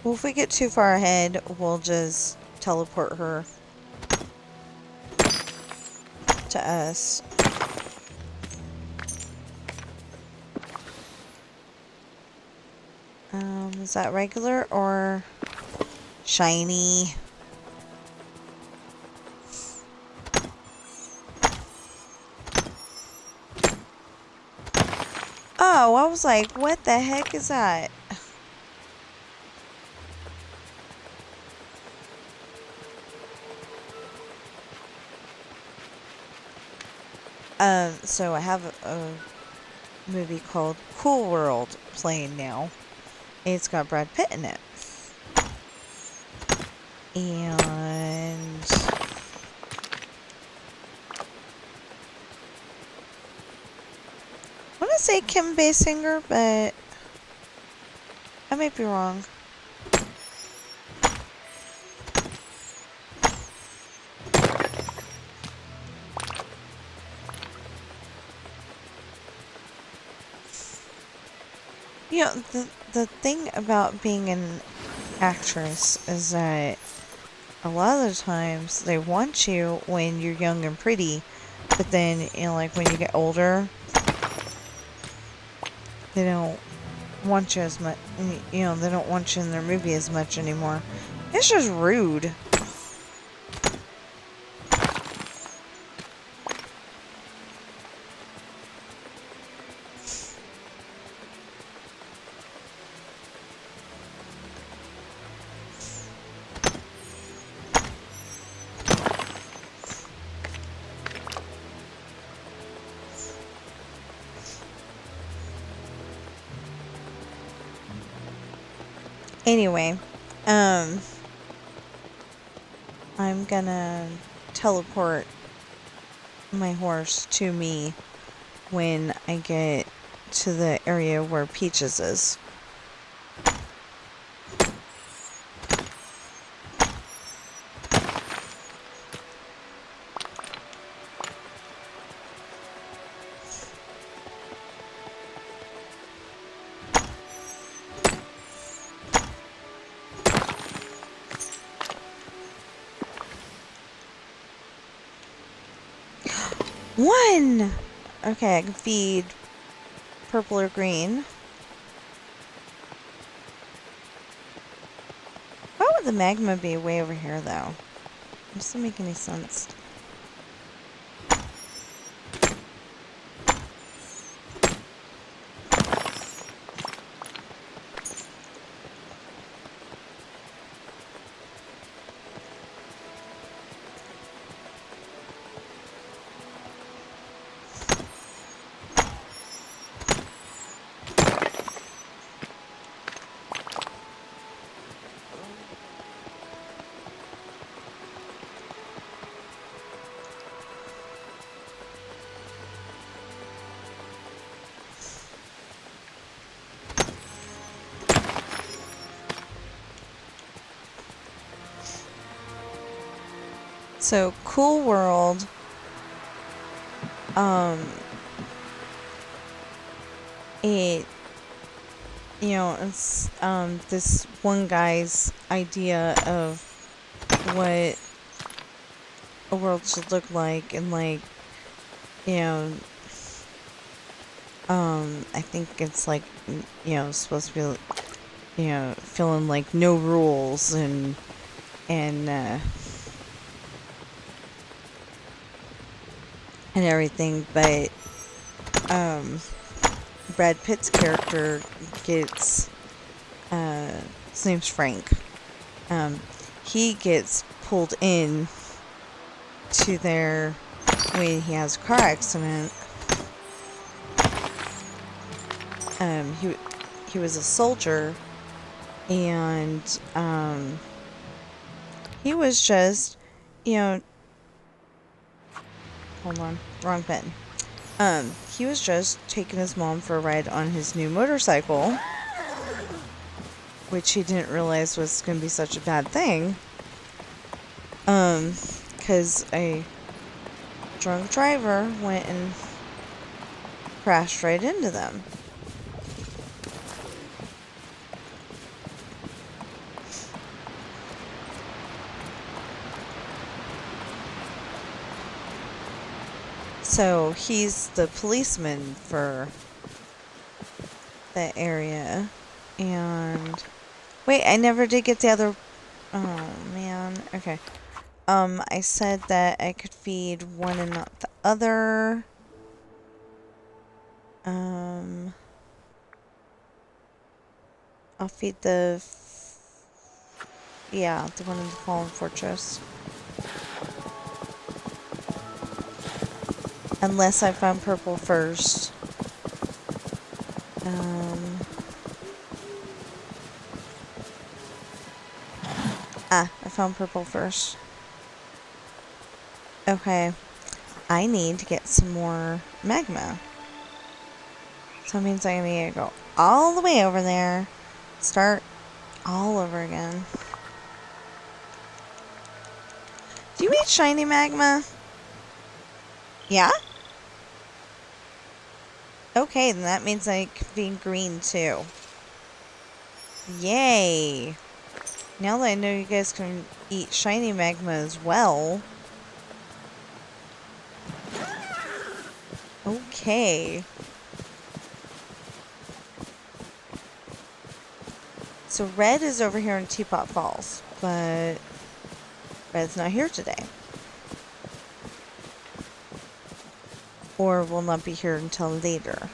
Well, if we get too far ahead, we'll just teleport her to us. Is that regular or shiny? Oh, I was like, what the heck is that? So I have a movie called Cool World playing now. It's got Brad Pitt in it. And I want to say Kim Basinger, but I might be wrong. You know, the thing about being an actress is that a lot of the times they want you when you're young and pretty, but then, you know, like when you get older, they don't want you as much, you know, they don't want you in their movie as much anymore. It's just rude. Anyway, I'm gonna teleport my horse to me when I get to the area where Peaches is. One! Okay, I can feed purple or green. Why would the magma be way over here, though? It doesn't make any sense. So, Cool World, it, you know, it's, this one guy's idea of what a world should look like, and, like, you know, I think it's, like, you know, supposed to be, you know, feeling like no rules, and everything, but Brad Pitt's character gets his name's Frank. He gets pulled in to there when he has a car accident. He was a soldier, and he was just, you know, hold on, wrong button. He was just taking his mom for a ride on his new motorcycle, which he didn't realize was going to be such a bad thing. Because a drunk driver went and crashed right into them. So he's the policeman for that area. And wait, I never did get the other. Oh man. Okay. I said that I could feed one and not the other. I'll feed the one in the Fallen Fortress. Unless I found purple first. I found purple first. Okay. I need to get some more magma. So it means I need to go all the way over there. Start all over again. Do you eat shiny magma? Yeah? Okay, then that means I could be green too. Yay! Now that I know you guys can eat shiny magma as well. Okay. So red is over here in Teapot Falls, but red's not here today. Or will not be here until later.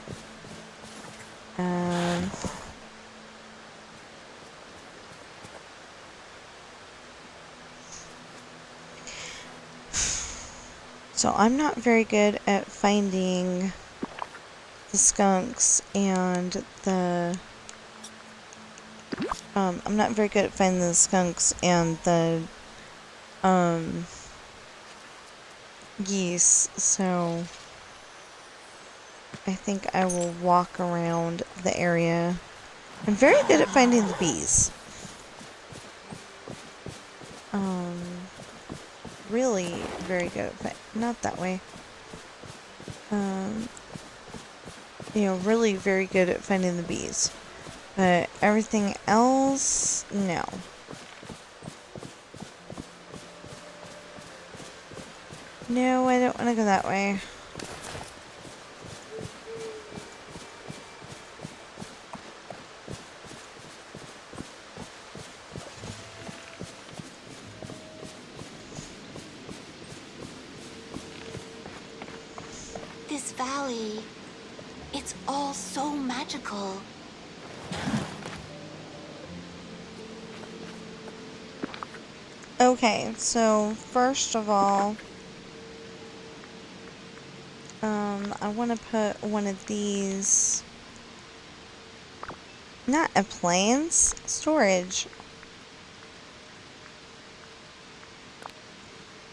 So I'm not very good at finding the skunks and the I'm not very good at finding the skunks and the geese, so I think I will walk around the area. I'm very good at finding the bees. Really very good at not that way. You know, really very good at finding the bees. But everything else, no. No, I don't want to go that way. This valley, it's all so magical. Okay, so first of all, I want to put one of these, not appliance, storage.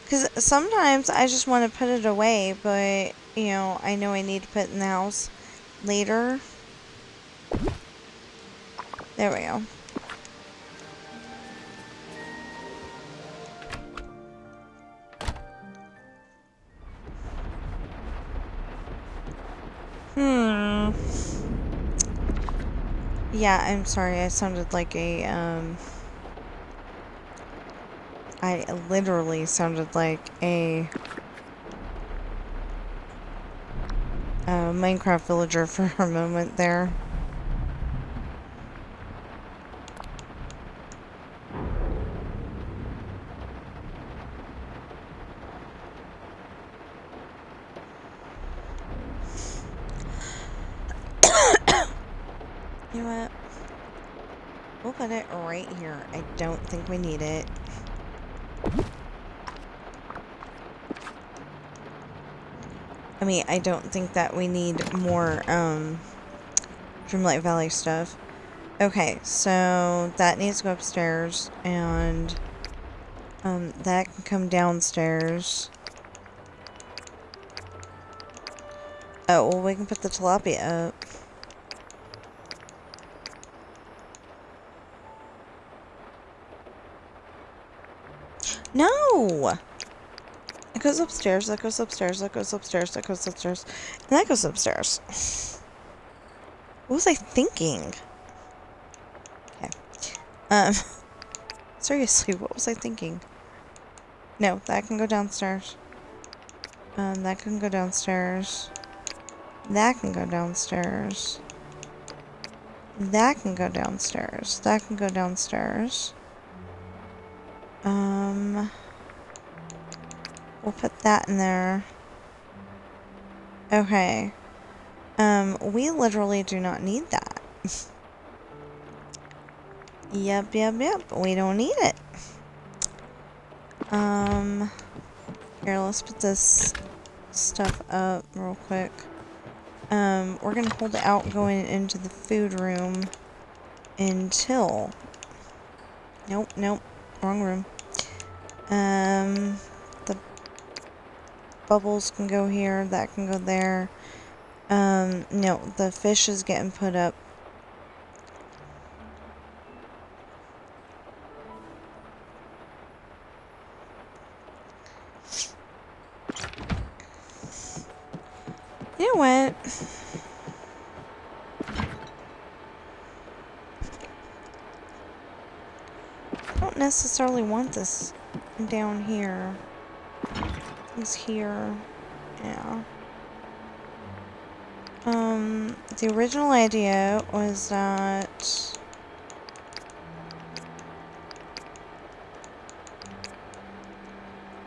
Because sometimes I just want to put it away, but, you know I need to put it in the house later. There we go. Yeah, I'm sorry, I sounded like a, I literally sounded like a Minecraft villager for a moment there. You know what? We'll put it right here. I don't think we need it. I mean, I don't think that we need more, Dreamlight Valley stuff. Okay, so that needs to go upstairs, and, that can come downstairs. Oh, well, we can put the tilapia up. No! It goes upstairs, that goes upstairs, that goes upstairs, that goes upstairs, and that goes upstairs. What was I thinking? Okay. Seriously, what was I thinking? No, that can go downstairs. That can go downstairs. That can go downstairs. That can go downstairs. That can go downstairs. We'll put that in there. Okay. We literally do not need that. Yep. We don't need it. Here, let's put this stuff up real quick. We're gonna hold it out going into the food room until... Nope, nope. Wrong room. The bubbles can go here, that can go there. No, the fish is getting put up. You know what? I don't necessarily want this down here. It's here. Yeah. The original idea was that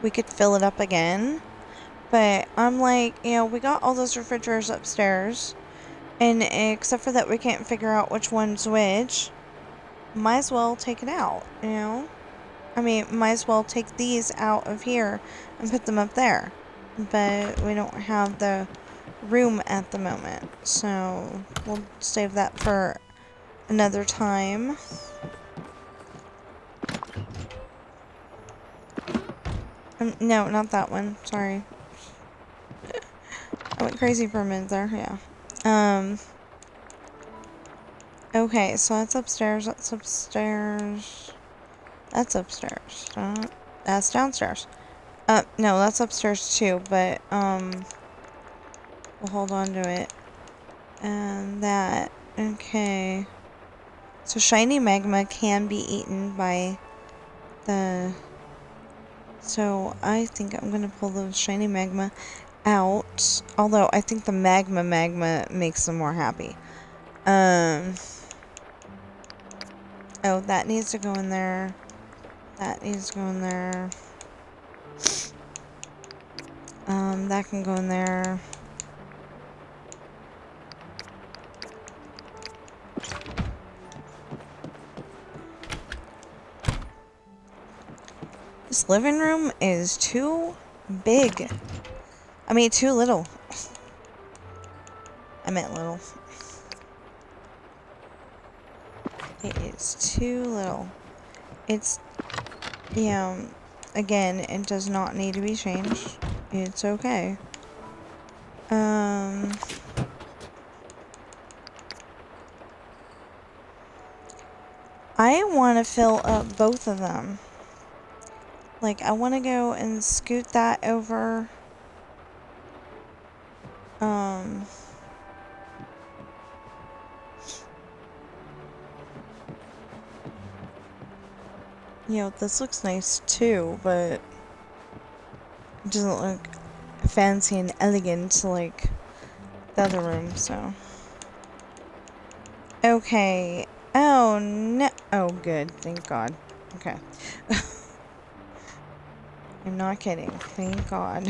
we could fill it up again. But I'm like, you know, we got all those refrigerators upstairs. And except for that we can't figure out which one's which, might as well take it out, you know? I mean, might as well take these out of here and put them up there. But we don't have the room at the moment, so we'll save that for another time. No, not that one. Sorry. I went crazy for a minute there. Yeah. Okay, so that's upstairs. That's upstairs. That's upstairs. That's downstairs. No, that's upstairs too, but, we'll hold on to it. And that. Okay. So shiny magma can be eaten by the... So I think I'm gonna pull the shiny magma out. Although I think the magma makes them more happy. Oh, that needs to go in there. That needs to go in there. That can go in there. This living room is too big. I mean, too little. I meant little. It is too little. It's, yeah, again, it does not need to be changed. It's okay. I want to fill up both of them. Like, I want to go and scoot that over. You know, this looks nice too, but it doesn't look fancy and elegant like the other room, so. Okay. Oh, no. Oh, good. Thank God. Okay. I'm not kidding. Thank God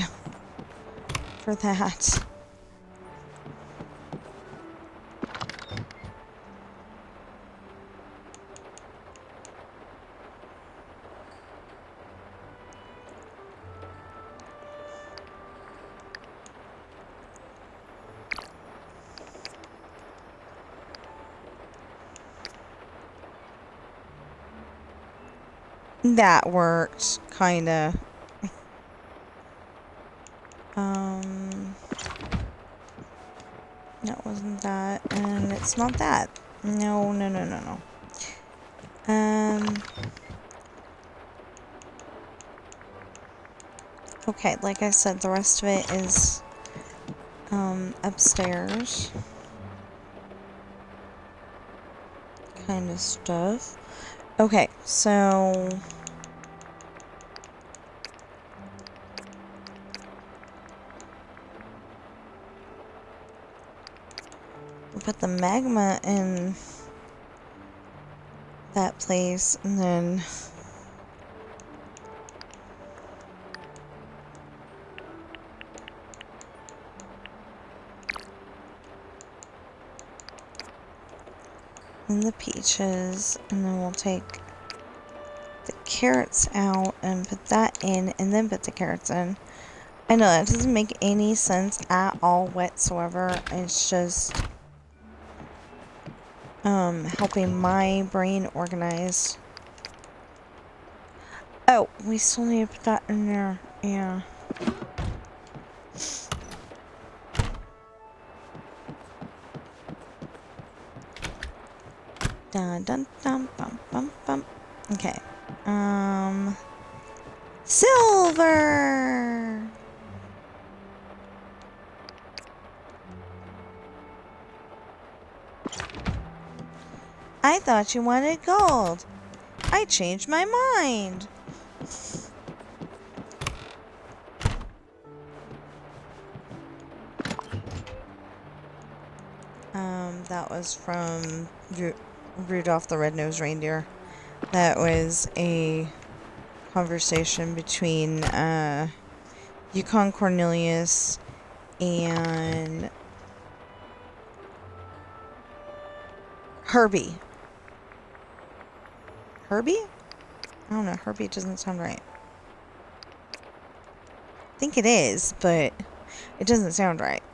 for that. That worked, kinda. That wasn't that, and it's not that. No, no, no, no, no. Okay, like I said, the rest of it is, upstairs. Kind of stuff. Okay, so... we'll put the magma in that place, and then... and the peaches, and then we'll take the carrots out and put that in, and then put the carrots in. I know that doesn't make any sense at all whatsoever. It's just helping my brain organize. Oh, we still need to put that in there. Yeah. Dun dun dun bum bum bum. Okay. Silver. I thought you wanted gold. I changed my mind. That was from Rudolph the Red-Nosed Reindeer. That was a conversation between Yukon Cornelius and Herbie. Herbie? I don't know. Herbie doesn't sound right. I think it is, but it doesn't sound right.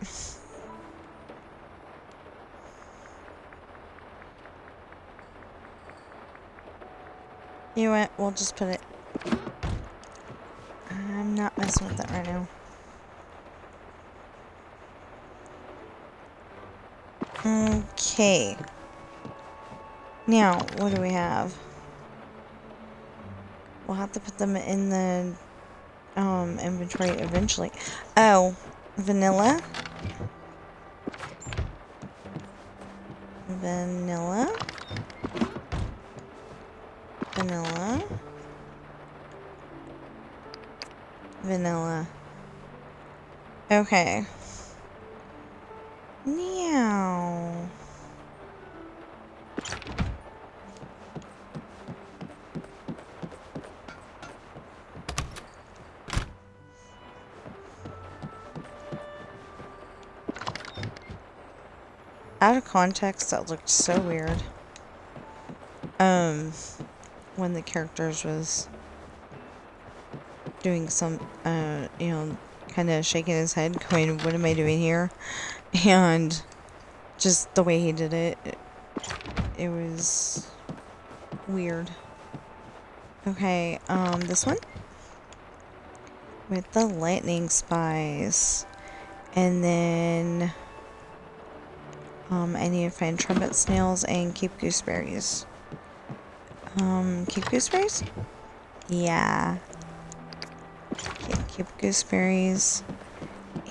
You know what? We'll just put it... I'm not messing with that right now. Okay. Now, what do we have? We'll have to put them in the inventory eventually. Oh, vanilla. Vanilla. Vanilla. Vanilla. Okay. Now. Out of context, that looked so weird. When the characters was doing some, you know, kind of shaking his head, going, what am I doing here? And just the way he did it, it was weird. Okay, this one? With the lightning spice. And then, I need to find trumpet snails and keep gooseberries. Keep gooseberries? Yeah. Okay, keep gooseberries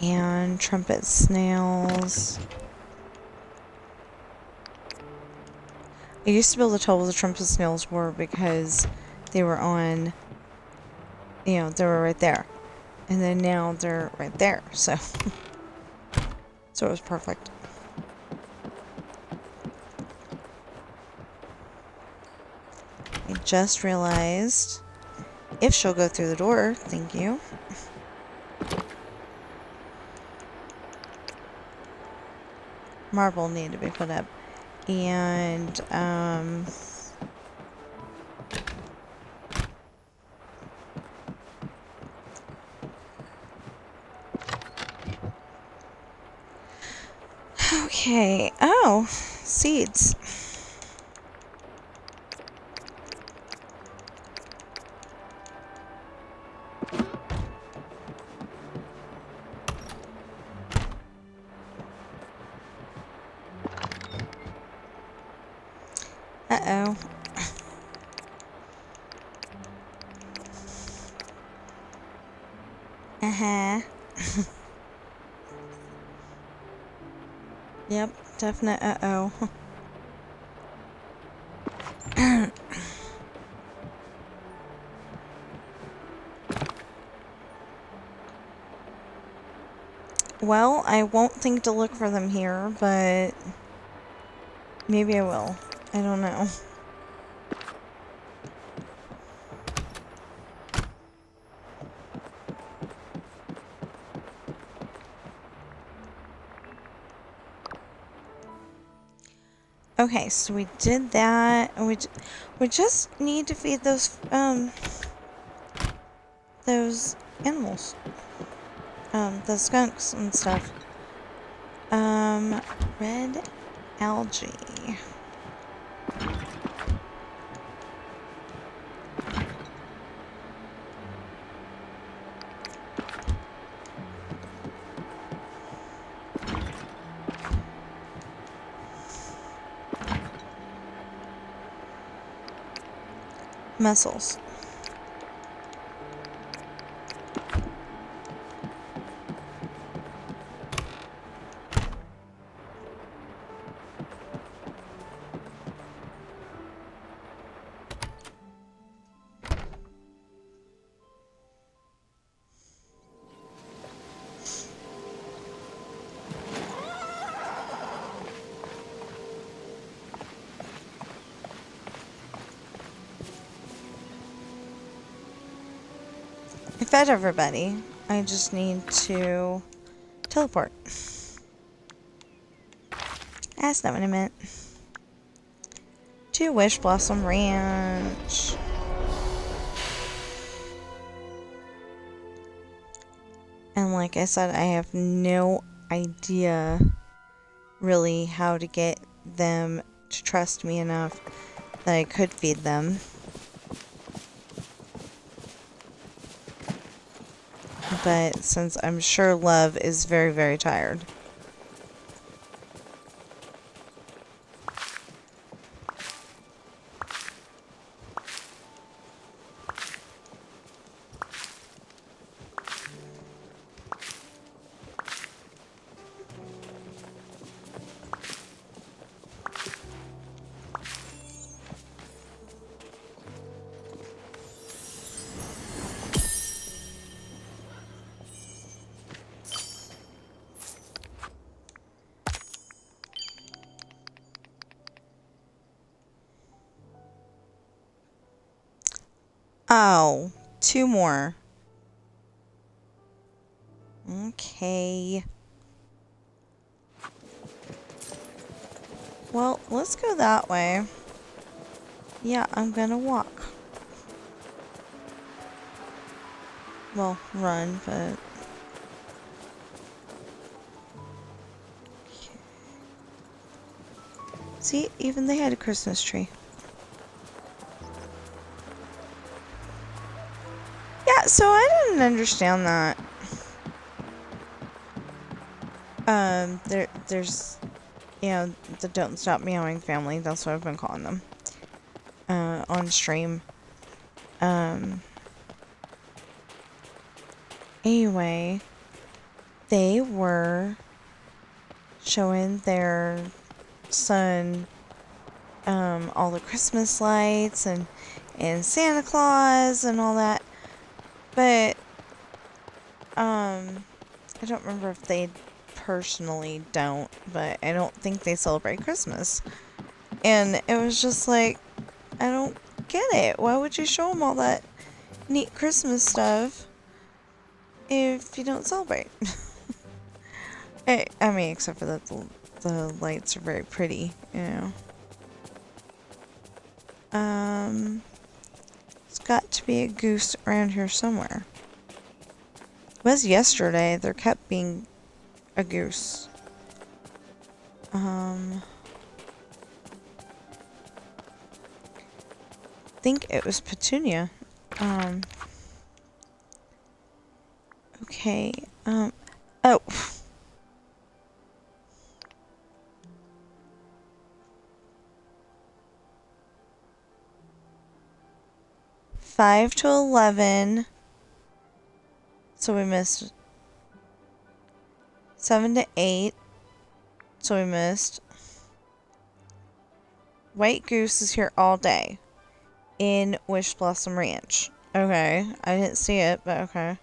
and trumpet snails. I used to be able to tell what the trumpet snails were because they were on, you know, they were right there. And then now they're right there, so. So it was perfect. I just realized if she'll go through the door, thank you. Marble need to be put up. And, okay. Oh, seeds. Uh-oh. Uh-huh. Yep, definite uh-oh. Well, I won't think to look for them here, but maybe I will. I don't know. Okay, so we did that. We just need to feed those animals. the skunks and stuff. Red algae. Mussels. I fed everybody. I just need to teleport. That's not what I meant. To Wish Blossom Ranch. And like I said, I have no idea really how to get them to trust me enough that I could feed them. But since I'm sure Love is very, very tired. Oh, 2 more. Okay. Well, let's go that way. Yeah, I'm gonna walk. Well, run, but... Okay. See, even they had a Christmas tree. Yeah, so I didn't understand that. There's, you know, the Don't Stop Meowing family. That's what I've been calling them. On stream. Anyway, they were showing their son, all the Christmas lights and Santa Claus and all that. But, I don't remember if they personally don't, but I don't think they celebrate Christmas. And it was just like, I don't get it. Why would you show them all that neat Christmas stuff if you don't celebrate? I mean, except for that the lights are very pretty, you know. It's got to be a goose around here somewhere. It was yesterday. There kept being a goose. I think it was Petunia. Okay. Oh. 5 to 11. So we missed 7 to 8. So we missed. White Goose is here all day in Wish Blossom Ranch. Okay, I didn't see it, but okay.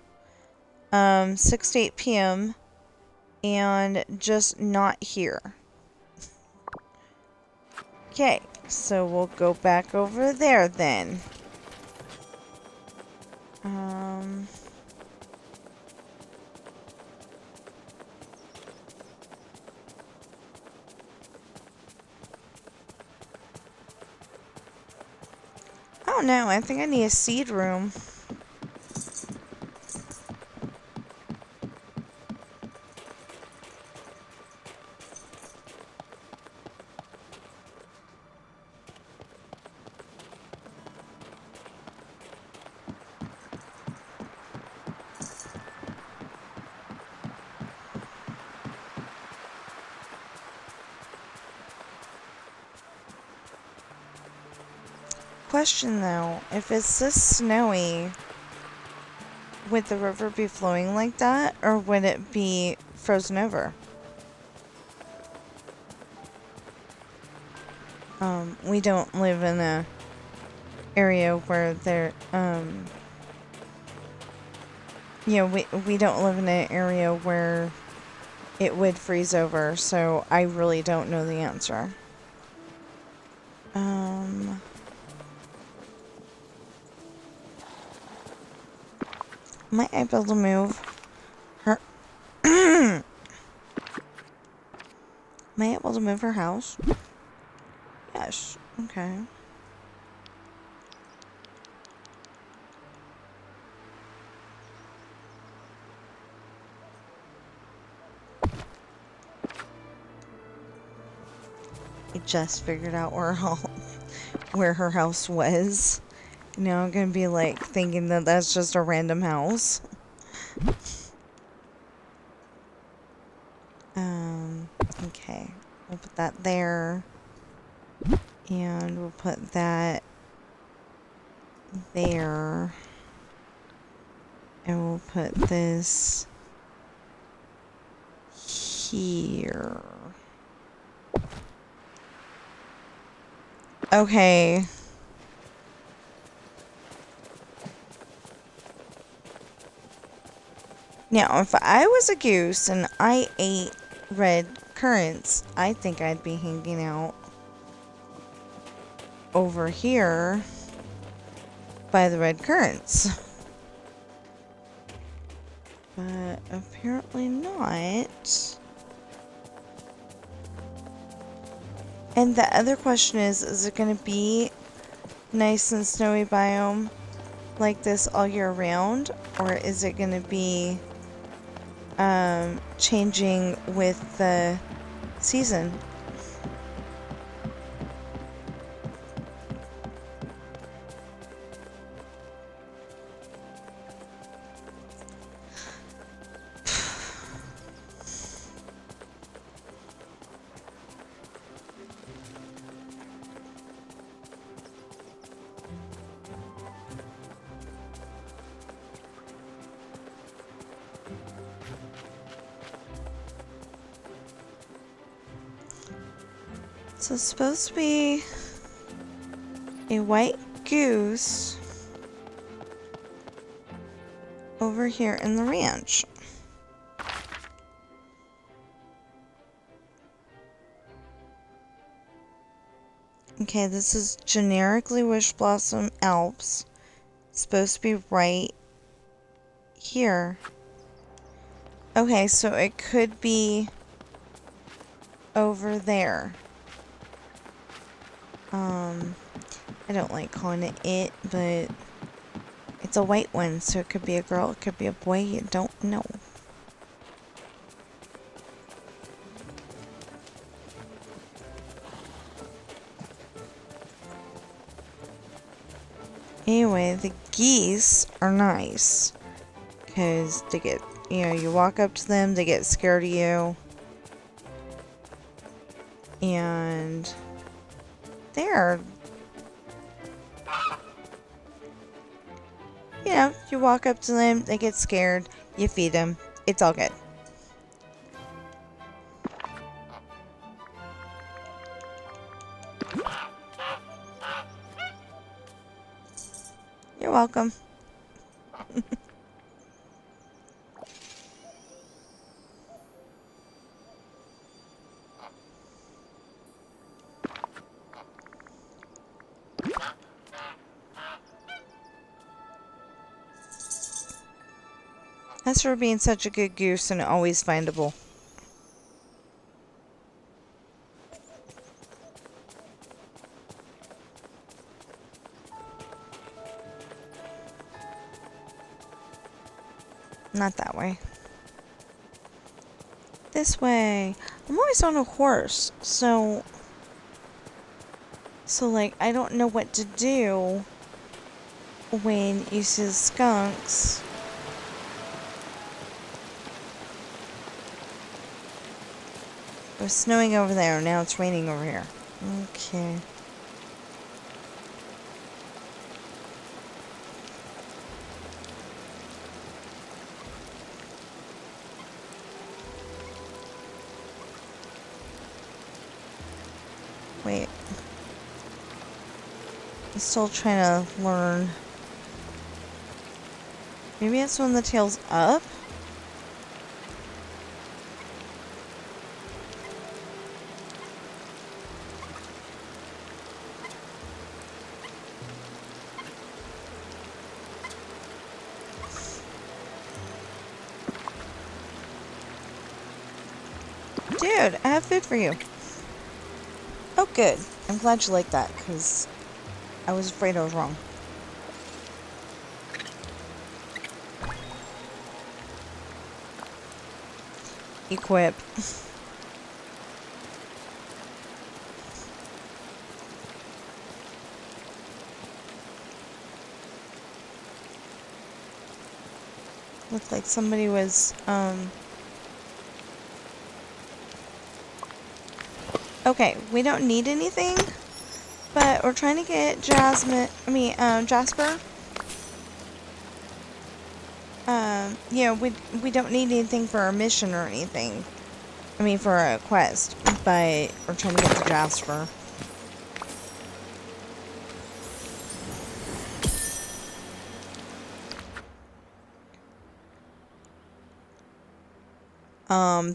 6 to 8 p.m. and just not here. Okay, so we'll go back over there then. I don't know. I think I need a seed room. question though. If it's this snowy, would the river be flowing like that, or would it be frozen over? We don't live in a area where there, you know, we don't live in an area where it would freeze over, so I really don't know the answer. Might I be able to move her? Am I able to move her house? Yes. Okay. I just figured out where her house was. Now I'm gonna be like thinking that that's just a random house. Okay. We'll put that there. And we'll put that there. And we'll put this here. Okay. Now, if I was a goose and I ate red currants, I think I'd be hanging out over here by the red currants. But apparently not. And the other question is it going to be nice and snowy biome like this all year round? Or is it going to be changing with the season? So it's supposed to be a white goose over here in the ranch. Okay, this is generically Wish Blossom Alps. It's supposed to be right here. Okay, so it could be over there. I don't like calling it, but it's a white one, so it could be a girl, it could be a boy, you don't know. Anyway, the geese are nice, because they get, you know, you walk up to them, they get scared of you, and they're, you know, you walk up to them, they get scared, you feed them, it's all good. You're welcome. That's for being such a good goose and always findable. Not that way. This way. I'm always on a horse, so like, I don't know what to do when you see the skunks. It was snowing over there, now it's raining over here. Okay. Wait. I'm still trying to learn. Maybe it's when the tail's up? Dude, I have food for you. Oh, good. I'm glad you like that, because I was afraid I was wrong. Equip. Looked like somebody was, Okay, we don't need anything, but we're trying to get Jasper. Yeah, we don't need anything for our mission or anything. I mean, for a quest, but we're trying to get to Jasper.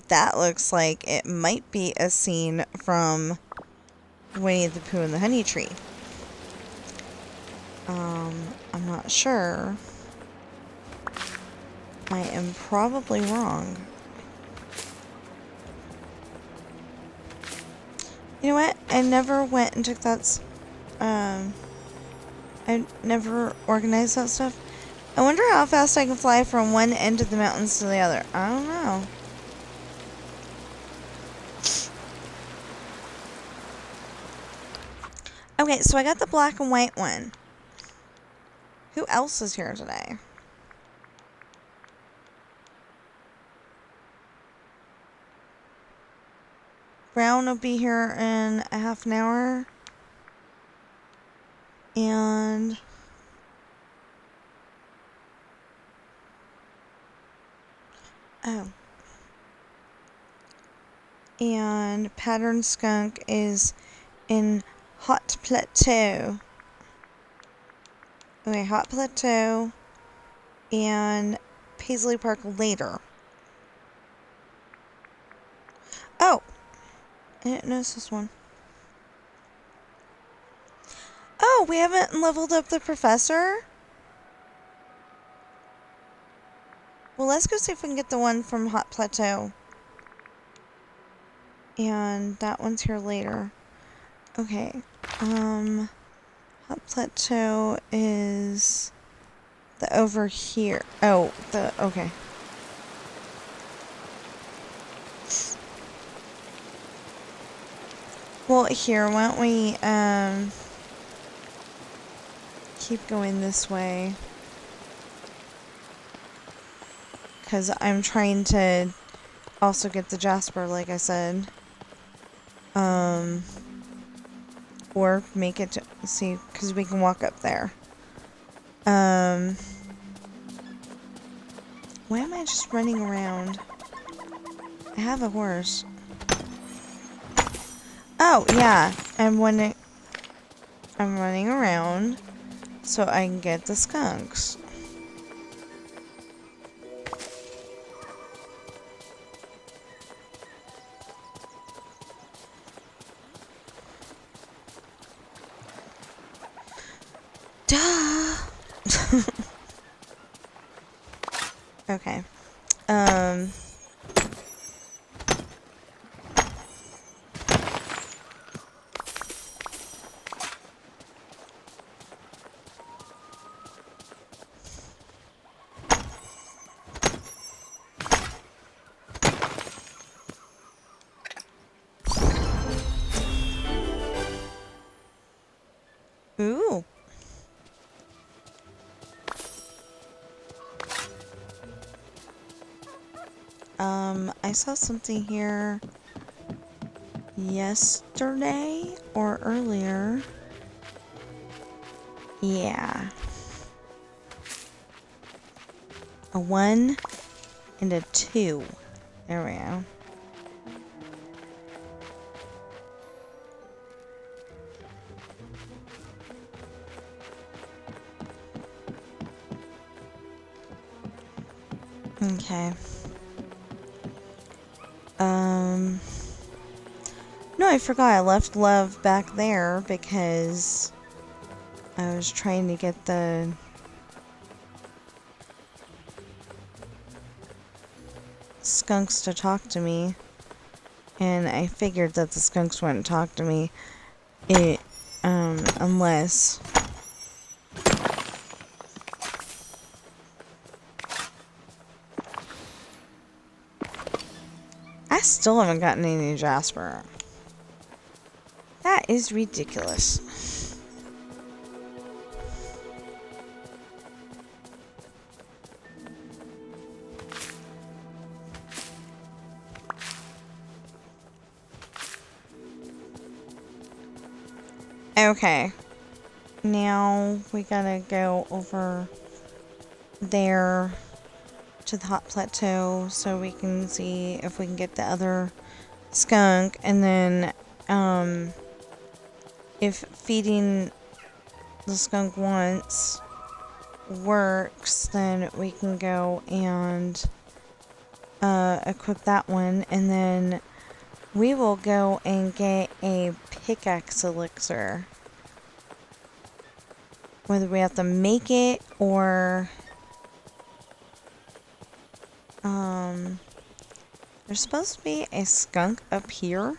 That looks like it might be a scene from Winnie the Pooh and the Honey Tree. I'm not sure. I am probably wrong. You know what? I never went and took that, I never organized that stuff. I wonder how fast I can fly from one end of the mountains to the other. I don't know. Okay, so I got the black and white one. Who else is here today? Brown will be here in a half an hour. And oh. And Pattern Skunk is in Hot Plateau. Okay, Hot Plateau and Paisley Park later. Oh! I didn't notice this one. Oh, we haven't leveled up the professor? Well, let's go see if we can get the one from Hot Plateau. And that one's here later. Okay. Hot Plateau is the over here. Oh, okay. Well, here, why don't we, keep going this way. Because I'm trying to also get the Jasper, like I said. Or make it to, see, because we can walk up there. Why am I just running around? I have a horse. Oh, yeah. I'm running around so I can get the skunks. Duh! Okay. Ooh. I saw something here yesterday or earlier. Yeah. A 1 and a 2. There we go. Okay. No, I forgot. I left Love back there because I was trying to get the skunks to talk to me. And I figured that the skunks wouldn't talk to me. Unless... I still haven't gotten any Jasper. That is ridiculous. Okay. Now we gotta go over there to the hot plateau so we can see if we can get the other skunk, and then if feeding the skunk once works, then we can go and equip that one, and then we will go and get a pickaxe elixir. Whether we have to make it or there's supposed to be a skunk up here.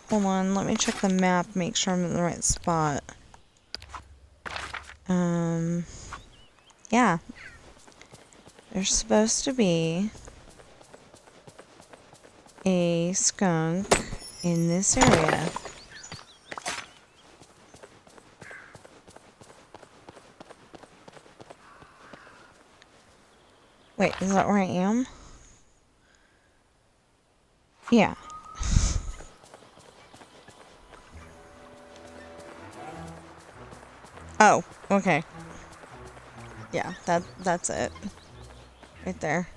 Hold on, let me check the map, make sure I'm in the right spot. Yeah. There's supposed to be a skunk in this area. Wait, is that where I am? Yeah. Oh, okay. Yeah, that's it. Right there.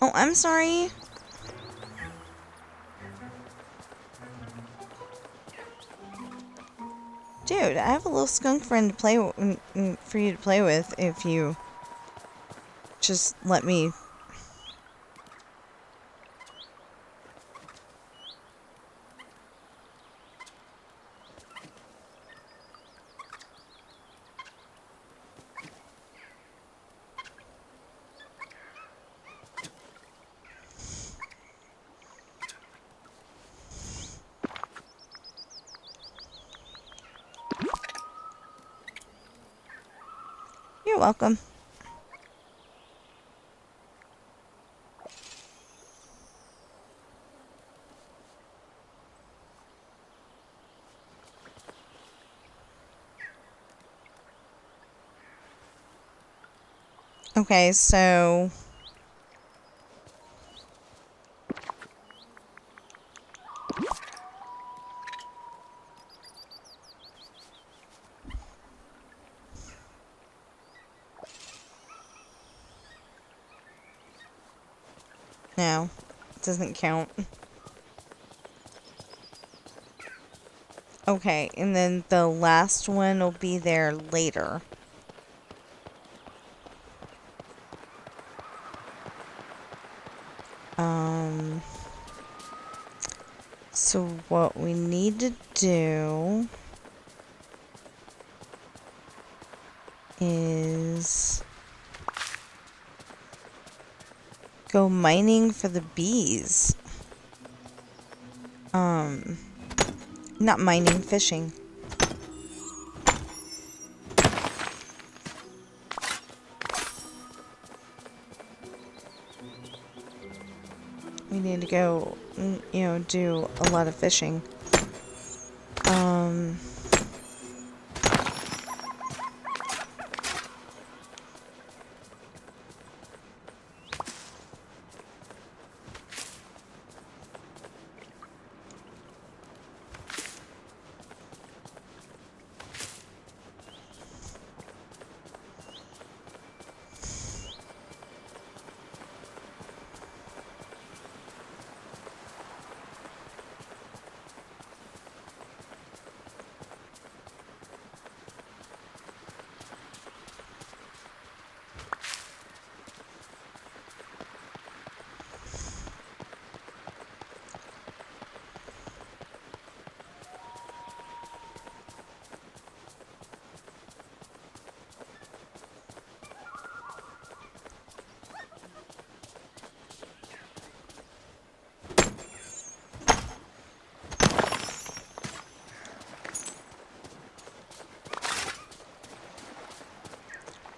Oh, I'm sorry. Dude, I have a little skunk friend to play for you to play with if you just let me. You're welcome. Okay, so no, it doesn't count. Okay, and then the last one will be there later. So what we need to do is go mining for the bees. Not mining, fishing. We need to go, do a lot of fishing.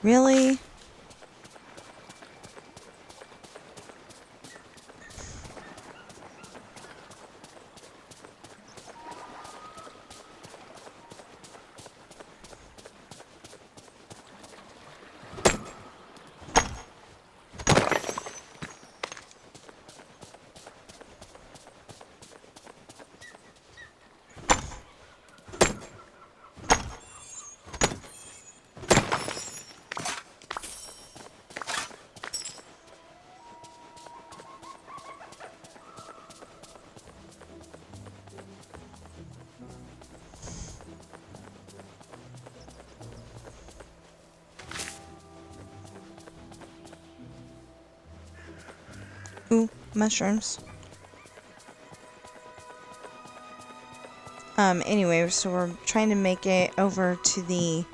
Really? Ooh, mushrooms. Anyway, so we're trying to make it over to the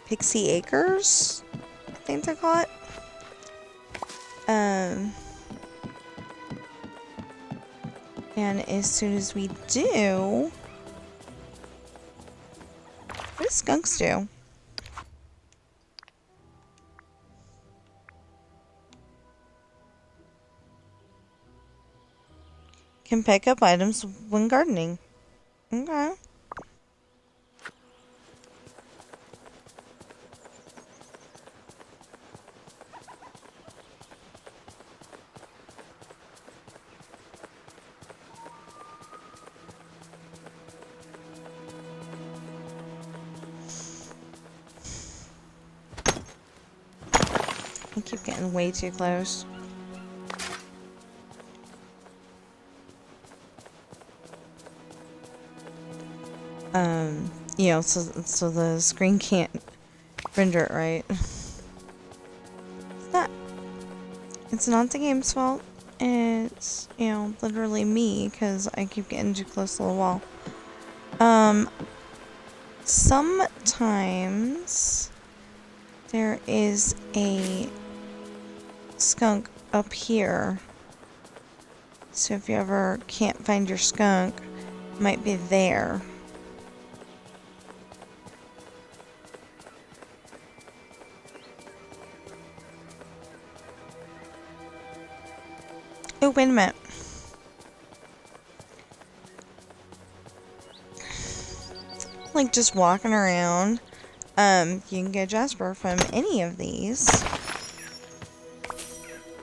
Pixie Acres, I think they call it. And as soon as we do... What do skunks do? Can pick up items when gardening. Okay. I keep getting way too close. You know, so the screen can't render it right. It's not the game's fault. It's, you know, literally me, because I keep getting too close to the wall. Sometimes there is a skunk up here. So if you ever can't find your skunk, it might be there. Oh, wait a minute. Like, just walking around, you can get Jasper from any of these.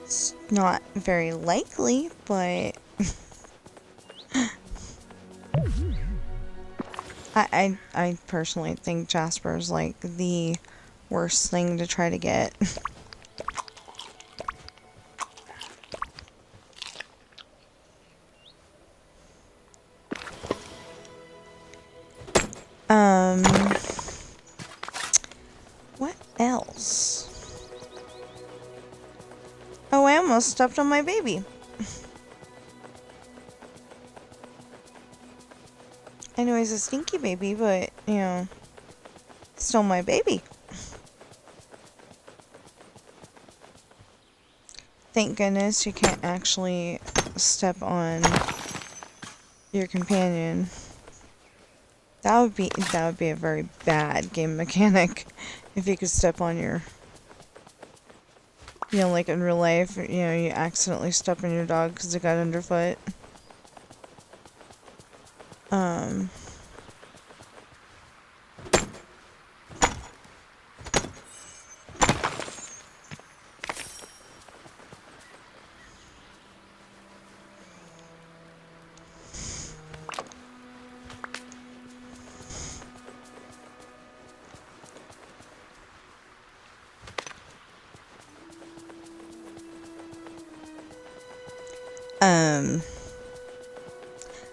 It's not very likely, but... I personally think Jasper's, like, the worst thing to try to get. What else? Oh, I almost stepped on my baby. I know he's a stinky baby, but, you know, still my baby. Thank goodness you can't actually step on your companion. That would be a very bad game mechanic if you could step on your, you know, like in real life, you know, you accidentally step on your dog because it got underfoot.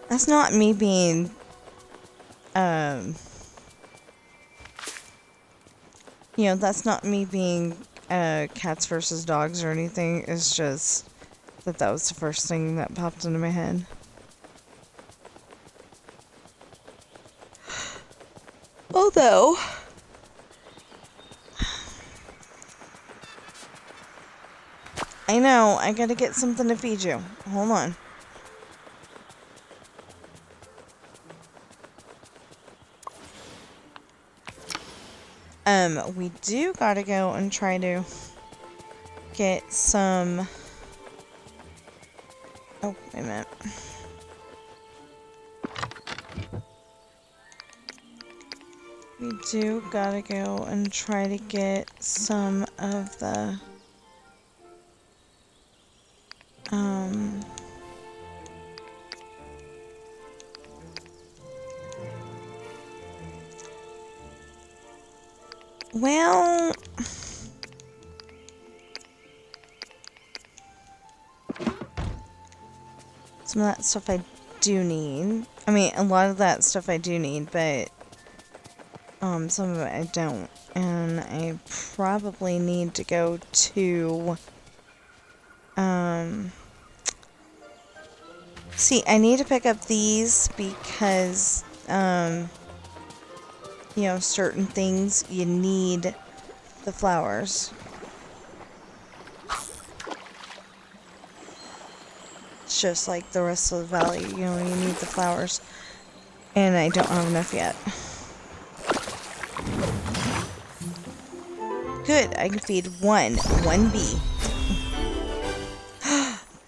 That's not me being, you know, that's not me being, cats versus dogs or anything. It's just that was the first thing that popped into my head. Although, I know, I gotta get something to feed you. Hold on. We do gotta go and try to get some... Oh, wait a minute. We do gotta go and try to get some of the... Well... Some of that stuff I do need. I mean, a lot of that stuff I do need, but... some of it I don't. And I probably need to go to... See, I need to pick up these because, you know, certain things you need the flowers. It's just like the rest of the valley, you know, you need the flowers. And I don't have enough yet. Good, I can feed one bee.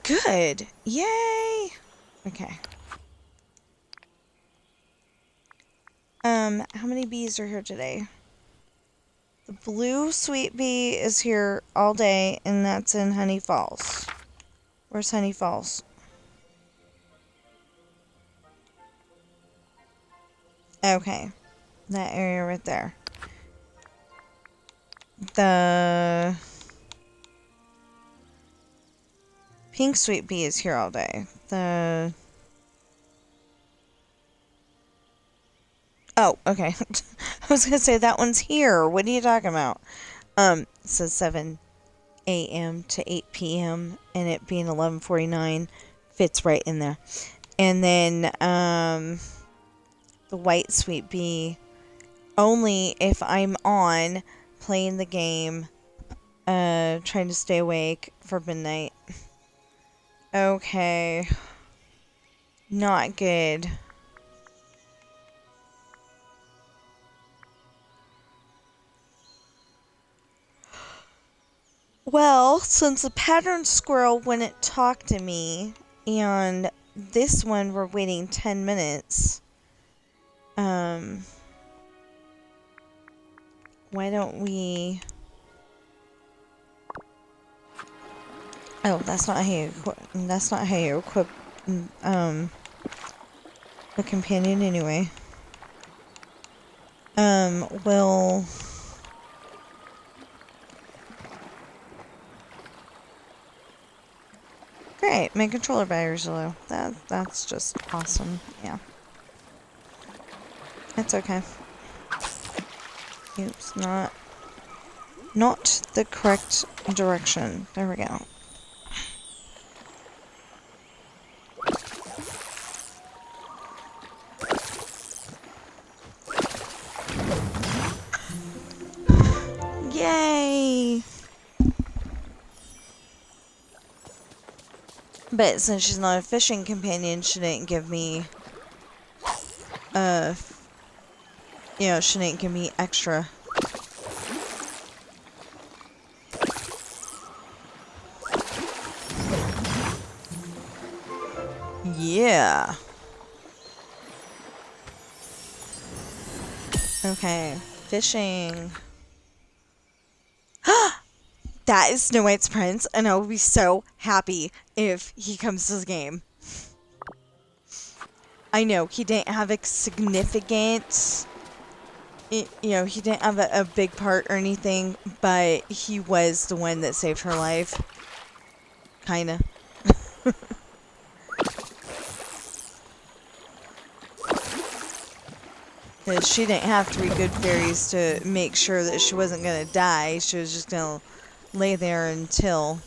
Good, yay! Okay. How many bees are here today? The blue sweet bee is here all day, and that's in Honey Falls. Where's Honey Falls? Okay. That area right there. The pink sweet bee is here all day. Oh, okay. I was gonna say that one's here. What are you talking about? It says 7 a.m. to 8 p.m. and it being 11:49 fits right in there. And then the white sweet bee only if I'm on playing the game, trying to stay awake for midnight. Okay. Not good. Well, since the pattern squirrel wouldn't talk to me, and this one we're waiting 10 minutes, why don't we... Oh, that's not how you equip, a companion anyway. We'll... Great, my controller batteries are low. That's just awesome. Yeah. It's okay. Oops, not the correct direction. There we go. Yay! But since she's not a fishing companion, she didn't give me, you know, she didn't give me extra. Yeah. Okay, fishing. That is Snow White's prince, and I will be so happy if he comes to the game. I know, he didn't have a significant, you know, he didn't have a big part or anything, but he was the one that saved her life. Kinda. Because she didn't have 3 good fairies to make sure that she wasn't going to die. She was just going to lay there until...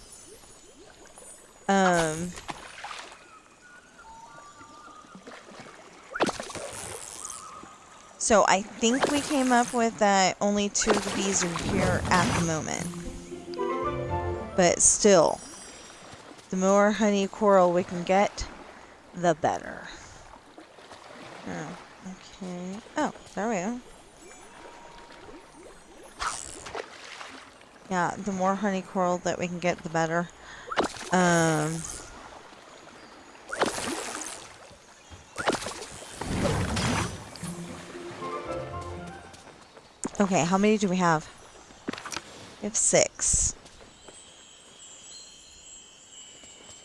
So I think we came up with that only 2 of the bees are here at the moment. But still, the more honey coral we can get, the better. Oh, okay. Oh, there we go. Yeah, the more honey coral that we can get, the better. Okay, how many do we have? We have 6.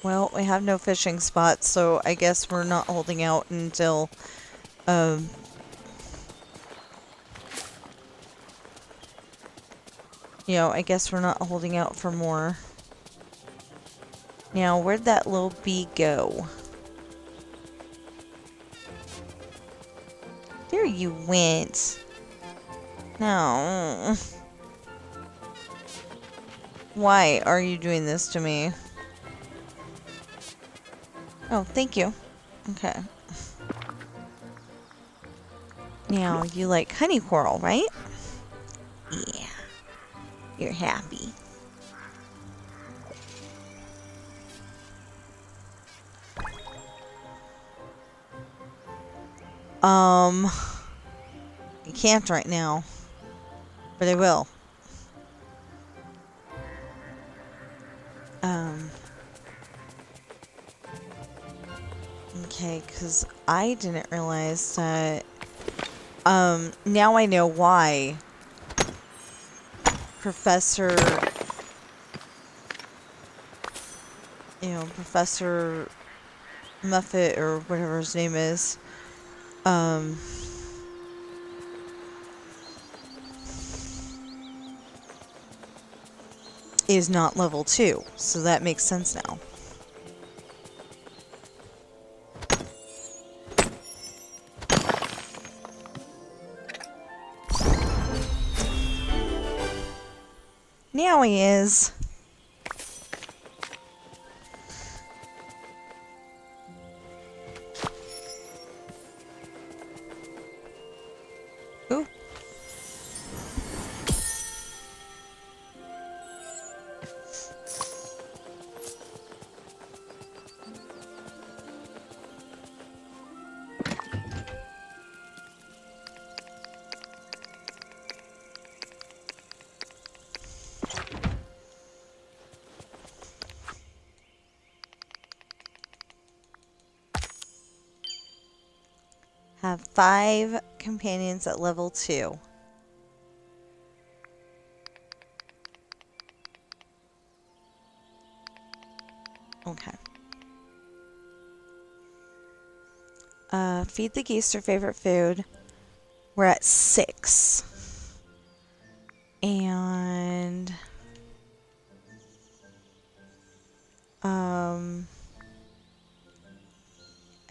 Well, we have no fishing spots, so I guess we're not holding out until, you know, I guess we're not holding out for more. Now, where'd that little bee go? There you went. No. Why are you doing this to me? Oh, thank you. Okay. Now, you like honey coral, right? Yeah. You're happy. I can't right now. But I will. Okay, because I didn't realize that, now I know why Professor Muffet, or whatever his name is, is not level 2. So that makes sense now. Now he is. Ooh. Have 5 companions at level 2. Okay. Feed the geese their favorite food. We're at 6. And I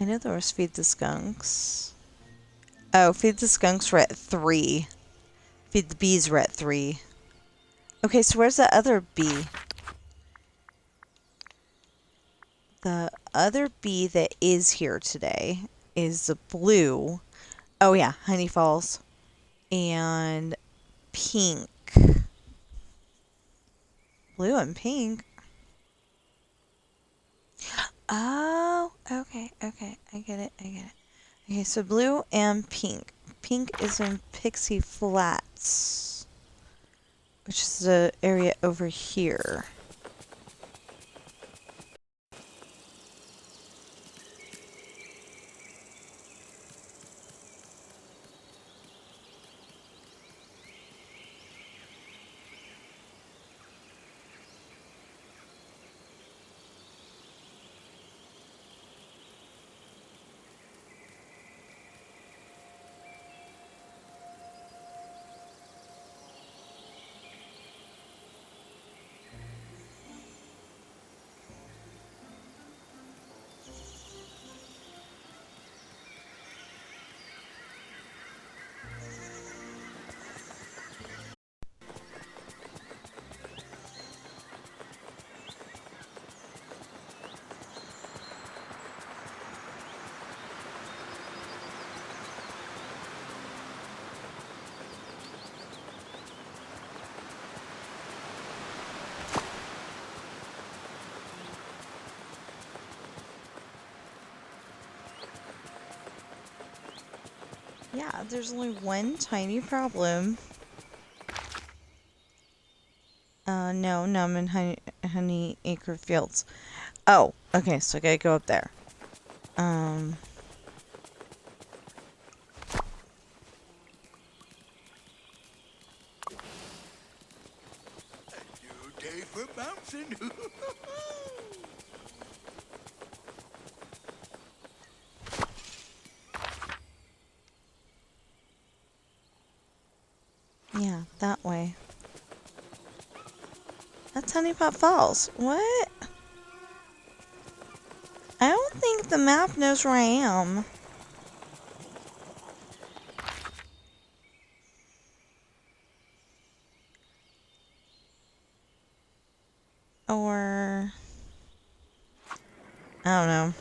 know there was feed the skunks. Oh, feed the skunks we're at 3. Feed the bees we're at 3. Okay, so where's the other bee? The other bee that is here today is the blue. Oh yeah, Honey Falls. And pink. Blue and pink. Oh, okay. I get it. Okay, so blue and pink. Pink is in Pixie Flats, which is the area over here. Yeah, there's only one tiny problem. No, I'm in Honey Acre Fields. Oh, okay, so I gotta go up there. Day for bouncing. Yeah, that way. That's Honey Pot Falls. What? I don't think the map knows where I am. Or... I don't know.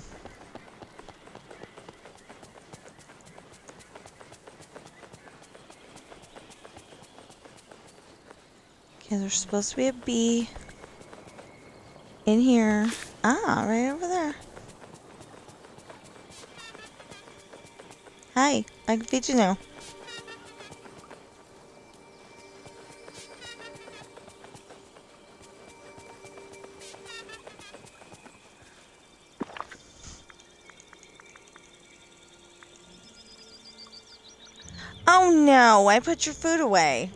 Okay, there's supposed to be a bee in here. Ah, right over there. Hi, I can feed you now. Oh no, I put your food away.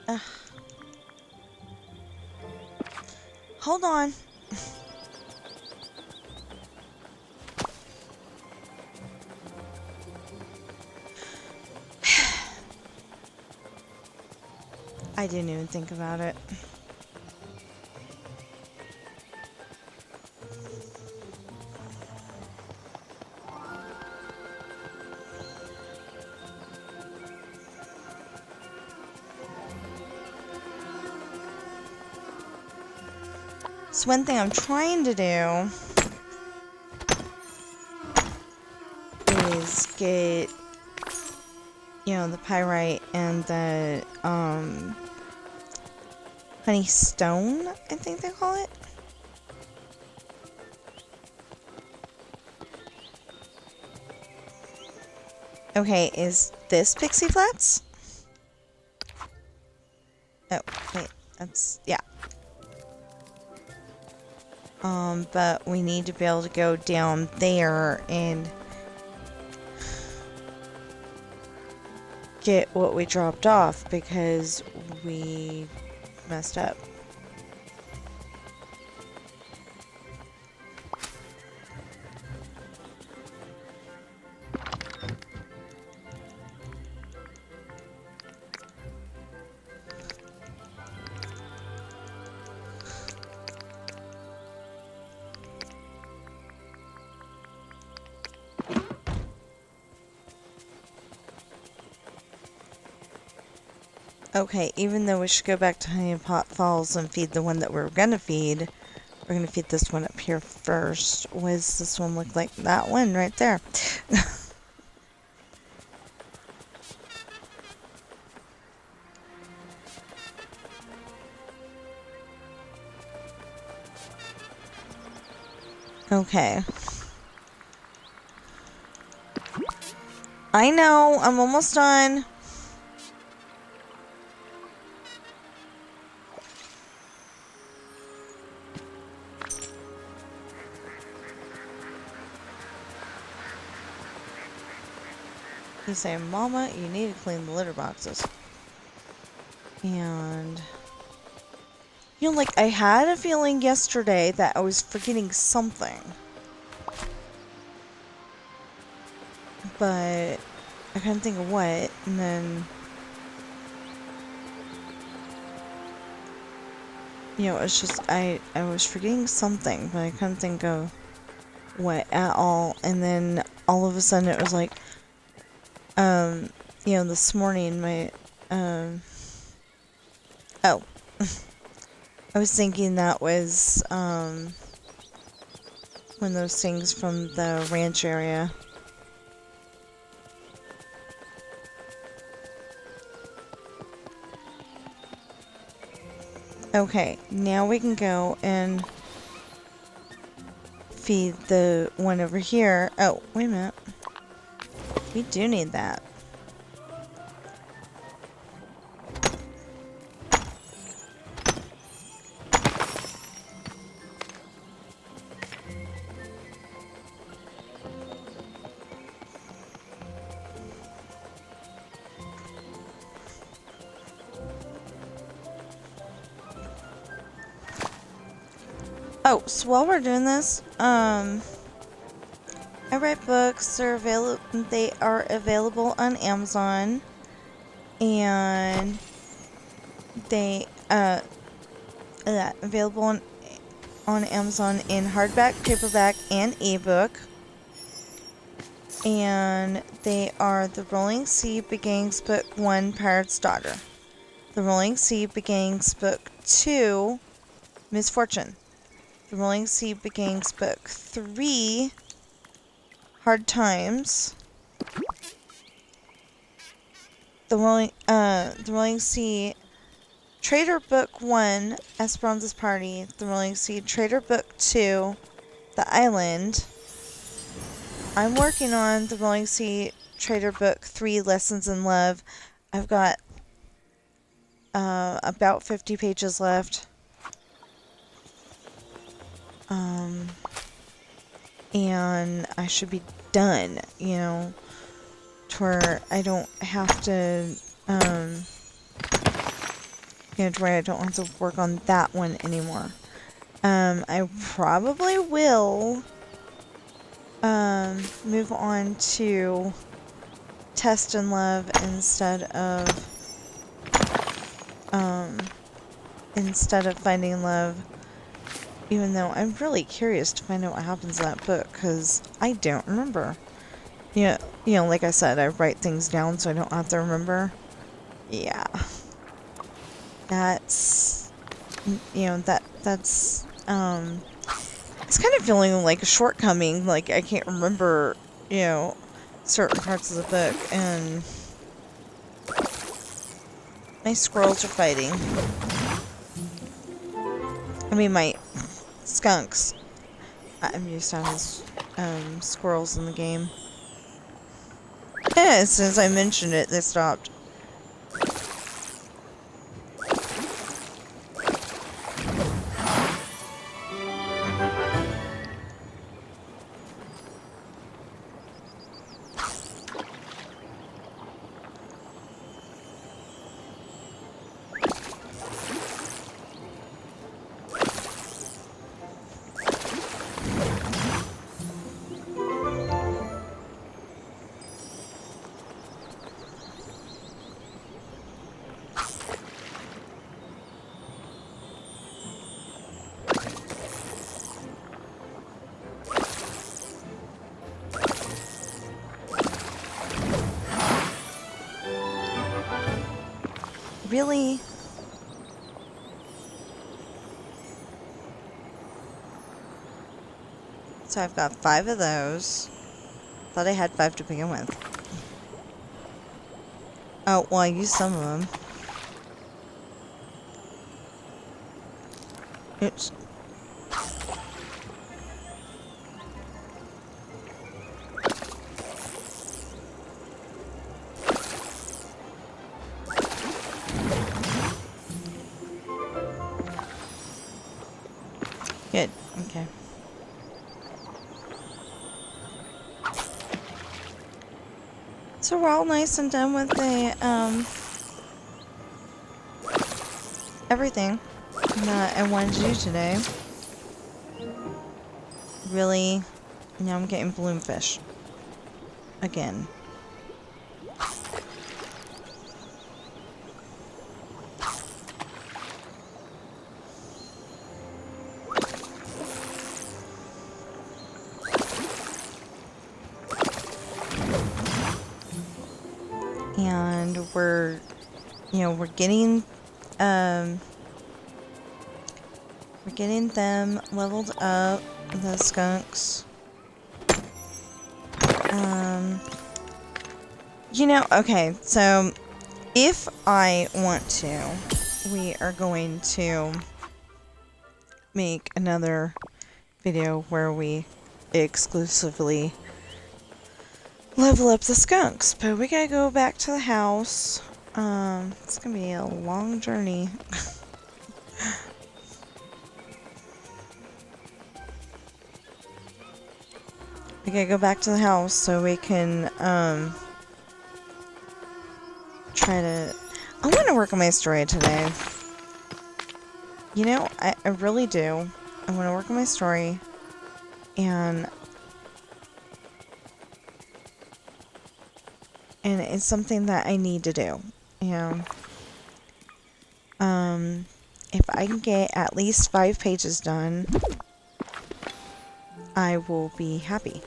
Ugh. Hold on. I didn't even think about it. So one thing I'm trying to do is get, you know, the pyrite and the honey stone, I think they call it. Okay, is this Pixie Flats? Oh, wait, that's, yeah. But we need to be able to go down there and get what we dropped off because we messed up. Okay, even though we should go back to Honey Pot Falls and feed the one that we're gonna feed, we're gonna feed this one up here first. What does this one look like? That one right there. Okay. I know, I'm almost done. You say, Mama, you need to clean the litter boxes. And, you know, like, I had a feeling yesterday that I was forgetting something. But I couldn't think of what, and then, you know, it's just, I was forgetting something, but I couldn't think of what at all, and then all of a sudden it was like, you know, this morning, my, oh, I was thinking that was, one of those things from the ranch area. Okay, now we can go and feed the one over here. Oh, wait a minute. We do need that. Oh, so while we're doing this, I write books. They are available on Amazon, and they available on Amazon in hardback, paperback, and ebook. And they are The Rolling Sea Beginnings Book 1, Pirate's Daughter. The Rolling Sea Beginnings Book 2, Misfortune. The Rolling Sea Beginnings Book 3, Hard Times. The Rolling Sea Traitor Book 1, Esperanza's Party. The Rolling Sea Traitor Book 2, The Island. I'm working on the Rolling Sea Traitor Book 3, Lessons in Love. I've got about 50 pages left. And I should be done, you know, to where I don't have to, to where I don't have to work on that one anymore. I probably will, move on to Test and Love instead of Finding Love. Even though I'm really curious to find out what happens in that book, because I don't remember. Yeah, you know, like I said, I write things down so I don't have to remember. Yeah. That's, you know, that's, it's kind of feeling like a shortcoming, like I can't remember, you know, certain parts of the book, and my squirrels are fighting. I mean, my skunks. I'm used to having squirrels in the game. Yeah, since I mentioned it, they stopped. Really? So I've got 5 of those. Thought I had 5 to begin with. Oh, well, I used some of them. Oops. Good. Okay. So we're all nice and done with the, everything that I wanted to do today. Really, now I'm getting bloomfish. Again. And we're getting them leveled up, the skunks. Okay, so if I want to, we are going to make another video where we exclusively level up the skunks, but we gotta go back to the house. It's gonna be a long journey. We gotta go back to the house so we can, try to... I want to work on my story today. You know, I really do. I want to work on my story. And it's something that I need to do. You know? If I can get at least 5 pages done, I will be happy.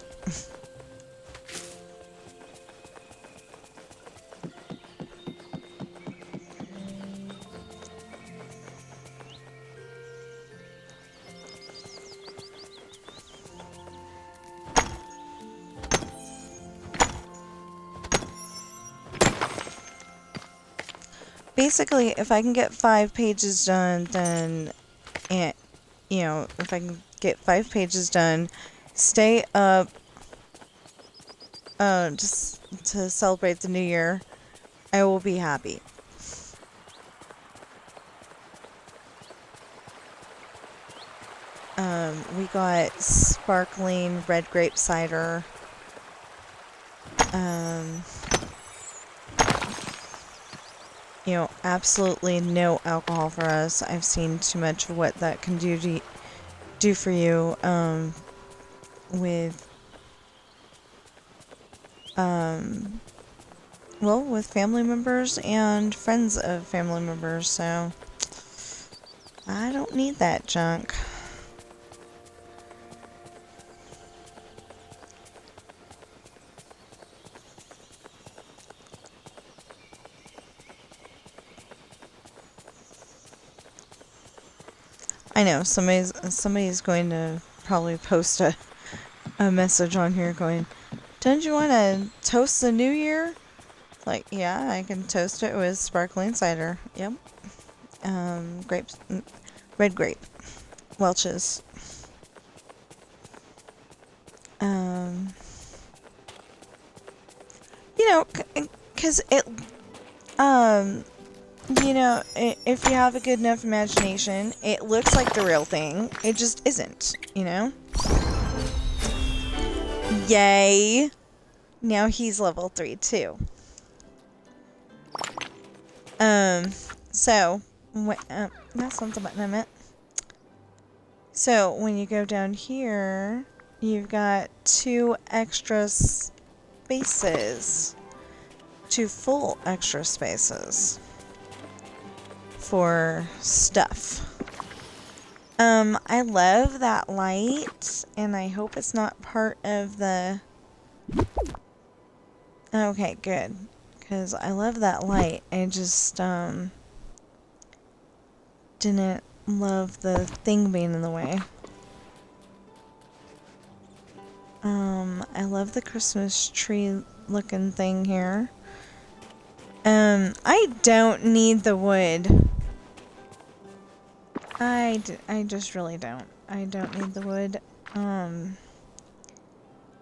Basically, if I can get 5 pages done, then, and, you know, if I can get 5 pages done, stay up, just to celebrate the new year, I will be happy. We got sparkling red grape cider. You know, absolutely no alcohol for us. I've seen too much of what that can do for you, with, well, with family members and friends of family members, so I don't need that junk. I know, somebody's going to probably post a message on here going, don't you want to toast the new year? Like, yeah, I can toast it with sparkling cider. Yep. Grapes, red grape, Welch's. You know, cause it, you know, if you have a good enough imagination, it looks like the real thing. It just isn't, you know? Yay! Now he's level 3 too. So, that's not the button I meant. So, when you go down here, you've got 2 extra spaces. 2 full extra spaces for stuff. I love that light, and I hope it's not part of the... Okay, good. Because I love that light. I just, didn't love the thing being in the way. I love the Christmas tree looking thing here. I don't need the wood. I just really don't. I don't need the wood.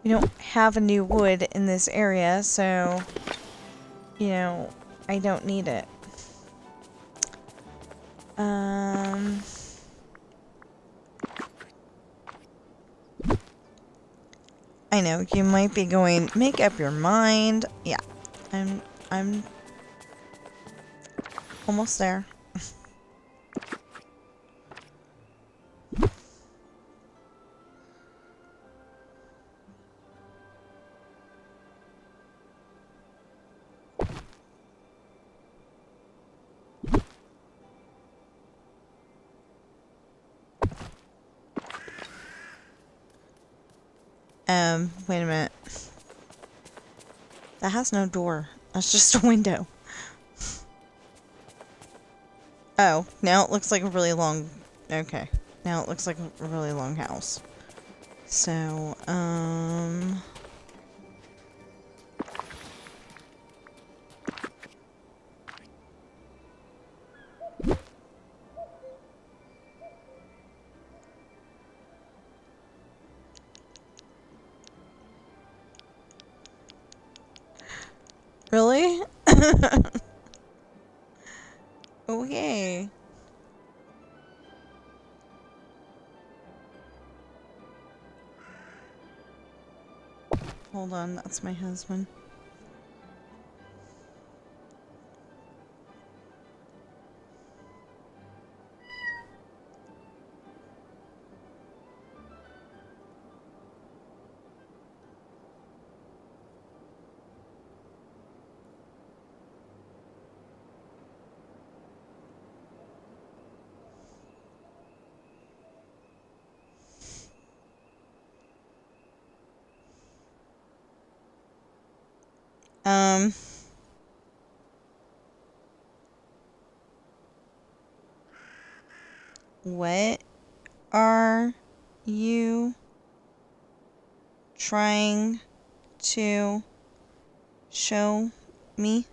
We don't have a new wood in this area, so, you know, I don't need it. I know, you might be going, make up your mind. Yeah, I'm almost there. Wait a minute. That has no door. That's just a window. Oh, now it looks like a really long... Okay. Now it looks like a really long house. So, Okay. Hold on, that's my husband. What are you trying to show me?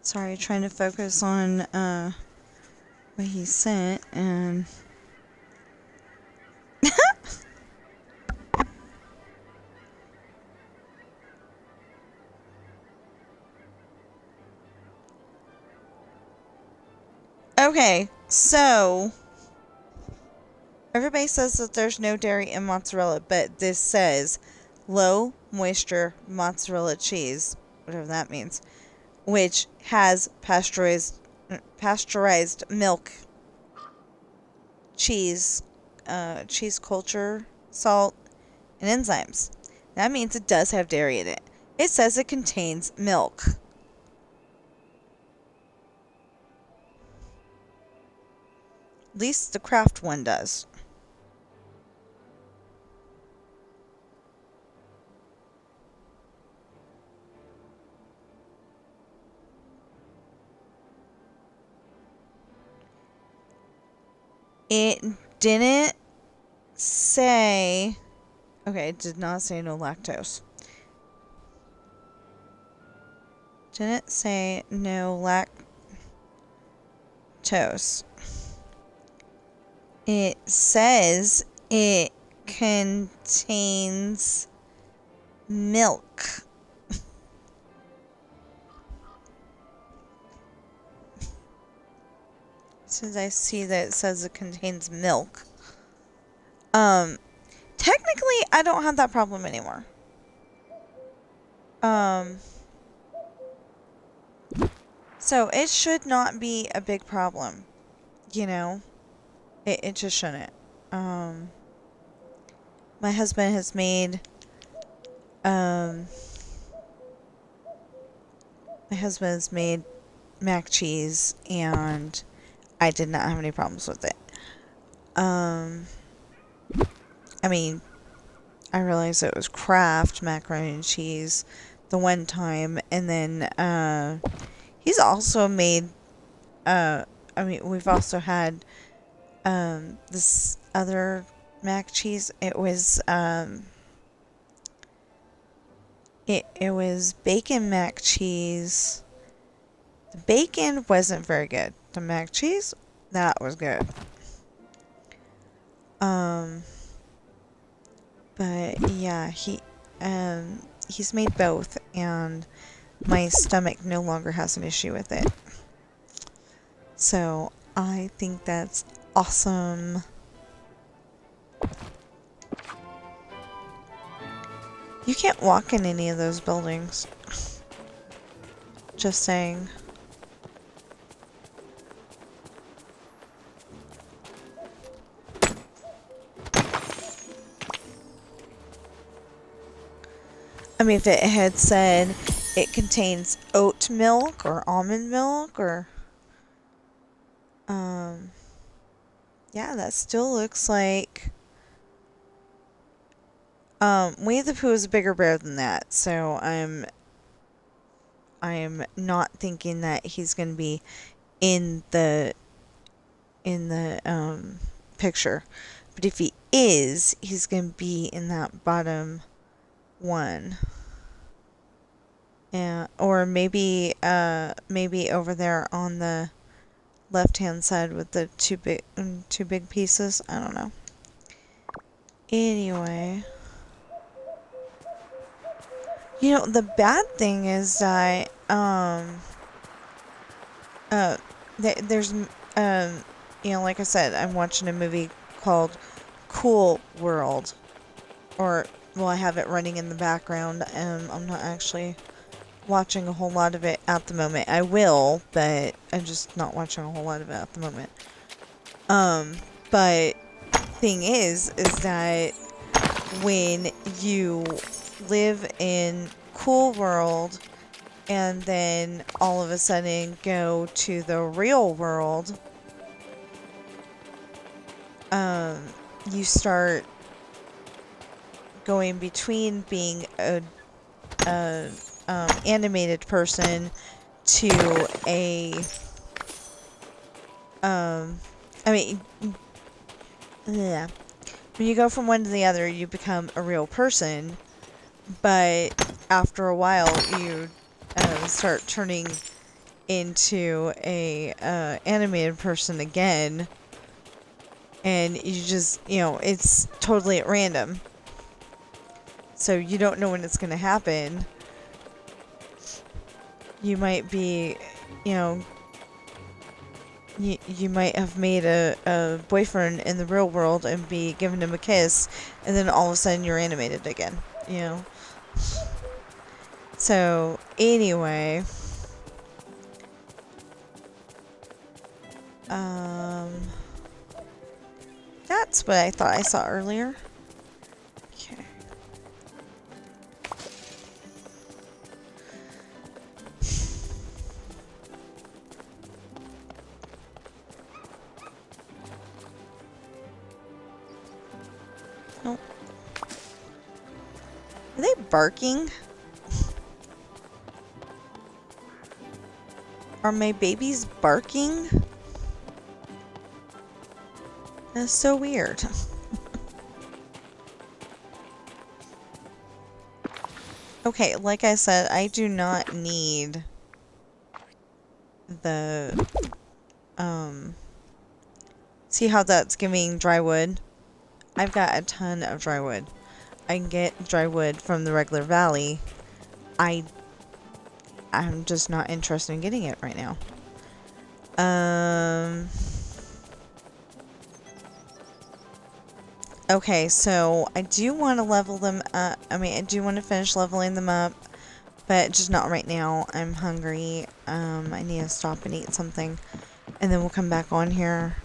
Sorry, trying to focus on what he sent and okay, so everybody says that there's no dairy in mozzarella, but this says low moisture mozzarella cheese, whatever that means, which has pasteurized milk, cheese, cheese culture, salt, and enzymes. That means it does have dairy in it. It says it contains milk. At least the Kraft one does. It didn't say... Okay, it did not say no lactose. Didn't say no lactose. It says it contains milk. Since I see that it says it contains milk. Technically, I don't have that problem anymore. So it should not be a big problem. You know? It just shouldn't. My husband has made, mac cheese, and I did not have any problems with it. I mean, I realized it was Kraft macaroni and cheese the one time, and then, he's also made, we've also had, this other mac cheese. It was, it was bacon mac cheese. The bacon wasn't very good. The mac cheese, that was good. But yeah, he's made both, and my stomach no longer has an issue with it. So I think that's awesome. You can't walk in any of those buildings. Just saying. I mean, if it had said it contains oat milk or almond milk or... yeah, that still looks like... Winnie the Pooh is a bigger bear than that, so I'm not thinking that he's going to be in the in the picture. But if he is, he's going to be in that bottom one. Yeah, or maybe over there on the left-hand side with the two big pieces. I don't know. Anyway, you know, the bad thing is that there's you know, like I said, I'm watching a movie called Cool World, or well, I have it running in the background, and I'm not actually watching a whole lot of it at the moment. I will, but I'm just not watching a whole lot of it at the moment. But thing is that when you live in Cool World and then all of a sudden go to the real world, you start going between being a animated person to a I mean, yeah. When you go from one to the other, you become a real person, but after a while, you start turning into a animated person again, and you just, you know, it's totally at random. So you don't know when it's going to happen. You might be, you know, you might have made a boyfriend in the real world and be giving him a kiss, and then all of a sudden you're animated again, you know? So, anyway. That's what I thought I saw earlier. Okay. Nope. Are they barking? Are my babies barking? That's so weird. Okay, like I said, I do not need the, see how that's giving dry wood? I've got a ton of dry wood. I can get dry wood from the regular valley. I'm just not interested in getting it right now. Okay, so I do want to level them up. I mean, I do want to finish leveling them up, but just not right now. I'm hungry. I need to stop and eat something, and then we'll come back on here.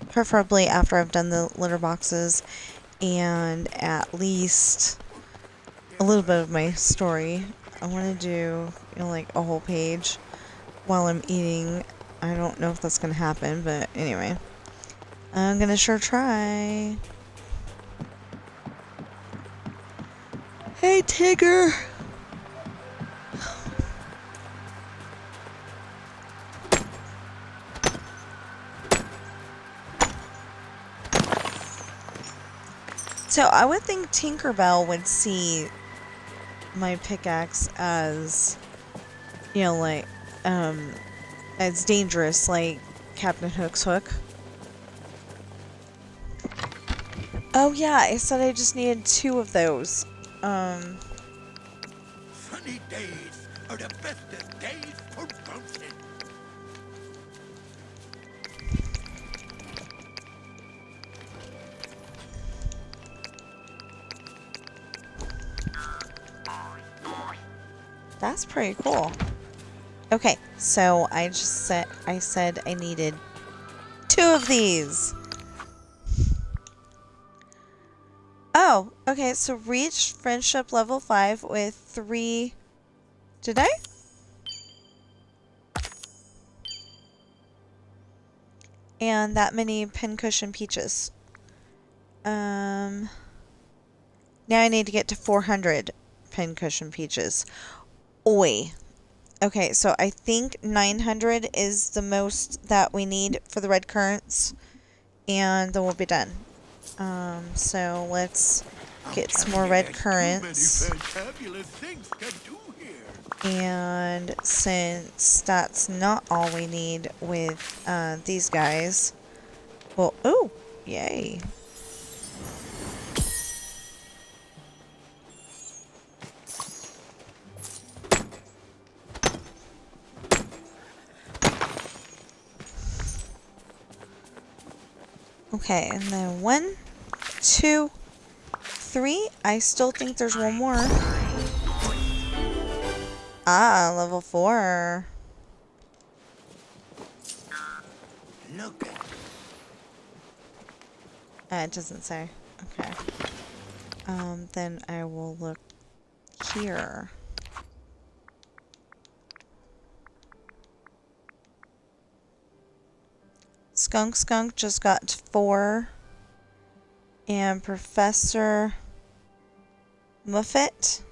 Preferably after I've done the litter boxes and at least a little bit of my story. I want to do, you know, like a whole page while I'm eating. I don't know if that's going to happen, but anyway. I'm going to sure try. Hey, Tigger! So I would think Tinkerbell would see my pickaxe as, you know, like, as dangerous, like Captain Hook's hook. Oh yeah, I said I just needed 2 of those. Sunny days are the bestest days for bouncing. That's pretty cool. Okay, so I said I needed 2 of these. Oh, okay, so reach friendship level 5 with 3... Did I? And that many pincushion peaches. Now I need to get to 400 pincushion peaches. Oi. Okay, so I think 900 is the most that we need for the red currants. And then we'll be done. So let's get some more red currants. And since that's not all we need with these guys, well, oh, yay. Okay, and then 1, 2, 3. I still think there's one more. Ah, level 4. Look. It doesn't say. Okay. Then I will look here. Skunk just got 4. And Professor Muffet?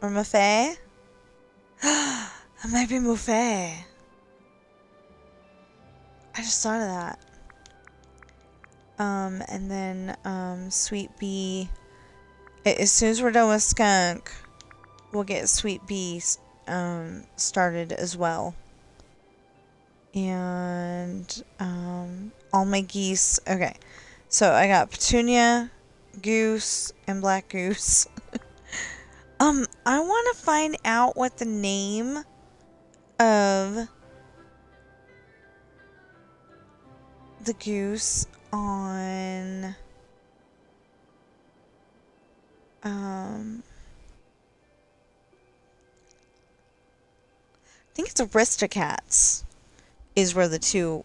Or Muffet? It might be Muffet. I just thought of that. And then, Sweet Bee. As soon as we're done with Skunk, we'll get Sweet Bee, started as well. And, all my geese. Okay. So I got Petunia, Goose, and Black Goose. I want to find out what the name of the goose on I think it's Aristocats is where the two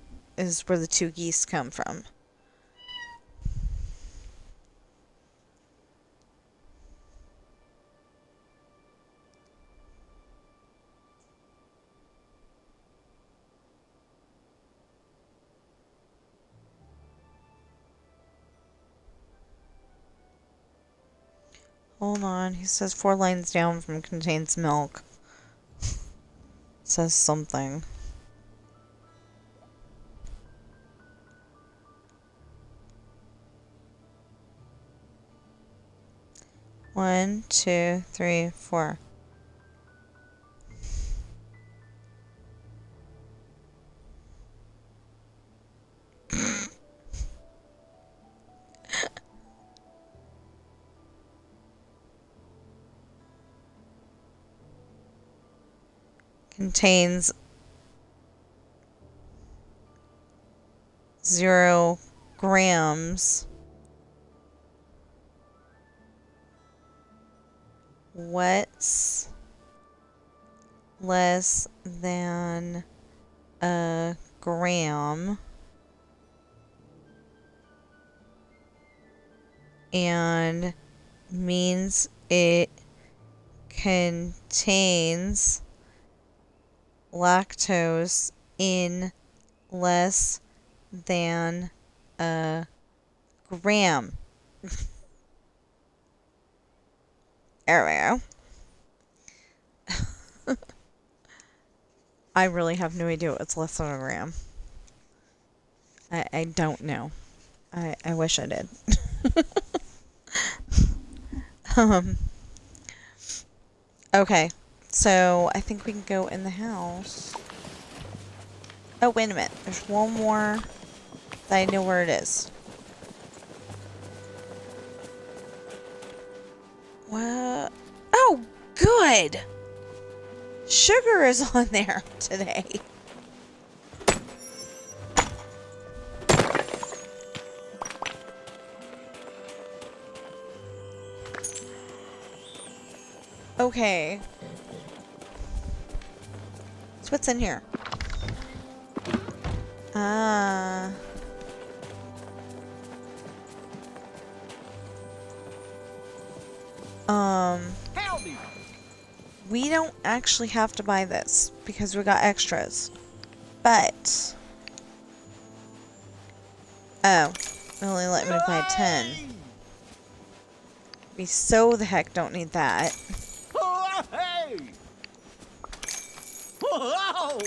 geese come from. Hold on, he says 4 lines down from contains milk. Says something. One, 2, 3, 4. Contains 0 grams. What's less than a gram? And means it contains lactose in less than a gram. There we go. I really have no idea what's less than a gram. I don't know. I wish I did. Okay. So, I think we can go in the house. Oh, wait a minute. There's one more that I know where it is. What? Oh, good! Sugar is on there today. Okay. So what's in here? Ah. We don't actually have to buy this because we got extras. But oh, it only let me buy 10. We so the heck don't need that. Whoa!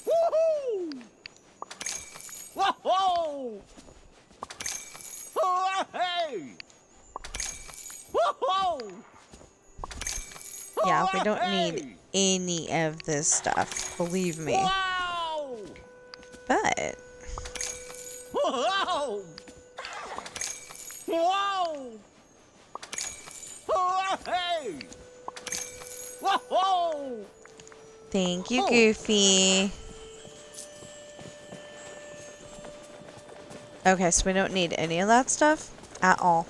Woohoo! Whoa! Oh, hey! Whoa! Yeah, we don't need any of this stuff, believe me. Wow! But Whoa! Whoa! Oh, hey! Whoa! thank you, Goofy. Okay, so we don't need any of that stuff at all.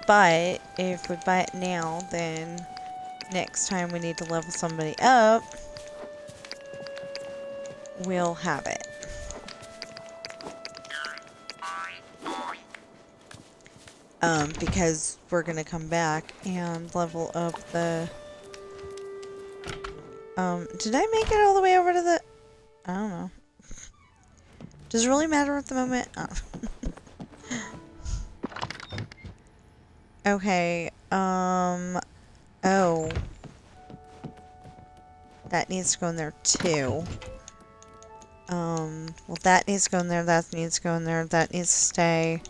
But if we buy it now, then next time we need to level somebody up, we'll have it. Because we're gonna come back and level up the... did I make it all the way over to the... I don't know. Does it really matter at the moment? Oh. Okay, oh. That needs to go in there too. Well, that needs to go in there, that needs to go in there, that needs to stay.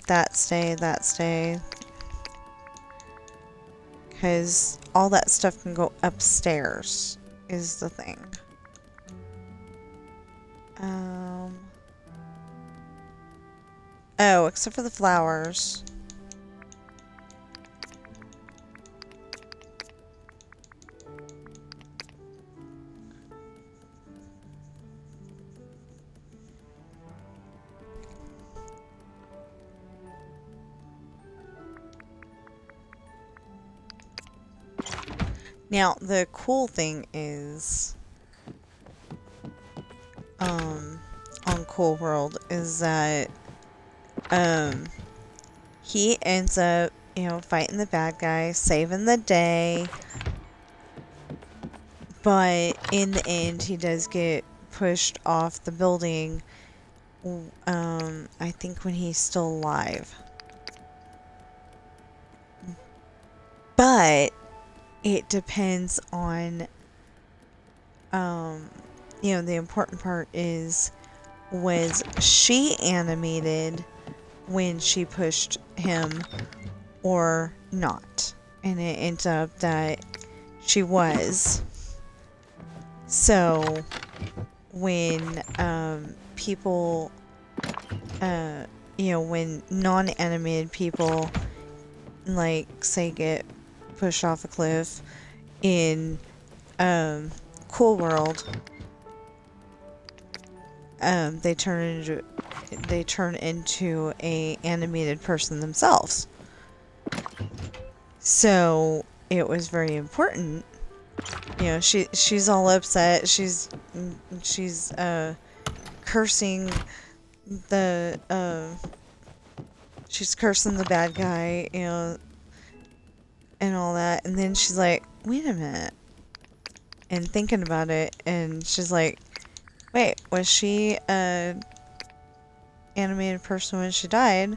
That stay. Because all that stuff can go upstairs, is the thing. Oh, except for the flowers. Now, the cool thing is, on Cool World is that, he ends up, you know, fighting the bad guy, saving the day, but in the end, he does get pushed off the building, I think when he's still alive. But it depends on, you know, the important part is, was she animated when she pushed him or not? And it ends up that she was. So when people, you know, when non-animated people, like, say, get pushed off a cliff in Cool World, they turn into a animated person themselves. So it was very important. You know, she's all upset. She's cursing the she's cursing the bad guy, you know, and all that. And then she's like, wait a minute. And thinking about it, and she's like, wait, was she a animated person when she died?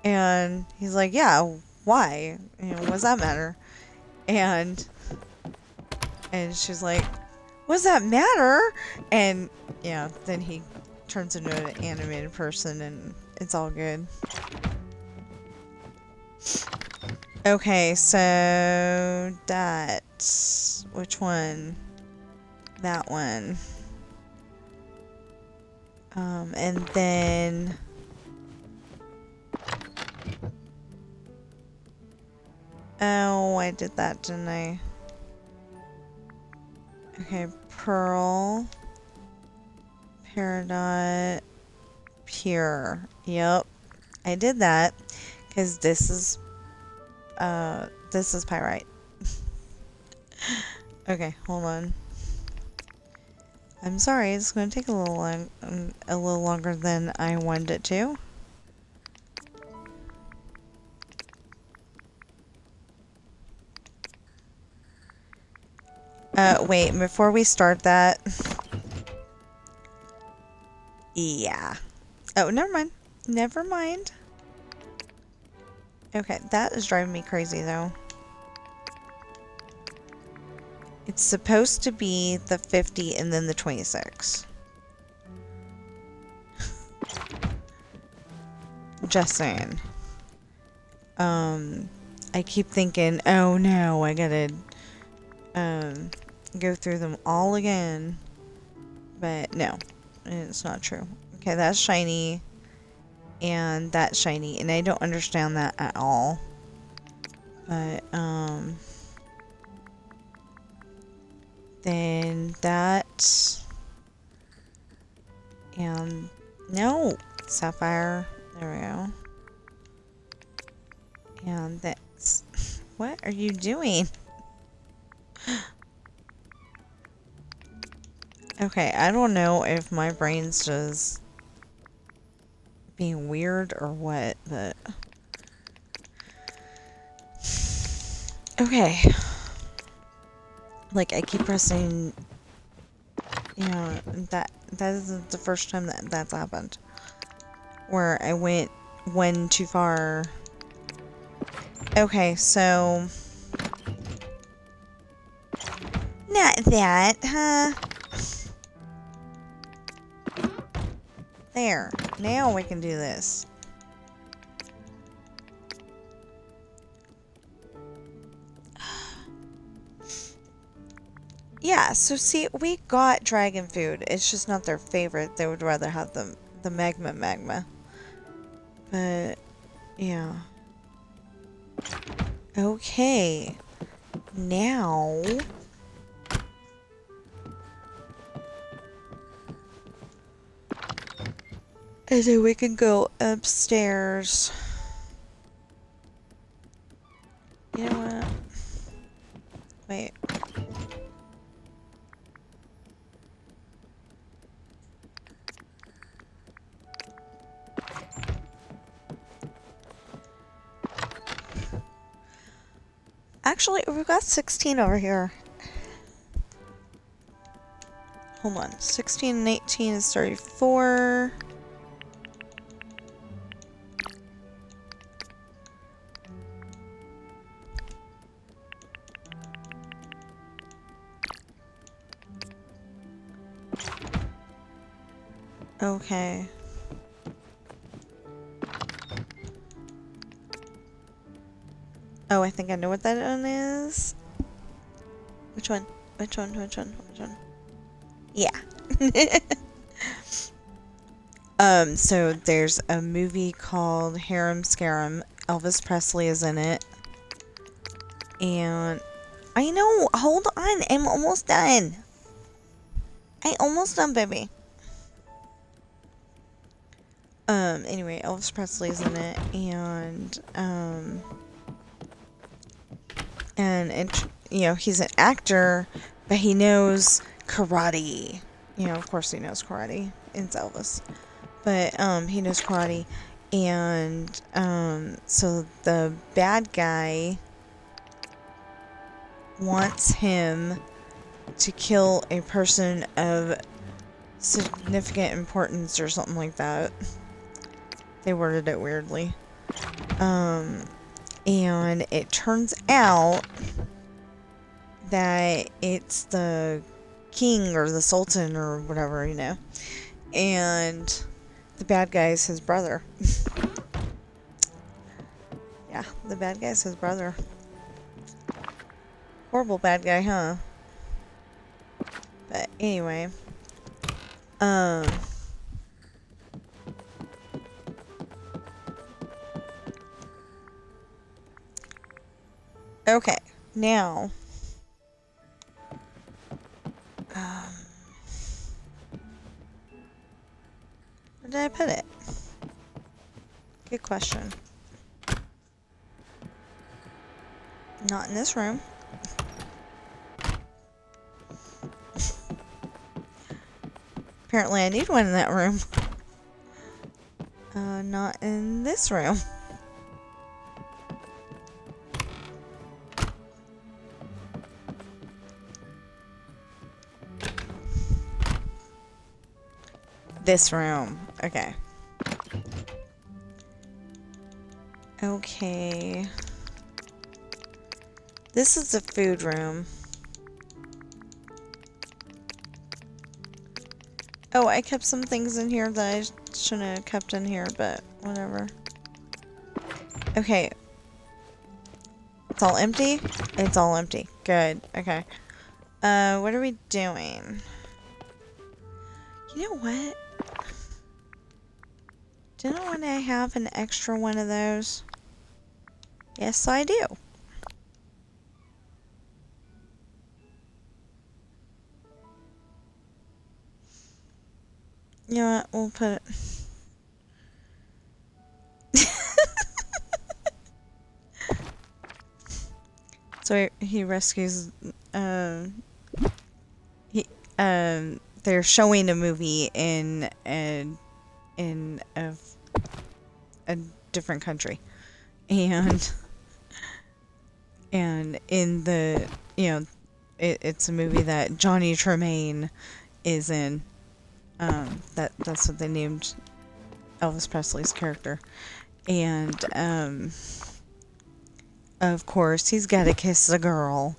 And he's like, yeah, why? You know, what does that matter? And she's like, what does that matter? And yeah, then he turns into an animated person, and it's all good. Okay, so that's... which one? That one. And then... oh, I did that, didn't I? Okay, Pearl. Peridot. Pure. Yep. I did that, because this is pyrite. Okay, hold on. I'm sorry, it's going to take a little longer than I wanted it to. Wait, before we start that... yeah. Oh, never mind. Never mind. Okay, that is driving me crazy though. It's supposed to be the 50 and then the 26. Just saying. I keep thinking, oh no, I gotta go through them all again. But no, it's not true. Okay, that's shiny. And that's shiny. And I don't understand that at all. But, then that. And, no, sapphire. There we go. And that's. What are you doing? Okay, I don't know if my brain's just being weird or what, but... Okay. Like, I keep pressing... You know, that is the first time that that's happened. Where I went one too far. Okay, so... Not that, huh? There. Now we can do this. Yeah, so see, we got dragon food. It's just not their favorite. They would rather have the magma. But, yeah. Okay. Now... And then we can go upstairs. You know what? Wait. Actually, we've got 16 over here. Hold on. 16 and 18 is 34. Okay. Oh, I think I know what that one is. Which one? Which one? Yeah. So there's a movie called Harem Scarum. Elvis Presley is in it. And I know, hold on, I'm almost done. Baby. Anyway, Elvis Presley's in it, and you know, he's an actor, but he knows karate. You know, of course he knows karate. It's Elvis. But, he knows karate, and, so the bad guy wants him to kill a person of significant importance or something like that. They worded it weirdly. And it turns out that it's the king or the sultan or whatever, you know. And the bad guy is his brother. Yeah, the bad guy is his brother. Horrible bad guy, huh? But anyway. Okay, now. Where did I put it? Good question. Not in this room. Apparently I need one in that room. Not in this room. This room. Okay. Okay. This is the food room. Oh, I kept some things in here that I shouldn't have kept in here, but whatever. Okay. It's all empty? It's all empty. Good. Okay. What are we doing? You know what? Didn't I have an extra one of those? Yes, I do. You know what? We'll put it... So he rescues, they're showing a movie in a different country, and in the, it's a movie that Johnny Tremaine is in. That's what they named Elvis Presley's character, and of course, he's got to kiss the girl.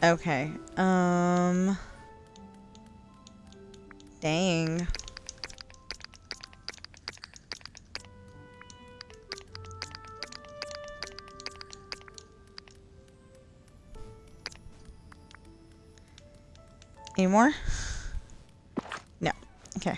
Okay. Dang. Any more? No. Okay.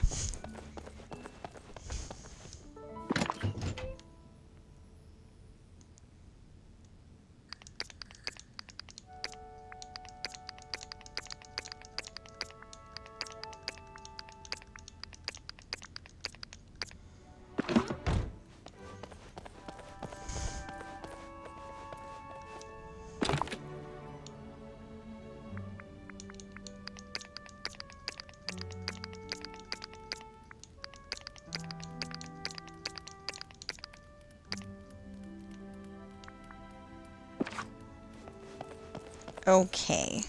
Okay.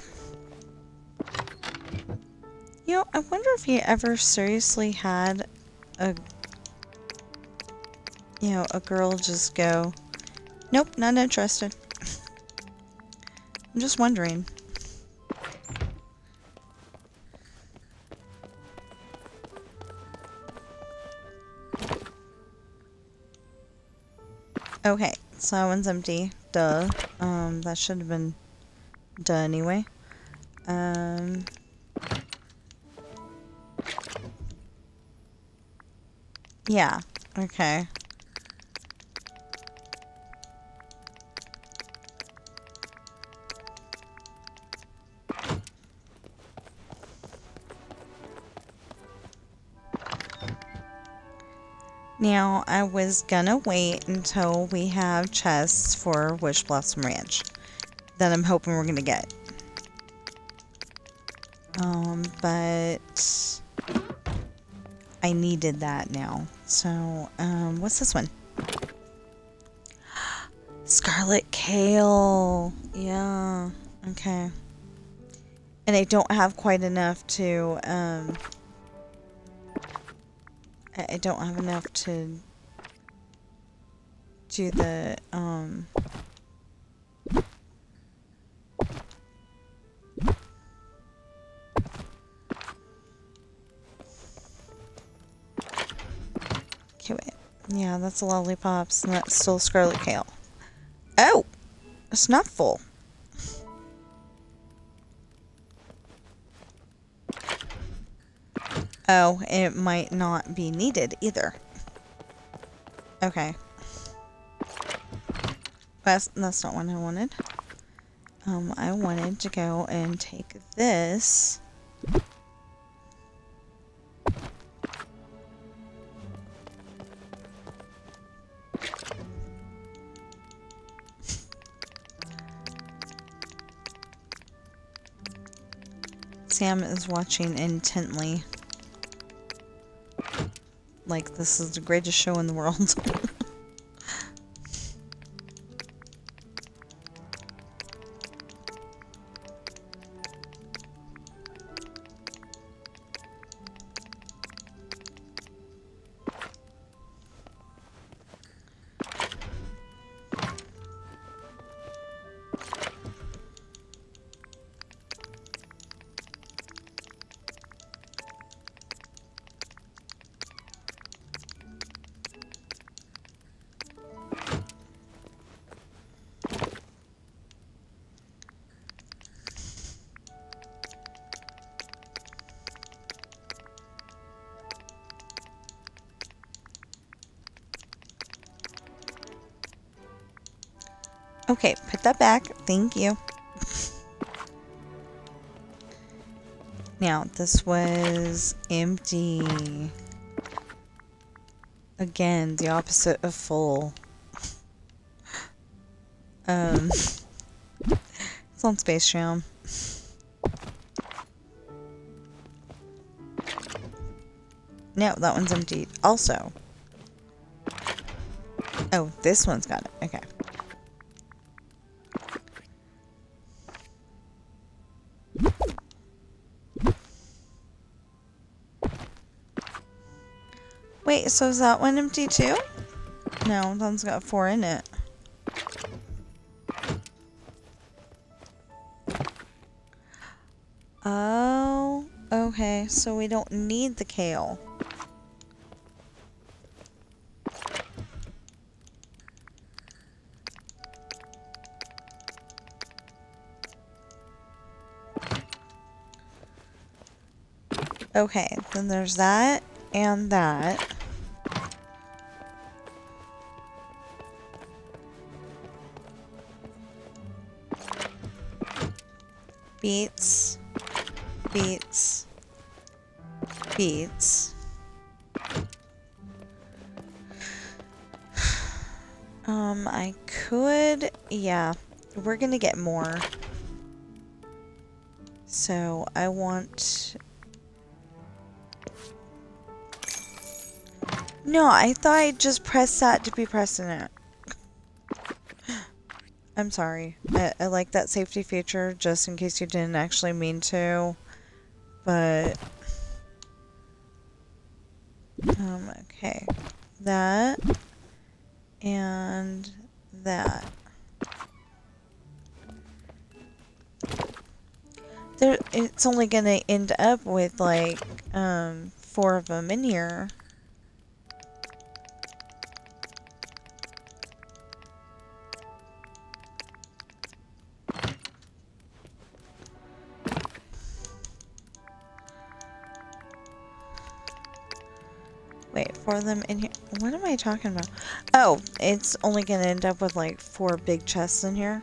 I wonder if you ever seriously had a girl just go, nope, not interested. I'm just wondering. Okay, so that one's empty. Duh. That should have been done anyway. Yeah. Okay. Now, I was gonna wait until we have chests for Wish Blossom Ranch that I'm hoping we're gonna get. But I needed that now. So, what's this one? Scarlet Kale. Yeah. Okay. And I don't have quite enough to, I don't have enough to do the, okay, wait. Yeah, that's lollipops, and that's still Scarlet Kale. Oh! It's not full. Oh, it might not be needed either. Okay. That's not what I wanted. I wanted to go and take this. Sam is watching intently. Like this is the greatest show in the world. Okay, put that back. Thank you. Now, this was empty. Again, the opposite of full. It's on Space Jam. No, that one's empty also. Oh, this one's got it. Okay. Wait, so is that one empty too? No, that one's got 4 in it. Oh, okay. So we don't need the kale. Okay, then there's that and that. Beets. Beets. Beets. I could, yeah, we're gonna get more. So I want, no, I thought I just pressed that to be pressing it. I'm sorry. I like that safety feature just in case you didn't actually mean to. But okay. That and that. There, it's only gonna end up with like 4 of them in here. Wait, 4 of them in here. What am I talking about? Oh, it's only gonna end up with like 4 big chests in here.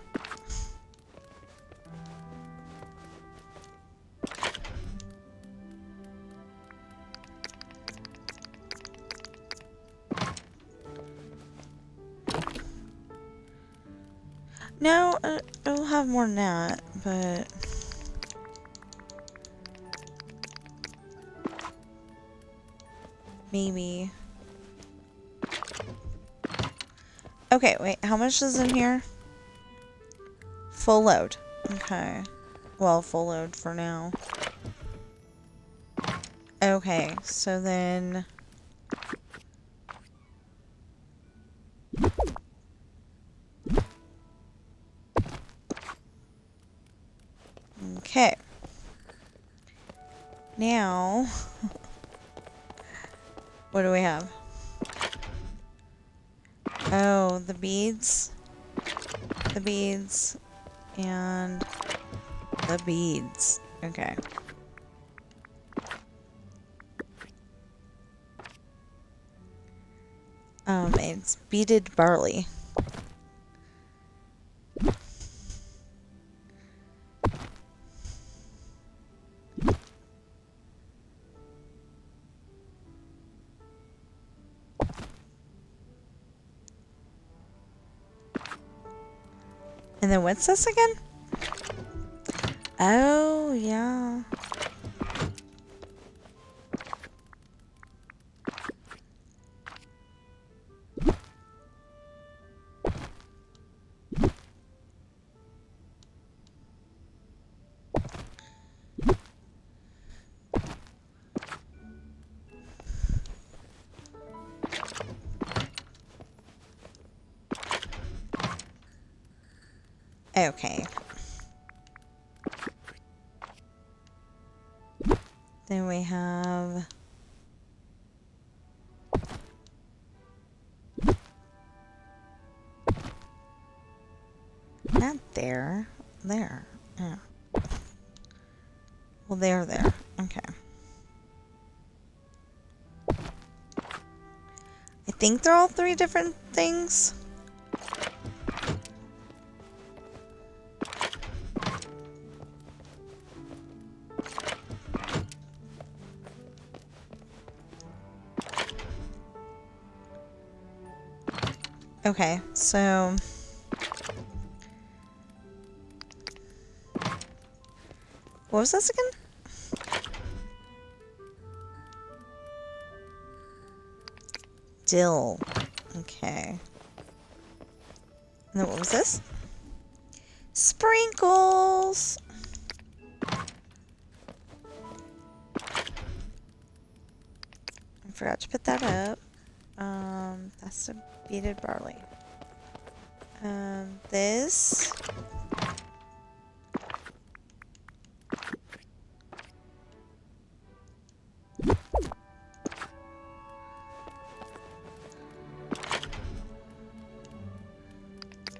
No, it'll have more than that, but maybe. Okay, wait, how much is in here? Full load. Okay. Well, full load for now. Okay, so then okay. Now, what do we have? Oh, the beads, and the beads. Okay. It's beaded barley. And then what's this again? Oh, yeah. Okay. Then we have not there. There. Yeah. Well, they're there. Okay. I think they're all 3 different things. Okay, so... What was this again? Dill. Okay. And then what was this? Sprinkles! I forgot to put that up. That's the beaded barley. This.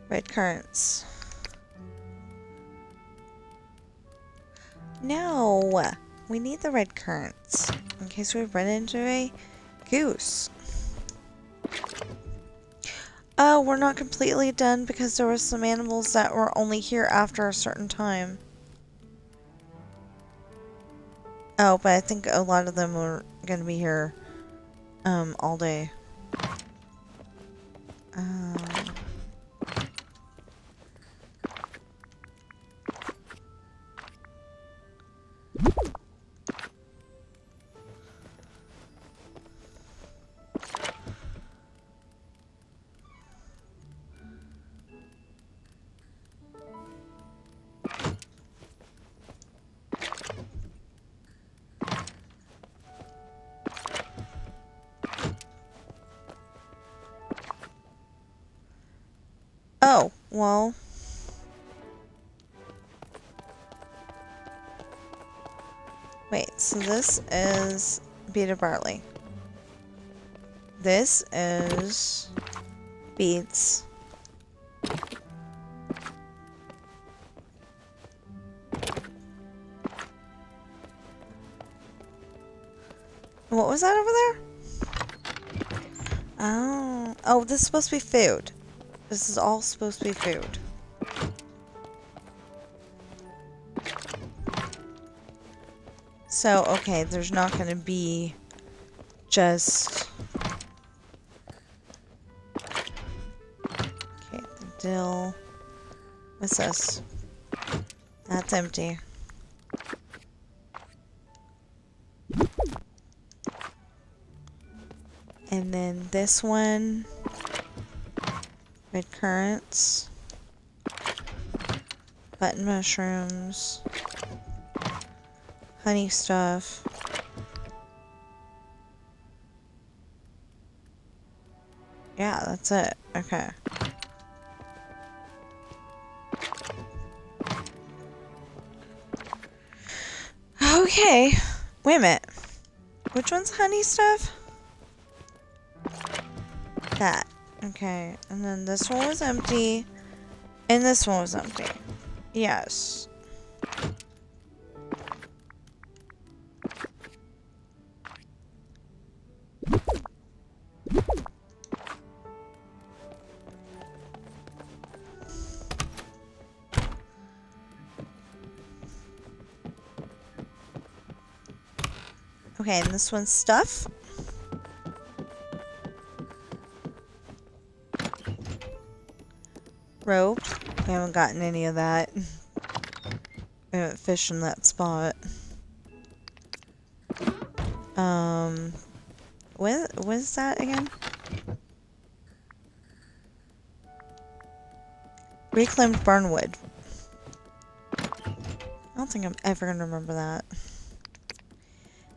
Red currants. No! We need the red currants in case we run into a goose. Oh, we're not completely done because there were some animals that were only here after a certain time. Oh, but I think a lot of them were going to be here all day. Oh, well. Wait, so this is beaded barley. This is beets. What was that over there? Oh. Oh, this is supposed to be food. This is all supposed to be food. So, okay, there's not going to be just... Okay, the dill. What's this? That's empty. And then this one... Red currants, button mushrooms, honey stuff, yeah, that's it. Okay. Okay, wait a minute. Which one's honey stuff? That. Okay, and then this one was empty, and this one was empty. Yes. Okay, and this one's stuff. Rope. We haven't gotten any of that. We haven't fished in that spot. What is that again? Reclaimed barnwood. I don't think I'm ever gonna remember that.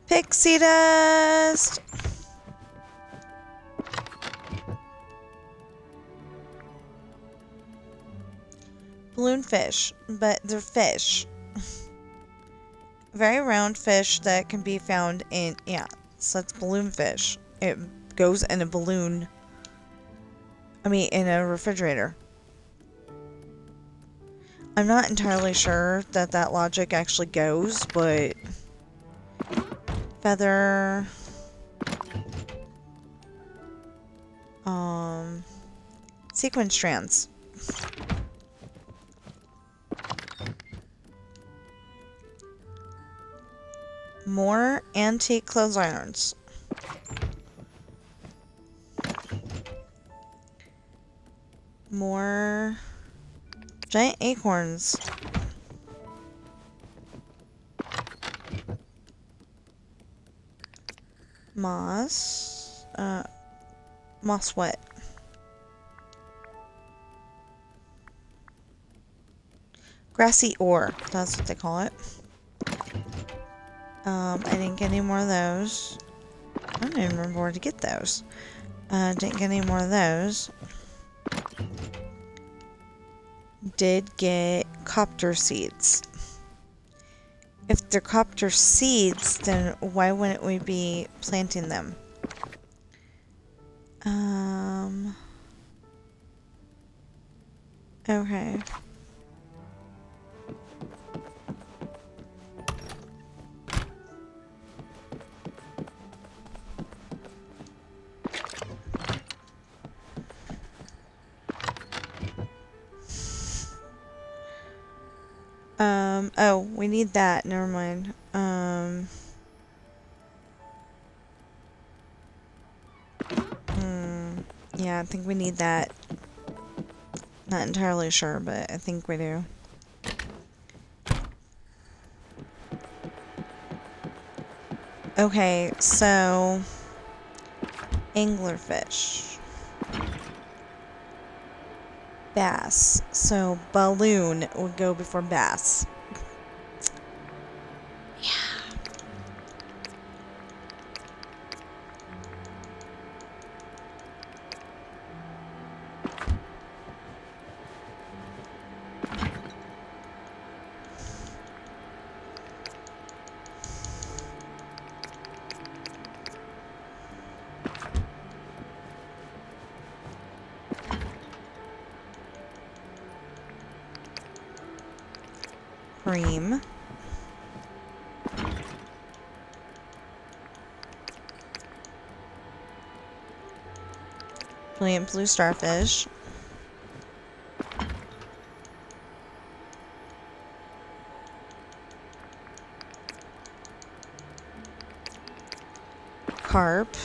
Pixie dust! Balloon fish, but they're fish. Very round fish that can be found in, yeah, so that's balloon fish. It goes in a balloon. I mean, in a refrigerator. I'm not entirely sure that that logic actually goes, but... Feather... Sequin strands. More antique clothes irons. More giant acorns. Moss. Moss what? Grassy ore. That's what they call it. I didn't get any more of those. I don't even remember where to get those. Didn't get any more of those. Did get copter seeds. If they're copter seeds, then why wouldn't we be planting them? Okay. Oh, we need that. Never mind. Yeah, I think we need that. Not entirely sure, but I think we do. Okay, so anglerfish. Bass. So balloon would go before bass. Cream. Brilliant blue starfish. Carp.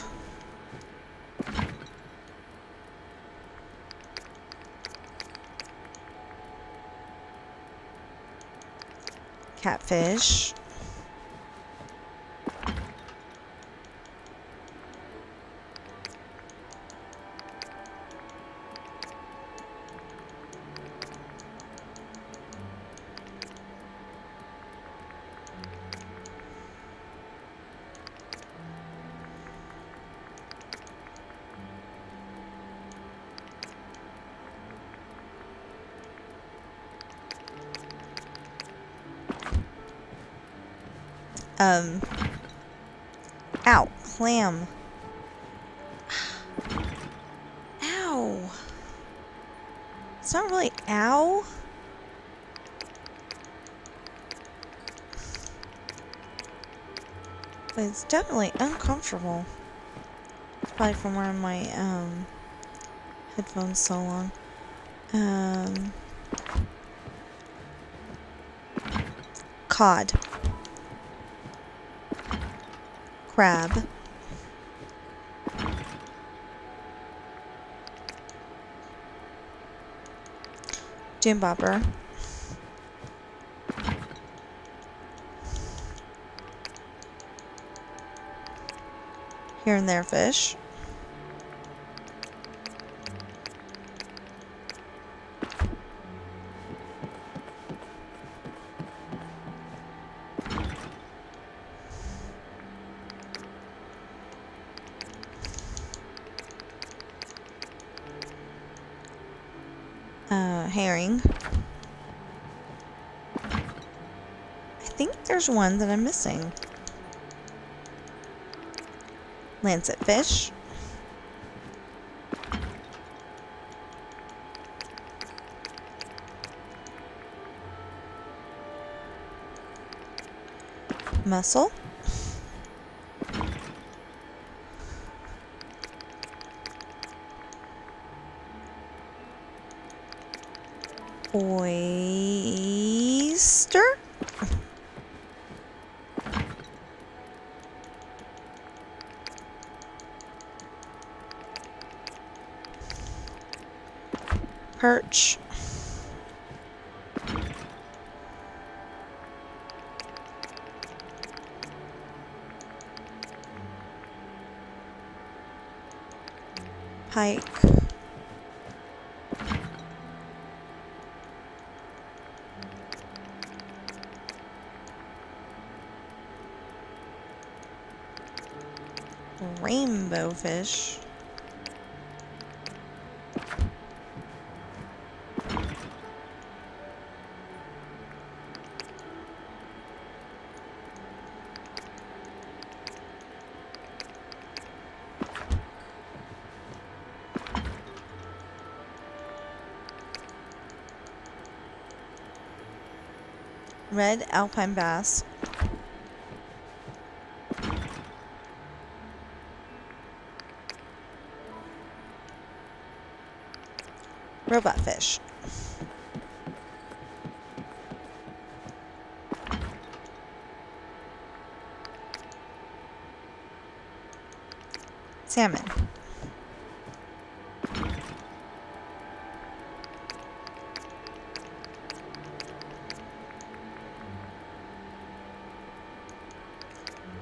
Catfish. Ow, clam. Ow. It's not really ow. But it's definitely uncomfortable. It's probably from wearing my, headphones so long. Cod. Crab. Jim bobber. Here and there fish. Herring. I think there's one that I'm missing. Lancet fish. Mussel. Oyster? Perch. Pike. Rainbow fish. Red alpine bass. Robot fish. Salmon.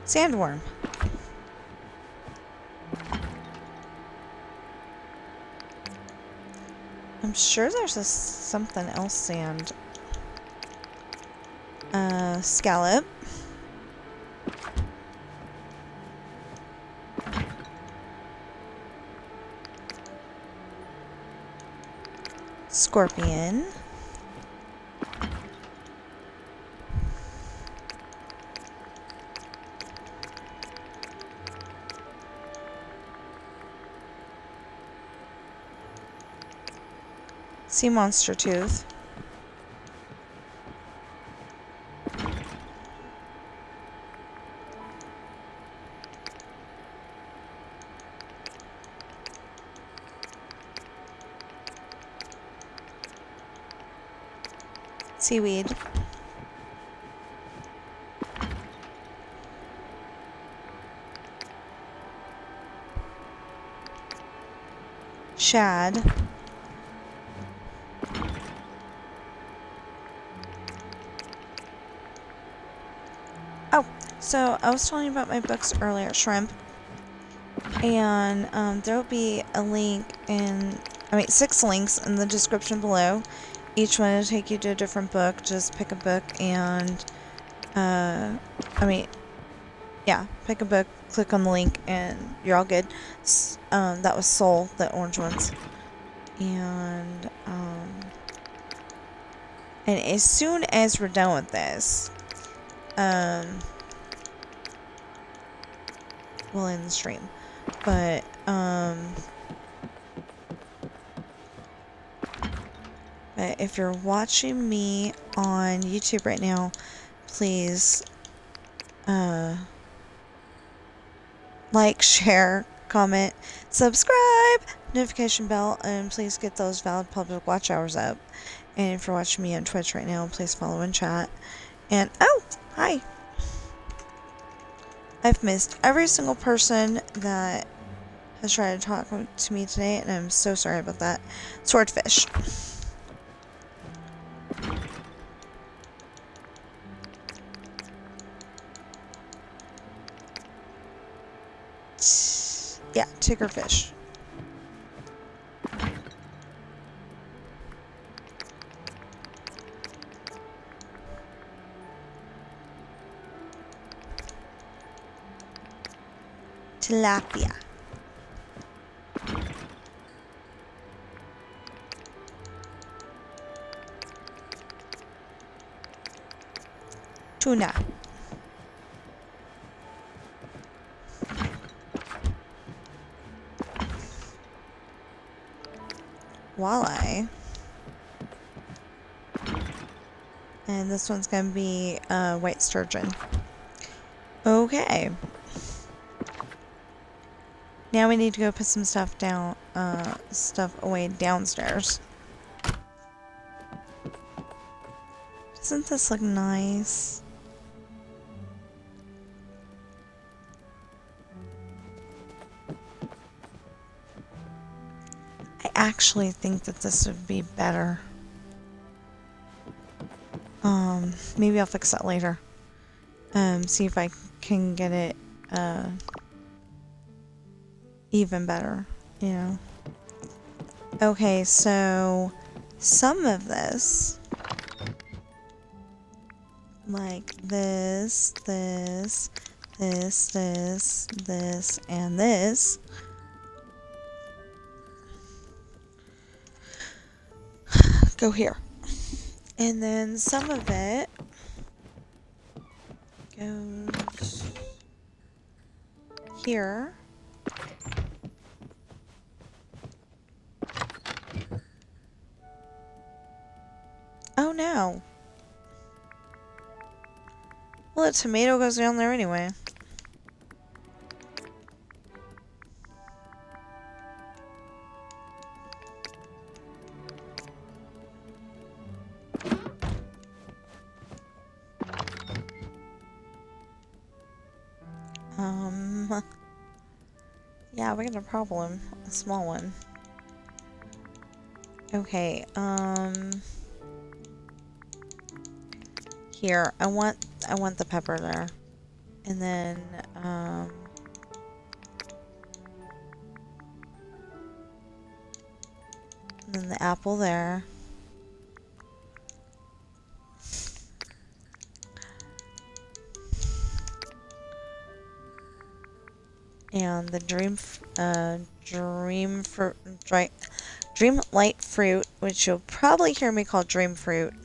Sandworm. I'm sure there's something else sand. Scallop. Scorpion. Sea monster tooth. Seaweed. Shad. Oh, so I was telling you about my books earlier, shrimp. And there will be a link in, 6 links in the description below. Each one will take you to a different book. Just pick a book and, pick a book, click on the link, and you're all good. That was Soul, the orange ones. And as soon as we're done with this, we'll end the stream. But, if you're watching me on YouTube right now, please, like, share, comment, subscribe, notification bell, and please get those valid public watch hours up. And if you're watching me on Twitch right now, please follow and chat. And, oh, hi. I've missed every single person that has tried to talk to me today, and I'm so sorry about that. Swordfish. Yeah, tickerfish. Tilapia. Tuna. Walleye. And this one's gonna be white sturgeon. Okay. Now we need to go put some stuff down, stuff away downstairs. Doesn't this look nice? I actually think that this would be better. Maybe I'll fix that later. See if I can get it, even better, you know. Okay, so some of this, like this, this, and this, go here. And then some of it goes here. Oh no. Well, the tomato goes down there anyway. Yeah, we got a problem. A small one. Okay, here, I want the pepper there. And then, and then the apple there. And the Dreamlight fruit, which you'll probably hear me call dream fruit,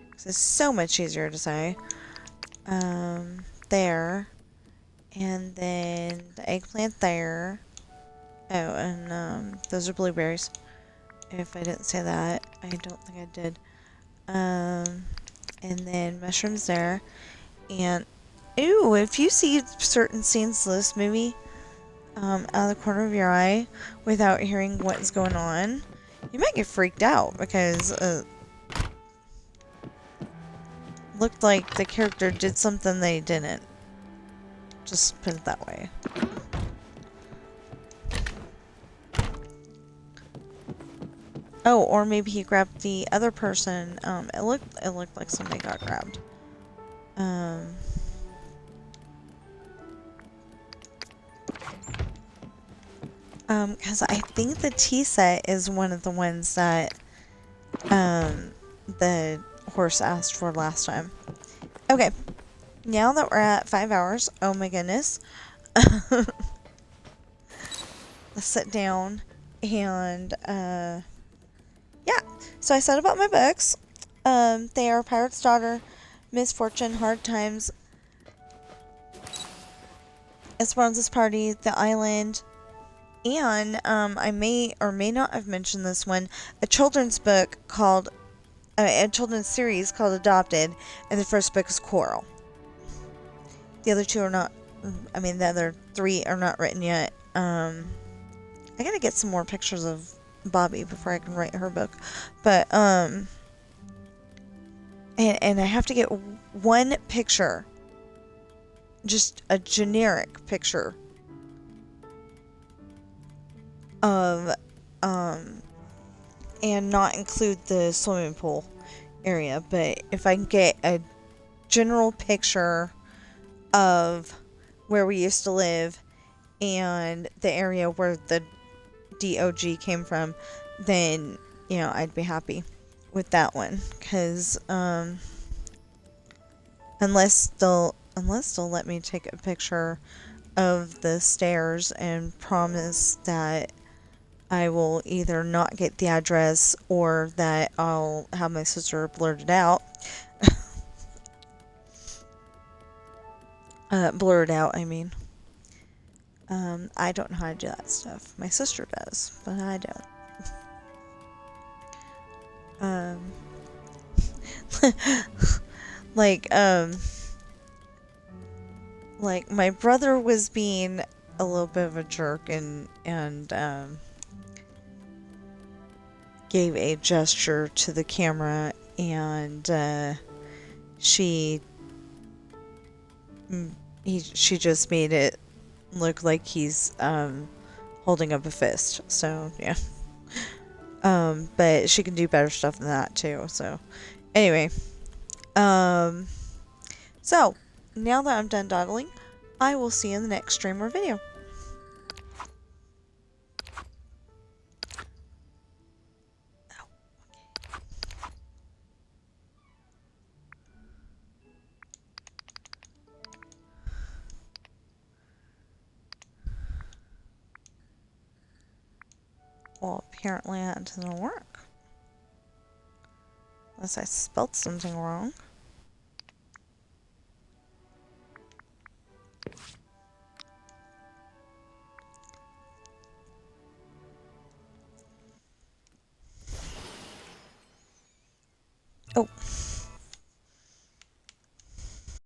because it's so much easier to say. There, and then the eggplant there. Oh, and those are blueberries. If I didn't say that, I don't think I did. And then mushrooms there, and ooh, if you see certain scenes of this movie out of the corner of your eye without hearing what's going on, you might get freaked out because looked like the character did something they didn't. Just put it that way. Oh, or maybe he grabbed the other person. It looked like somebody got grabbed. Because I think the tea set is one of the ones that, the horse asked for last time. Okay. Now that we're at 5 hours, oh my goodness. Let's sit down and, yeah. So I said about my books. They are Pirate's Daughter, Misfortune, Hard Times, Esperanza's Party, The Island, and I may or may not have mentioned this one, a children's book called, a children's series called Adopted, and the first book is Coral. The other two are not, I mean, the other three are not written yet. I gotta get some more pictures of Bobby before I can write her book. But, and I have to get one picture, just a generic picture of, and not include the swimming pool area. But if I can get a general picture of where we used to live and the area where the DOG came from, then, you know, I'd be happy with that one. Because, unless they'll let me take a picture of the stairs and promise that I will either not get the address or that I'll have my sister blurt it out. Blur it out, I mean. I don't know how to do that stuff. My sister does, but I don't. Like my brother was being a little bit of a jerk and gave a gesture to the camera, and she just made it look like he's holding up a fist. So yeah. But she can do better stuff than that too. So, anyway, so now that I'm done dawdling, I will see you in the next stream or video. Well, apparently that doesn't work. Unless I spelled something wrong.